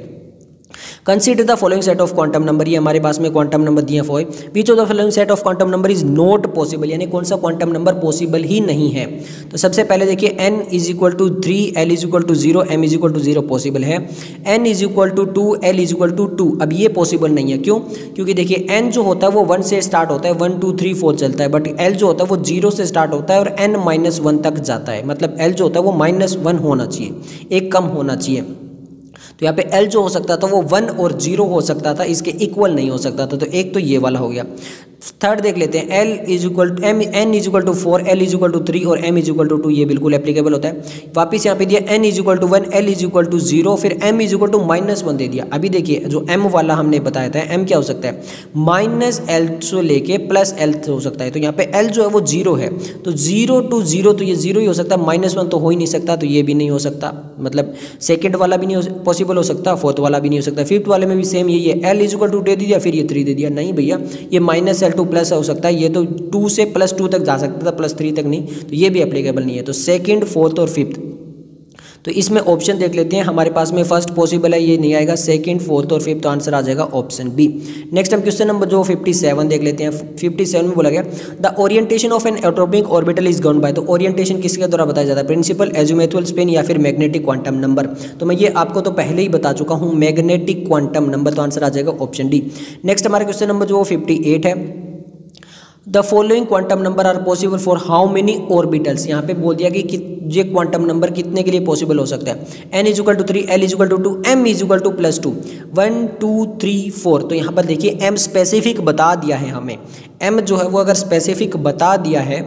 consider the following set of quantum number. ये हमारे पास में क्वांटम नंबर दिए हैं। विच of the following set of quantum number is not possible, यानी कौन सा क्वांटम नंबर पॉसिबल ही नहीं है। तो सबसे पहले देखिए n = 3, l = 0, m = 0 पॉसिबल है। n = 2, l = 2, अब ये पॉसिबल नहीं है। क्यों, क्योंकि देखिए n जो होता है वो 1 से स्टार्ट होता है, 1 2 3 4 चलता है। बट l जो होता है वो 0 से स्टार्ट होता है और n-1 तक जाता है। मतलब l जो होता है वो -1 होना चाहिए, एक कम होना चाहिए। तो यहाँ पे l जो हो सकता था वो 1 और 0 हो सकता था, इसके इक्वल नहीं हो सकता था। तो एक तो ये वाला हो गया। थर्ड देख लेते हैं, n = 4, l = 3 और m = 2, ये बिल्कुल एप्लीकेबल होता है। वापिस यहाँ पे दिया n = 1, l = 0, फिर m = -1 दे दिया। अभी देखिए जो m वाला हमने बताया था, m क्या हो सकता है, -l से लेके +l हो सकता है। तो यहाँ पे l जो है वो 0 है, तो 0 to 0 तो ये 0 ही हो सकता है, -1 तो हो ही नहीं सकता, तो ये भी नहीं हो सकता। मतलब सेकेंड वाला भी नहीं पॉसिबल हो सकता, फोर्थ वाला भी नहीं हो सकता। फिफ्थ वाले में भी सेम यही है, l = 2 दे दिया, फिर ये 3 दे दिया। नहीं भैया, ये -l to प्लस हो सकता है, ये तो 2 से +2 तक जा सकता था, +3 तक नहीं, तो ये भी एप्लीकेबल नहीं है। तो सेकंड, फोर्थ और फिफ्थ, तो इसमें ऑप्शन देख लेते हैं। हमारे पास में फर्स्ट पॉसिबल है, ये नहीं आएगा। सेकंड, फोर्थ और फिफ्थ, तो आंसर आ जाएगा ऑप्शन बी। नेक्स्ट हम क्वेश्चन नंबर जो 57 देख लेते हैं। 57 में बोला गया the orientation of N atomic orbital is govern by. तो ओरिएंटेशन किसके द्वारा बताया जाता है, प्रिंसिपल, एजीमुथल, स्पिन या फिर मैग्नेटिक क्वांटम नंबर। तो मैं ये आपको तो पहले ही बता चुका हूँ, मैग्नेटिक क्वांटम नंबर, तो आंसर आ जाएगा ऑप्शन डी। नेक्स्ट हमारा क्वेश्चन नंबर जो 58 है, the following quantum number are possible for how many orbitals. यहाँ पे बोल दिया कि ये क्वांटम नंबर कितने के लिए पॉसिबल हो सकता है। n = 3, l = 2, m = +2, 1 2 3 4। तो यहाँ पर देखिए m स्पेसिफिक बता दिया है हमें। m जो है वो अगर स्पेसिफिक बता दिया है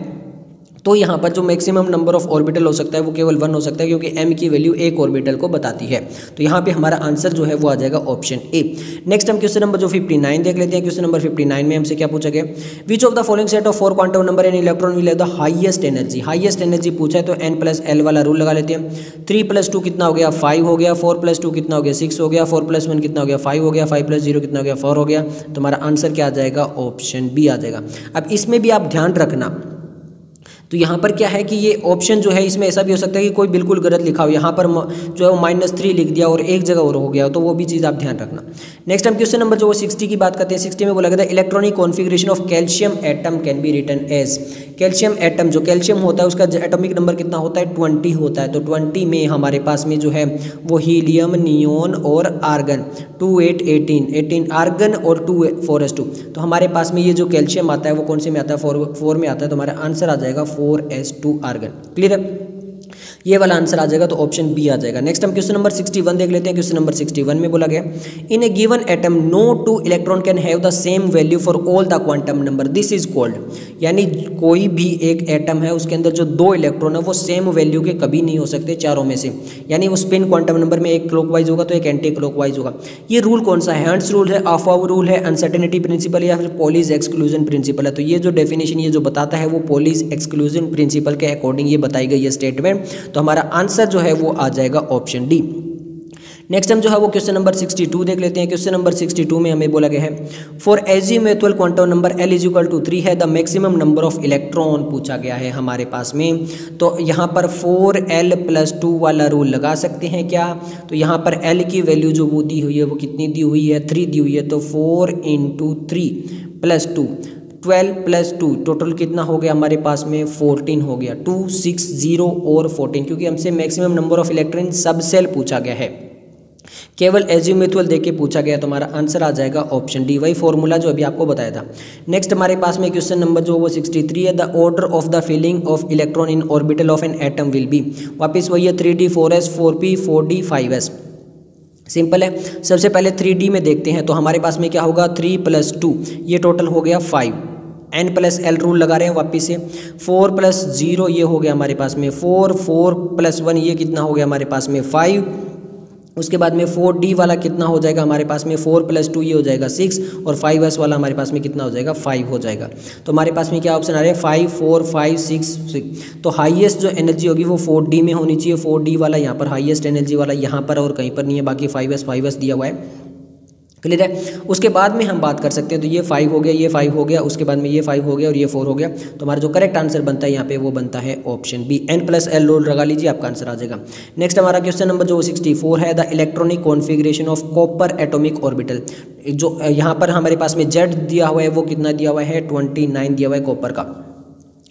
तो यहाँ पर जो मैक्सिमम नंबर ऑफ ऑर्बिटल हो सकता है वो केवल 1 हो सकता है, क्योंकि m की वैल्यू एक ऑर्बिटल को बताती है। तो यहाँ पे हमारा आंसर जो है वो आ जाएगा ऑप्शन ए। नेक्स्ट हम क्वेश्चन नंबर जो 59 देख लेते हैं। क्वेश्चन नंबर 59 में हमसे क्या पूछा गया, विच of the following set of 4 quantum number and electron will have the highest energy. Highest energy पूछा है तो n + l वाला रूल लगा लेते हैं। 3 + 2 कितना हो गया, 5 हो गया। 4 + 2 कितना हो गया, 6 हो गया। 4 + 1 कितना हो गया, 5 हो गया। 5 + 0 कितना हो गया, 4 हो गया। तो हमारा आंसर क्या आ जाएगा, ऑप्शन बी आ जाएगा। अब इसमें भी आप ध्यान रखना, तो यहाँ पर क्या है कि ये ऑप्शन जो है इसमें ऐसा भी हो सकता है कि कोई बिल्कुल गलत लिखा हो, यहाँ पर जो है वो -3 लिख दिया और एक जगह और हो गया, तो वो भी चीज़ आप ध्यान रखना। नेक्स्ट हम क्वेश्चन नंबर जो 60 की बात करते हैं। 60 में बोला गया था electronic configuration of calcium atom can be written as. Calcium atom, जो कैल्शियम होता है उसका एटॉमिक नंबर कितना होता है, 20 होता है। तो 20 में हमारे पास में जो है वो हीलियम, नियोन और आर्गन, 2 8 18 आर्गन और 2 4s2। तो हमारे पास में ये जो कैल्शियम आता है वो कौन से में आता है, 4 में आता है। तो हमारा आंसर आ जाएगा 4s2 आर्गन। क्लियर है। ये वाला आंसर आ जाएगा, तो ऑप्शन बी आ जाएगा। नेक्स्ट हम क्वेश्चन नंबर 61 देख लेते हैं। क्वेश्चन नंबर 61 में बोला गया, in a given atom no two electron can have the same value for all the quantum number, this is called, यानी कोई भी एक एटम है उसके अंदर जो 2 इलेक्ट्रॉन है वो सेम वैल्यू के कभी नहीं हो सकते चारों में से, यानी वो स्पिन क्वांटम नंबर में एक क्लॉकवाइज होगा तो एक एंटी क्लॉकवाइज होगा। ये रूल कौन सा है? हर्ट्ज रूल है, अफाव रूल है, अनसर्टेनिटी प्रिंसिपल या फिर पॉलीज एक्सक्लूजन प्रिंसिपल है। तो ये जो डेफिनेशन ये जो बताता है वो पॉलीज एक्सक्लूजन प्रिंसिपल के अकॉर्डिंग ये बताई गई है स्टेटमेंट। तो हमारा आंसर जो है वो आ जाएगा ऑप्शन डी। नेक्स्ट हम जो है वो क्वेश्चन नंबर 62 देख लेते हैं। क्वेश्चन नंबर 62 में हमें बोला गया है, फॉर एजीमुथुअल क्वांटम नंबर L = 3 है the maximum number of electron पूछा गया है हमारे पास में। तो यहाँ पर 4l+2 वाला रूल लगा सकते हैं क्या? तो यहाँ पर L की वैल्यू जो वो दी हुई है वो कितनी दी हुई है? 3 दी हुई है। तो 4 × 3 + 2 12 + 2 टोटल कितना हो गया हमारे पास में? 14 हो गया। 2 6 0 और 14, क्योंकि हमसे मैक्सिमम नंबर ऑफ इलेक्ट्रॉन सब सेल पूछा गया है, केवल एजीमुथुअल देके पूछा गया। तो हमारा आंसर आ जाएगा ऑप्शन डी, वही फॉर्मूला जो अभी आपको बताया था। नेक्स्ट हमारे पास में क्वेश्चन नंबर जो वो 63 है, the order of the filling of electron in orbital of an atom will be, वापस वही है 3d 4s 4p 4d 5s। Simple है। सबसे पहले 3d में देखते हैं, तो हमारे पास में क्या होगा? 3 + 2 ये टोटल हो गया 5, n+l रूल लगा रहे हैं वापिस से। 4 + 0 ये हो गया हमारे पास में 4, 4 + 1 ये कितना हो गया हमारे पास में? 5। उसके बाद में 4d वाला कितना हो जाएगा हमारे पास में? 4 + 2 ये हो जाएगा 6, और 5s वाला हमारे पास में कितना हो जाएगा? 5 हो जाएगा। तो हमारे पास में क्या ऑप्शन आ रहा है? 5 4 5 6 6। तो हाईएस्ट जो एनर्जी होगी वो 4d में होनी चाहिए। 4d वाला यहाँ पर हाईएस्ट एनर्जी वाला यहाँ पर और कहीं पर नहीं है, बाकी 5s दिया हुआ है। क्लियर है। उसके बाद में हम बात कर सकते हैं, तो ये 5 हो गया, ये 5 हो गया, उसके बाद में ये 5 हो गया और ये 4 हो गया। तो हमारा जो करेक्ट आंसर बनता है यहाँ पे वो बनता है ऑप्शन बी, n+l रूल लगा लीजिए, आपका आंसर आ जाएगा। नेक्स्ट हमारा क्वेश्चन नंबर जो 64 है, the electronic configuration of copper atomic orbital. जो यहाँ पर हमारे पास में Z दिया हुआ है वो कितना दिया हुआ है? 29 दिया हुआ है कॉपर का।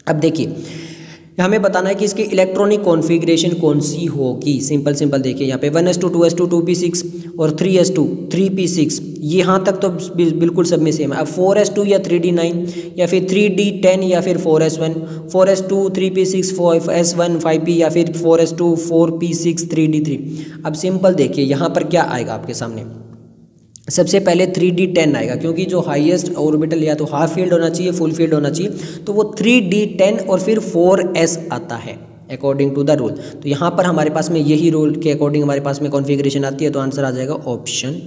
अब देखिए हमें बताना है कि इसकी इलेक्ट्रॉनिक कॉन्फ़िगरेशन कौन सी होगी। सिंपल देखिए यहाँ पे 1s2 2s2 2p6 और 3s2 3p6, यहाँ तक तो बिल्कुल सब में सेम है। अब 4s2 या 3d9 या फिर 3d10 या फिर 4s1, 4s2 3p6 4s1 5p या फिर 4s2 4p6 3d3। अब सिंपल देखिए यहाँ पर क्या आएगा आपके सामने? सबसे पहले 3d10 आएगा, क्योंकि जो हाईएस्ट ऑर्बिटल या तो हाफ फील्ड होना चाहिए, फुल फील्ड होना चाहिए, तो वो 3d10 और फिर 4s आता है अकॉर्डिंग टू द रूल। तो यहाँ पर हमारे पास में यही रूल के अकॉर्डिंग हमारे पास में कॉन्फ़िगरेशन आती है, तो आंसर आ जाएगा ऑप्शन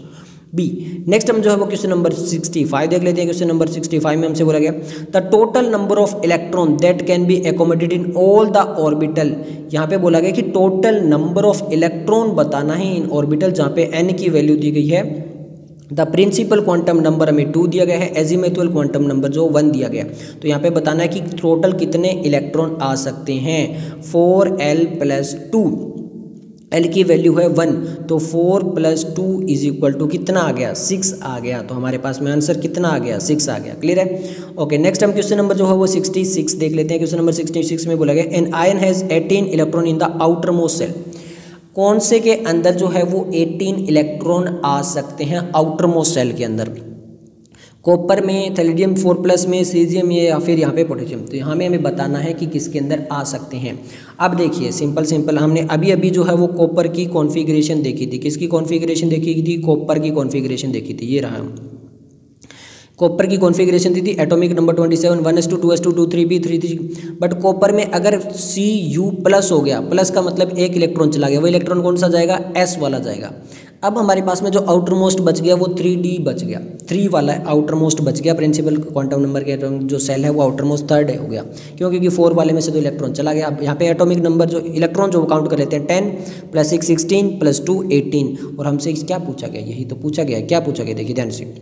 बी। नेक्स्ट हम जो है वो क्वेश्चन नंबर 65 देख लेते हैं। क्वेश्चन नंबर 65 में हमसे बोला गया, the total number of electron that can be accommodated in all the orbital. यहाँ पे बोला गया कि टोटल नंबर ऑफ इलेक्ट्रॉन बताना है इन ऑर्बिटल, जहाँ पे n की वैल्यू दी गई है। द प्रिंसिपल क्वांटम नंबर हमें 2 दिया गया है, एजीमुथुअल क्वांटम नंबर जो 1 दिया गया। तो यहाँ पे बताना है कि टोटल कितने इलेक्ट्रॉन आ सकते हैं। 4l + 2, l की वैल्यू है 1, तो 4 + 2 = कितना आ गया? 6 आ गया। तो हमारे पास में आंसर कितना आ गया? 6 आ गया। क्लियर है। ओके, नेक्स्ट हम क्वेश्चन नंबर जो है वो 66 देख लेते हैं। क्वेश्चन नंबर 66 में बोला गया, an ion has 18 electron in the outer most shell. कौन से के अंदर जो है वो 18 इलेक्ट्रॉन आ सकते हैं आउटर मोस्ट सेल के अंदर? कॉपर में, थैलेडियम 4+ में, सीजियम में या फिर यहाँ पे पोटेशियम। तो यहाँ में हमें बताना है कि किसके अंदर आ सकते हैं। अब देखिए सिंपल हमने अभी जो है वो कॉपर की कॉन्फ़िगरेशन देखी थी। किसकी कॉन्फ़िगरेशन देखी थी? कॉपर की कॉन्फ़िगरेशन देखी थी। ये रहा कॉपर की कॉन्फ़िगरेशन दी थी, atomic number 27 1s2 2s2 2 3p 3 but copper में अगर Cu+ हो गया, प्लस का मतलब एक इलेक्ट्रॉन चला गया, वो इलेक्ट्रॉन कौन सा जाएगा? S वाला जाएगा। अब हमारे पास में जो आउटर मोस्ट बच गया वो 3d बच गया, 3 वाला आउटर मोस्ट बच गया। प्रिंसिपल क्वांटम नंबर के जो सेल है वो आउटर मोस्ट 3rd हो गया, क्योंकि 4 वाले में से तो इलेक्ट्रॉन चला गया। अब यहाँ पे एटॉमिक नंबर जो इलेक्ट्रॉन जो काउंट कर लेते हैं 10 + 6 16 + 2 18। और हमसे क्या पूछा गया? यही तो पूछा गया। क्या पूछा गया? देखिए ध्यान से,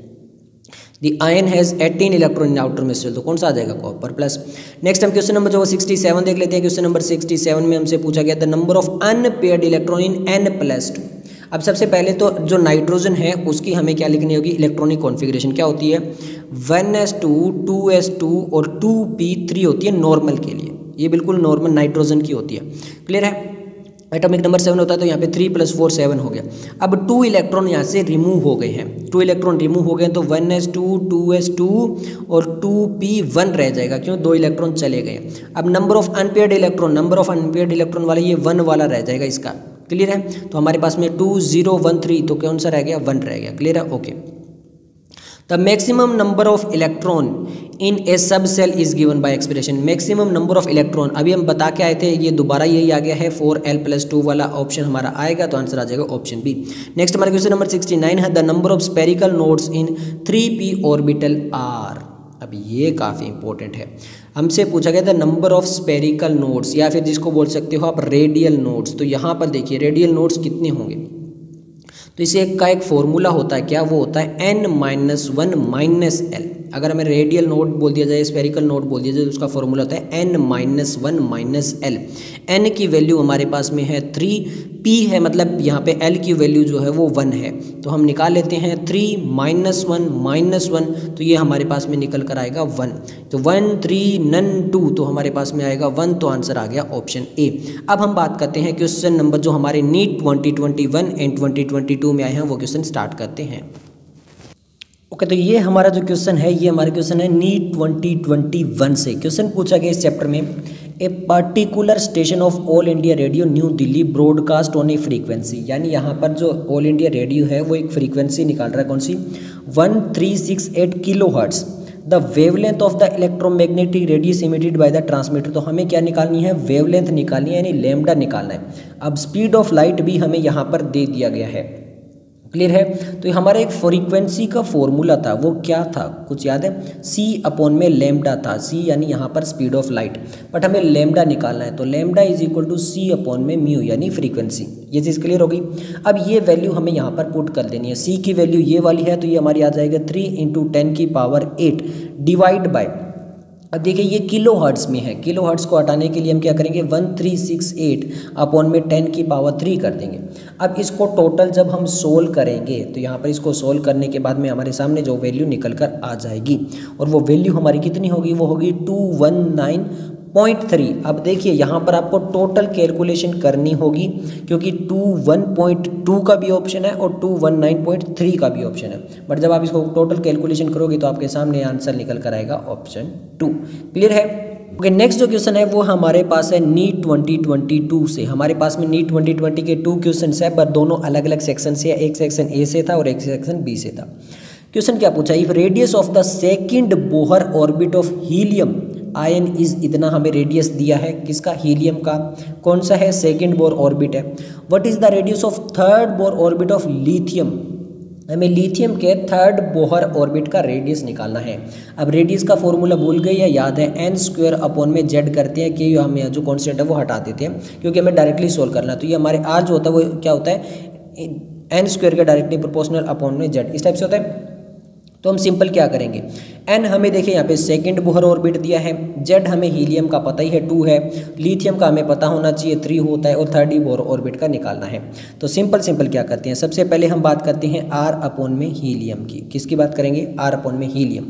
the ion has 18 electron in outer most shell, तो कौन सा आ जाएगा? Copper plus. नेक्स्ट हम क्वेश्चन नंबर जो 67 देख लेते हैं। क्वेश्चन नंबर 67 में हमसे पूछा गया, the number of unpaired electron in n+2। अब सबसे पहले तो जो नाइट्रोजन है उसकी हमें क्या लिखनी होगी? इलेक्ट्रॉनिक कॉन्फ़िगरेशन क्या होती है? 1s2 2s2 और 2p3 होती है नॉर्मल के लिए। ये बिल्कुल नॉर्मल नाइट्रोजन की होती है। क्लियर है। एटॉमिक नंबर 7 होता है, तो यहाँ पे 3 + 4 7 हो गया। अब 2 इलेक्ट्रॉन यहाँ से रिमूव हो गए हैं, 2 इलेक्ट्रॉन रिमूव हो गए, तो 1s2 2s2 और 2p1 रह जाएगा, क्यों 2 इलेक्ट्रॉन चले गए। अब नंबर ऑफ अनपेयर्ड इलेक्ट्रॉन वाला ये 1 वाला रह जाएगा इसका, क्लियर है। तो हमारे पास में 2 0 1 3, तो कौन सा रह गया 1 रह गया, क्लियर है, okay. The maximum number of electron in a subshell is given by expression. Maximum number of electron अभी हम बता के आए थे, ये दोबारा यही आ गया है, 4l+2 वाला ऑप्शन हमारा आएगा, तो आंसर आ जाएगा ऑप्शन बी। नेक्स्ट हमारा क्वेश्चन नंबर 69 है, the number of spherical nodes in 3p orbital are. अब ये काफ़ी इंपॉर्टेंट है, हमसे पूछा गया था नंबर ऑफ स्पेरिकल नोड्स, या फिर जिसको बोल सकते हो आप रेडियल नोड्स। तो यहाँ पर देखिए रेडियल नोड्स कितने होंगे, तो इसे एक फॉर्मूला होता है, क्या वो होता है n-1 - l। अगर हमें रेडियल नोड बोल दिया जाए, स्पेरिकल नोड बोल दिया जाए, तो उसका फॉर्मूला होता है n-1 - l। n की वैल्यू हमारे पास में है 3, p है मतलब यहाँ पे l की वैल्यू जो है वो 1 है, तो हम निकाल लेते हैं 3 - 1 तो ये हमारे पास में निकल कर आएगा 1, तो 1 3 नन 2, तो हमारे पास में आएगा 1, तो आंसर आ गया ऑप्शन ए। अब हम बात करते हैं क्वेश्चन नंबर जो हमारे नीट 2021 एंड 2022 में आए हैं, वो क्वेश्चन स्टार्ट करते हैं। ओके, तो ये हमारा जो क्वेश्चन है, ये हमारा क्वेश्चन है नीट 2021 से। क्वेश्चन पूछा गया इस चैप्टर में, a particular station of all India radio new Delhi broadcast on A frequency, यानी यहाँ पर जो ऑल इंडिया रेडियो है वो एक फ्रीक्वेंसी निकाल रहा है, कौन सी 1368 kilohertz. The wavelength of the electromagnetic radius emitted by the transmitter. तो हमें क्या निकालनी है, वेवलेंथ निकालनी है, यानी लैम्डा निकालना है। अब स्पीड ऑफ लाइट भी हमें यहाँ पर दे दिया गया है, क्लियर है। तो हमारा एक फ्रीक्वेंसी का फॉर्मूला था, वो क्या था, कुछ याद है, c/λ था, c यानी यहाँ पर स्पीड ऑफ लाइट, बट हमें लैम्डा निकालना है, तो लैम्डा = c/μ यानी फ्रीक्वेंसी। ये चीज़ क्लियर होगी। अब ये वैल्यू हमें यहाँ पर पुट कर देनी है, c की वैल्यू ये वाली है, तो ये हमारी आ जाएगा 3 × 10⁸ डिवाइड बाय, अब देखिए ये किलो हर्ट्ज़ में है, किलो हर्ट्ज़ को हटाने के लिए हम क्या करेंगे 1368/10³ कर देंगे। अब इसको टोटल जब हम सोल्व करेंगे, तो यहाँ पर इसको सोल्व करने के बाद में हमारे सामने जो वैल्यू निकल कर आ जाएगी, और वो वैल्यू हमारी कितनी होगी, वो होगी 219.3। अब देखिए यहाँ पर आपको टोटल कैलकुलेशन करनी होगी, क्योंकि 212 का भी ऑप्शन है और 219.3 का भी ऑप्शन है, बट जब आप इसको टोटल कैलकुलेशन करोगे तो आपके सामने आंसर निकल कर आएगा ऑप्शन 2, क्लियर है। ओके, नेक्स्ट जो क्वेश्चन है वो हमारे पास है नीट 2022 से। हमारे पास में नीट 2020 के 2 क्वेश्चन है, पर दोनों अलग अलग सेक्शन से, एक सेक्शन ए से था और एक सेक्शन बी से था। क्वेश्चन क्या पूछा, if radius of the second Bohr orbit of helium ion is, इतना हमें रेडियस दिया है, किसका, हीलियम का, कौन सा है, सेकंड बोर ऑर्बिट है। What is the radius of third Bohr orbit of lithium, हमें लिथियम के थर्ड बोहर ऑर्बिट का रेडियस निकालना है। अब रेडियस का फॉर्मूला भूल गए या याद है, n² करते हैं कि हमें जो कॉन्स्टेंट है वो हटा देते हैं, क्योंकि हमें डायरेक्टली सोल्व करना है। तो ये हमारे r जो होता है वो क्या होता है, n² के डायरेक्टली प्रोपोर्शनल अपॉन में z, इस टाइप से होता है। तो हम सिंपल क्या करेंगे, n हमें देखिए यहाँ पे सेकंड बोहर ऑर्बिट दिया है, z हमें हीलियम का पता ही है 2 है, लिथियम का हमें पता होना चाहिए 3 होता है, और थर्ड बोहर ऑर्बिट का निकालना है। तो सिंपल क्या करते हैं, सबसे पहले हम बात करते हैं r/में हीलियम की। किसकी बात करेंगे, r/में हीलियम।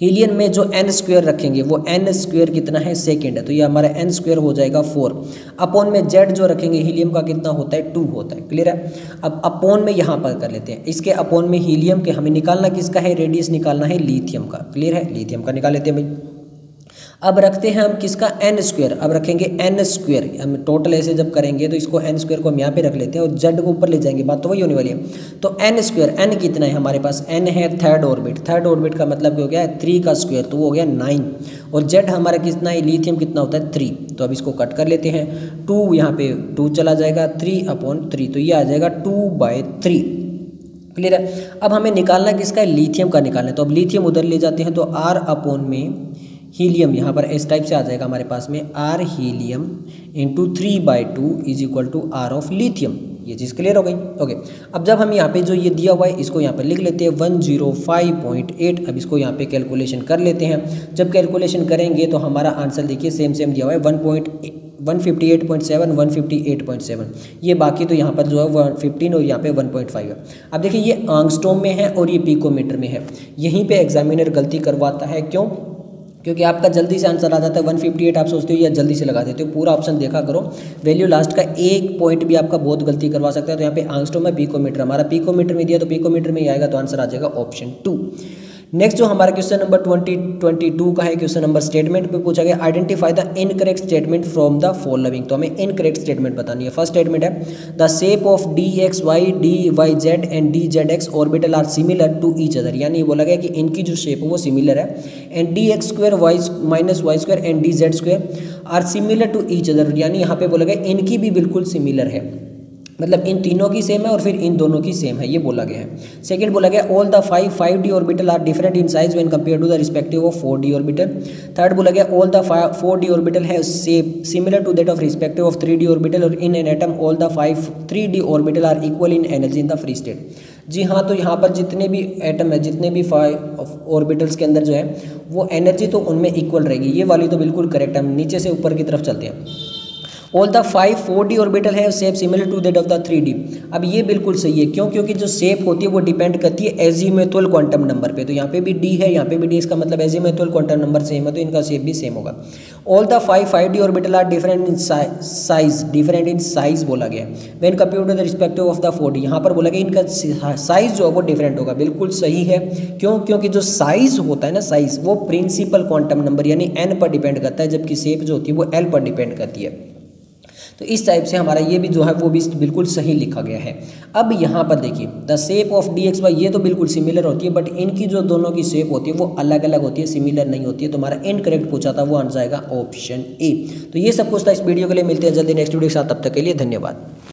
हीलियम में जो n² रखेंगे वो n² कितना है, सेकंड है, तो ये हमारा n² हो जाएगा 4। अपॉन में z जो रखेंगे हीलियम का कितना होता है, 2 होता है, क्लियर है। अब अपॉन में यहाँ पर कर लेते हैं, इसके अपॉन में हीलियम के हमें निकालना किसका है, रेडियस निकालना है लिथियम का, क्लियर है, लिथियम का निकाल लेते हैं भाई। अब रखते हैं हम किसका, n², अब रखेंगे n², हम टोटल ऐसे जब करेंगे तो इसको n² को हम यहाँ पे रख लेते हैं और z को ऊपर ले जाएंगे, बात तो वही होने वाली है। तो n², n कितना है हमारे पास, n है थर्ड ऑर्बिट, थर्ड ऑर्बिट का मतलब हो गया है 3 का स्क्वायर, तो वो हो गया 9, और z हमारा कितना है, लिथियम कितना होता है 3, तो अब इसको कट कर लेते हैं, 2 यहाँ पे 2 चला जाएगा, 3/3, तो ये आ जाएगा 2/3, क्लियर है। अब हमें निकालना किसका है, लिथियम का निकालना है, तो अब लिथियम उधर ले जाते हैं, तो r/में हीलियम यहाँ पर इस टाइप से आ जाएगा हमारे पास में, r helium × 3/2 = r of lithium. ये चीज़ क्लियर हो गई। ओके, अब जब हम यहाँ पे जो ये दिया हुआ है इसको यहाँ पे लिख लेते हैं 105.8। अब इसको यहाँ पे कैलकुलेशन कर लेते हैं। जब कैलकुलेशन करेंगे तो हमारा आंसर देखिए सेम दिया हुआ है 158.7 158.7। ये बाकी तो यहाँ पर जो है 115 और यहाँ पे 1.5 है। अब देखिए ये आंगस्ट्रॉम में है और ये पिकोमीटर में है। यहीं पे एग्जामिनर गलती करवाता है, क्यों, क्योंकि आपका जल्दी से आंसर आ जाता है 158 आप सोचते हो या जल्दी से लगा देते हो। पूरा ऑप्शन देखा करो, वैल्यू लास्ट का एक पॉइंट भी आपका बहुत गलती करवा सकता है। तो यहाँ पे आंगस्ट्रॉम है, पिकोमीटर, हमारा पिकोमीटर में दिया तो पिकोमीटर में ही आएगा, तो आंसर आ जाएगा ऑप्शन 2। नेक्स्ट जो हमारा क्वेश्चन नंबर 2022 का है, क्वेश्चन नंबर स्टेटमेंट पे पूछा गया identify the incorrect statement from the following. तो हमें इनकरेक्ट स्टेटमेंट बतानी है। फर्स्ट स्टेटमेंट है the shape of D x Y D Y Z and D Z X orbital are similar to each other, यानी ये बोला गया कि इनकी जो शेप है वो सिमिलर है। And D X square Y minus Y square and D Z square are similar to each other, यानी यहाँ पे बोला गया इनकी भी बिल्कुल सिमिलर है, मतलब इन तीनों की सेम है और फिर इन दोनों की सेम है, ये बोला गया है। सेकंड बोला गया all the 5D orbital are different in size when compare to the respective of 4D orbital. Third बोला गया ऑल द 4D ऑर्बिटल है shape similar to that of respective of 3D orbital और in an atom all the 3D orbital are equal in energy in the free state. जी हाँ, तो यहाँ पर जितने भी एटम है, जितने भी 5 ऑर्बिटल्स के अंदर जो है वो एनर्जी तो उनमें इक्वल रहेगी, ये वाली तो बिल्कुल करेक्ट है। हम नीचे से ऊपर की तरफ चलते हैं। ऑल द 4D ऑर्बिटल है shape similar to that of the 3D। अब ये बिल्कुल सही है, क्यों? क्योंकि जो शेप होती है वो डिपेंड करती है एजीमुथल क्वांटम नंबर पे। तो यहाँ पे भी D है, यहाँ पे भी D, इसका मतलब एजीमुथल क्वांटम नंबर सेम है, तो इनका शेप भी सेम होगा। All the 5D orbital are different in size, different in size बोला गया when compare to the respective of the 4D। यहाँ पर बोला गया इनका साइज जो है वो डिफरेंट होगा, बिल्कुल सही है। क्यों? क्योंकि जो साइज होता है ना, साइज वो प्रिंसिपल क्वांटम नंबर यानी n पर डिपेंड करता है, जबकि शेप जो होती है वो l पर डिपेंड करती है। तो इस टाइप से हमारा ये भी जो है वो भी बिल्कुल सही लिखा गया है। अब यहाँ पर देखिए the shape of D x y, ये तो बिल्कुल सिमिलर होती है, बट इनकी जो दोनों की शेप होती है वो अलग अलग होती है, सिमिलर नहीं होती है। तो हमारा इनकरेक्ट पूछा था, वो आंसर आएगा ऑप्शन ए। तो ये सब कुछ था इस वीडियो के लिए। मिलते हैं जल्दी नेक्स्ट वीडियो के साथ, तब तक के लिए धन्यवाद।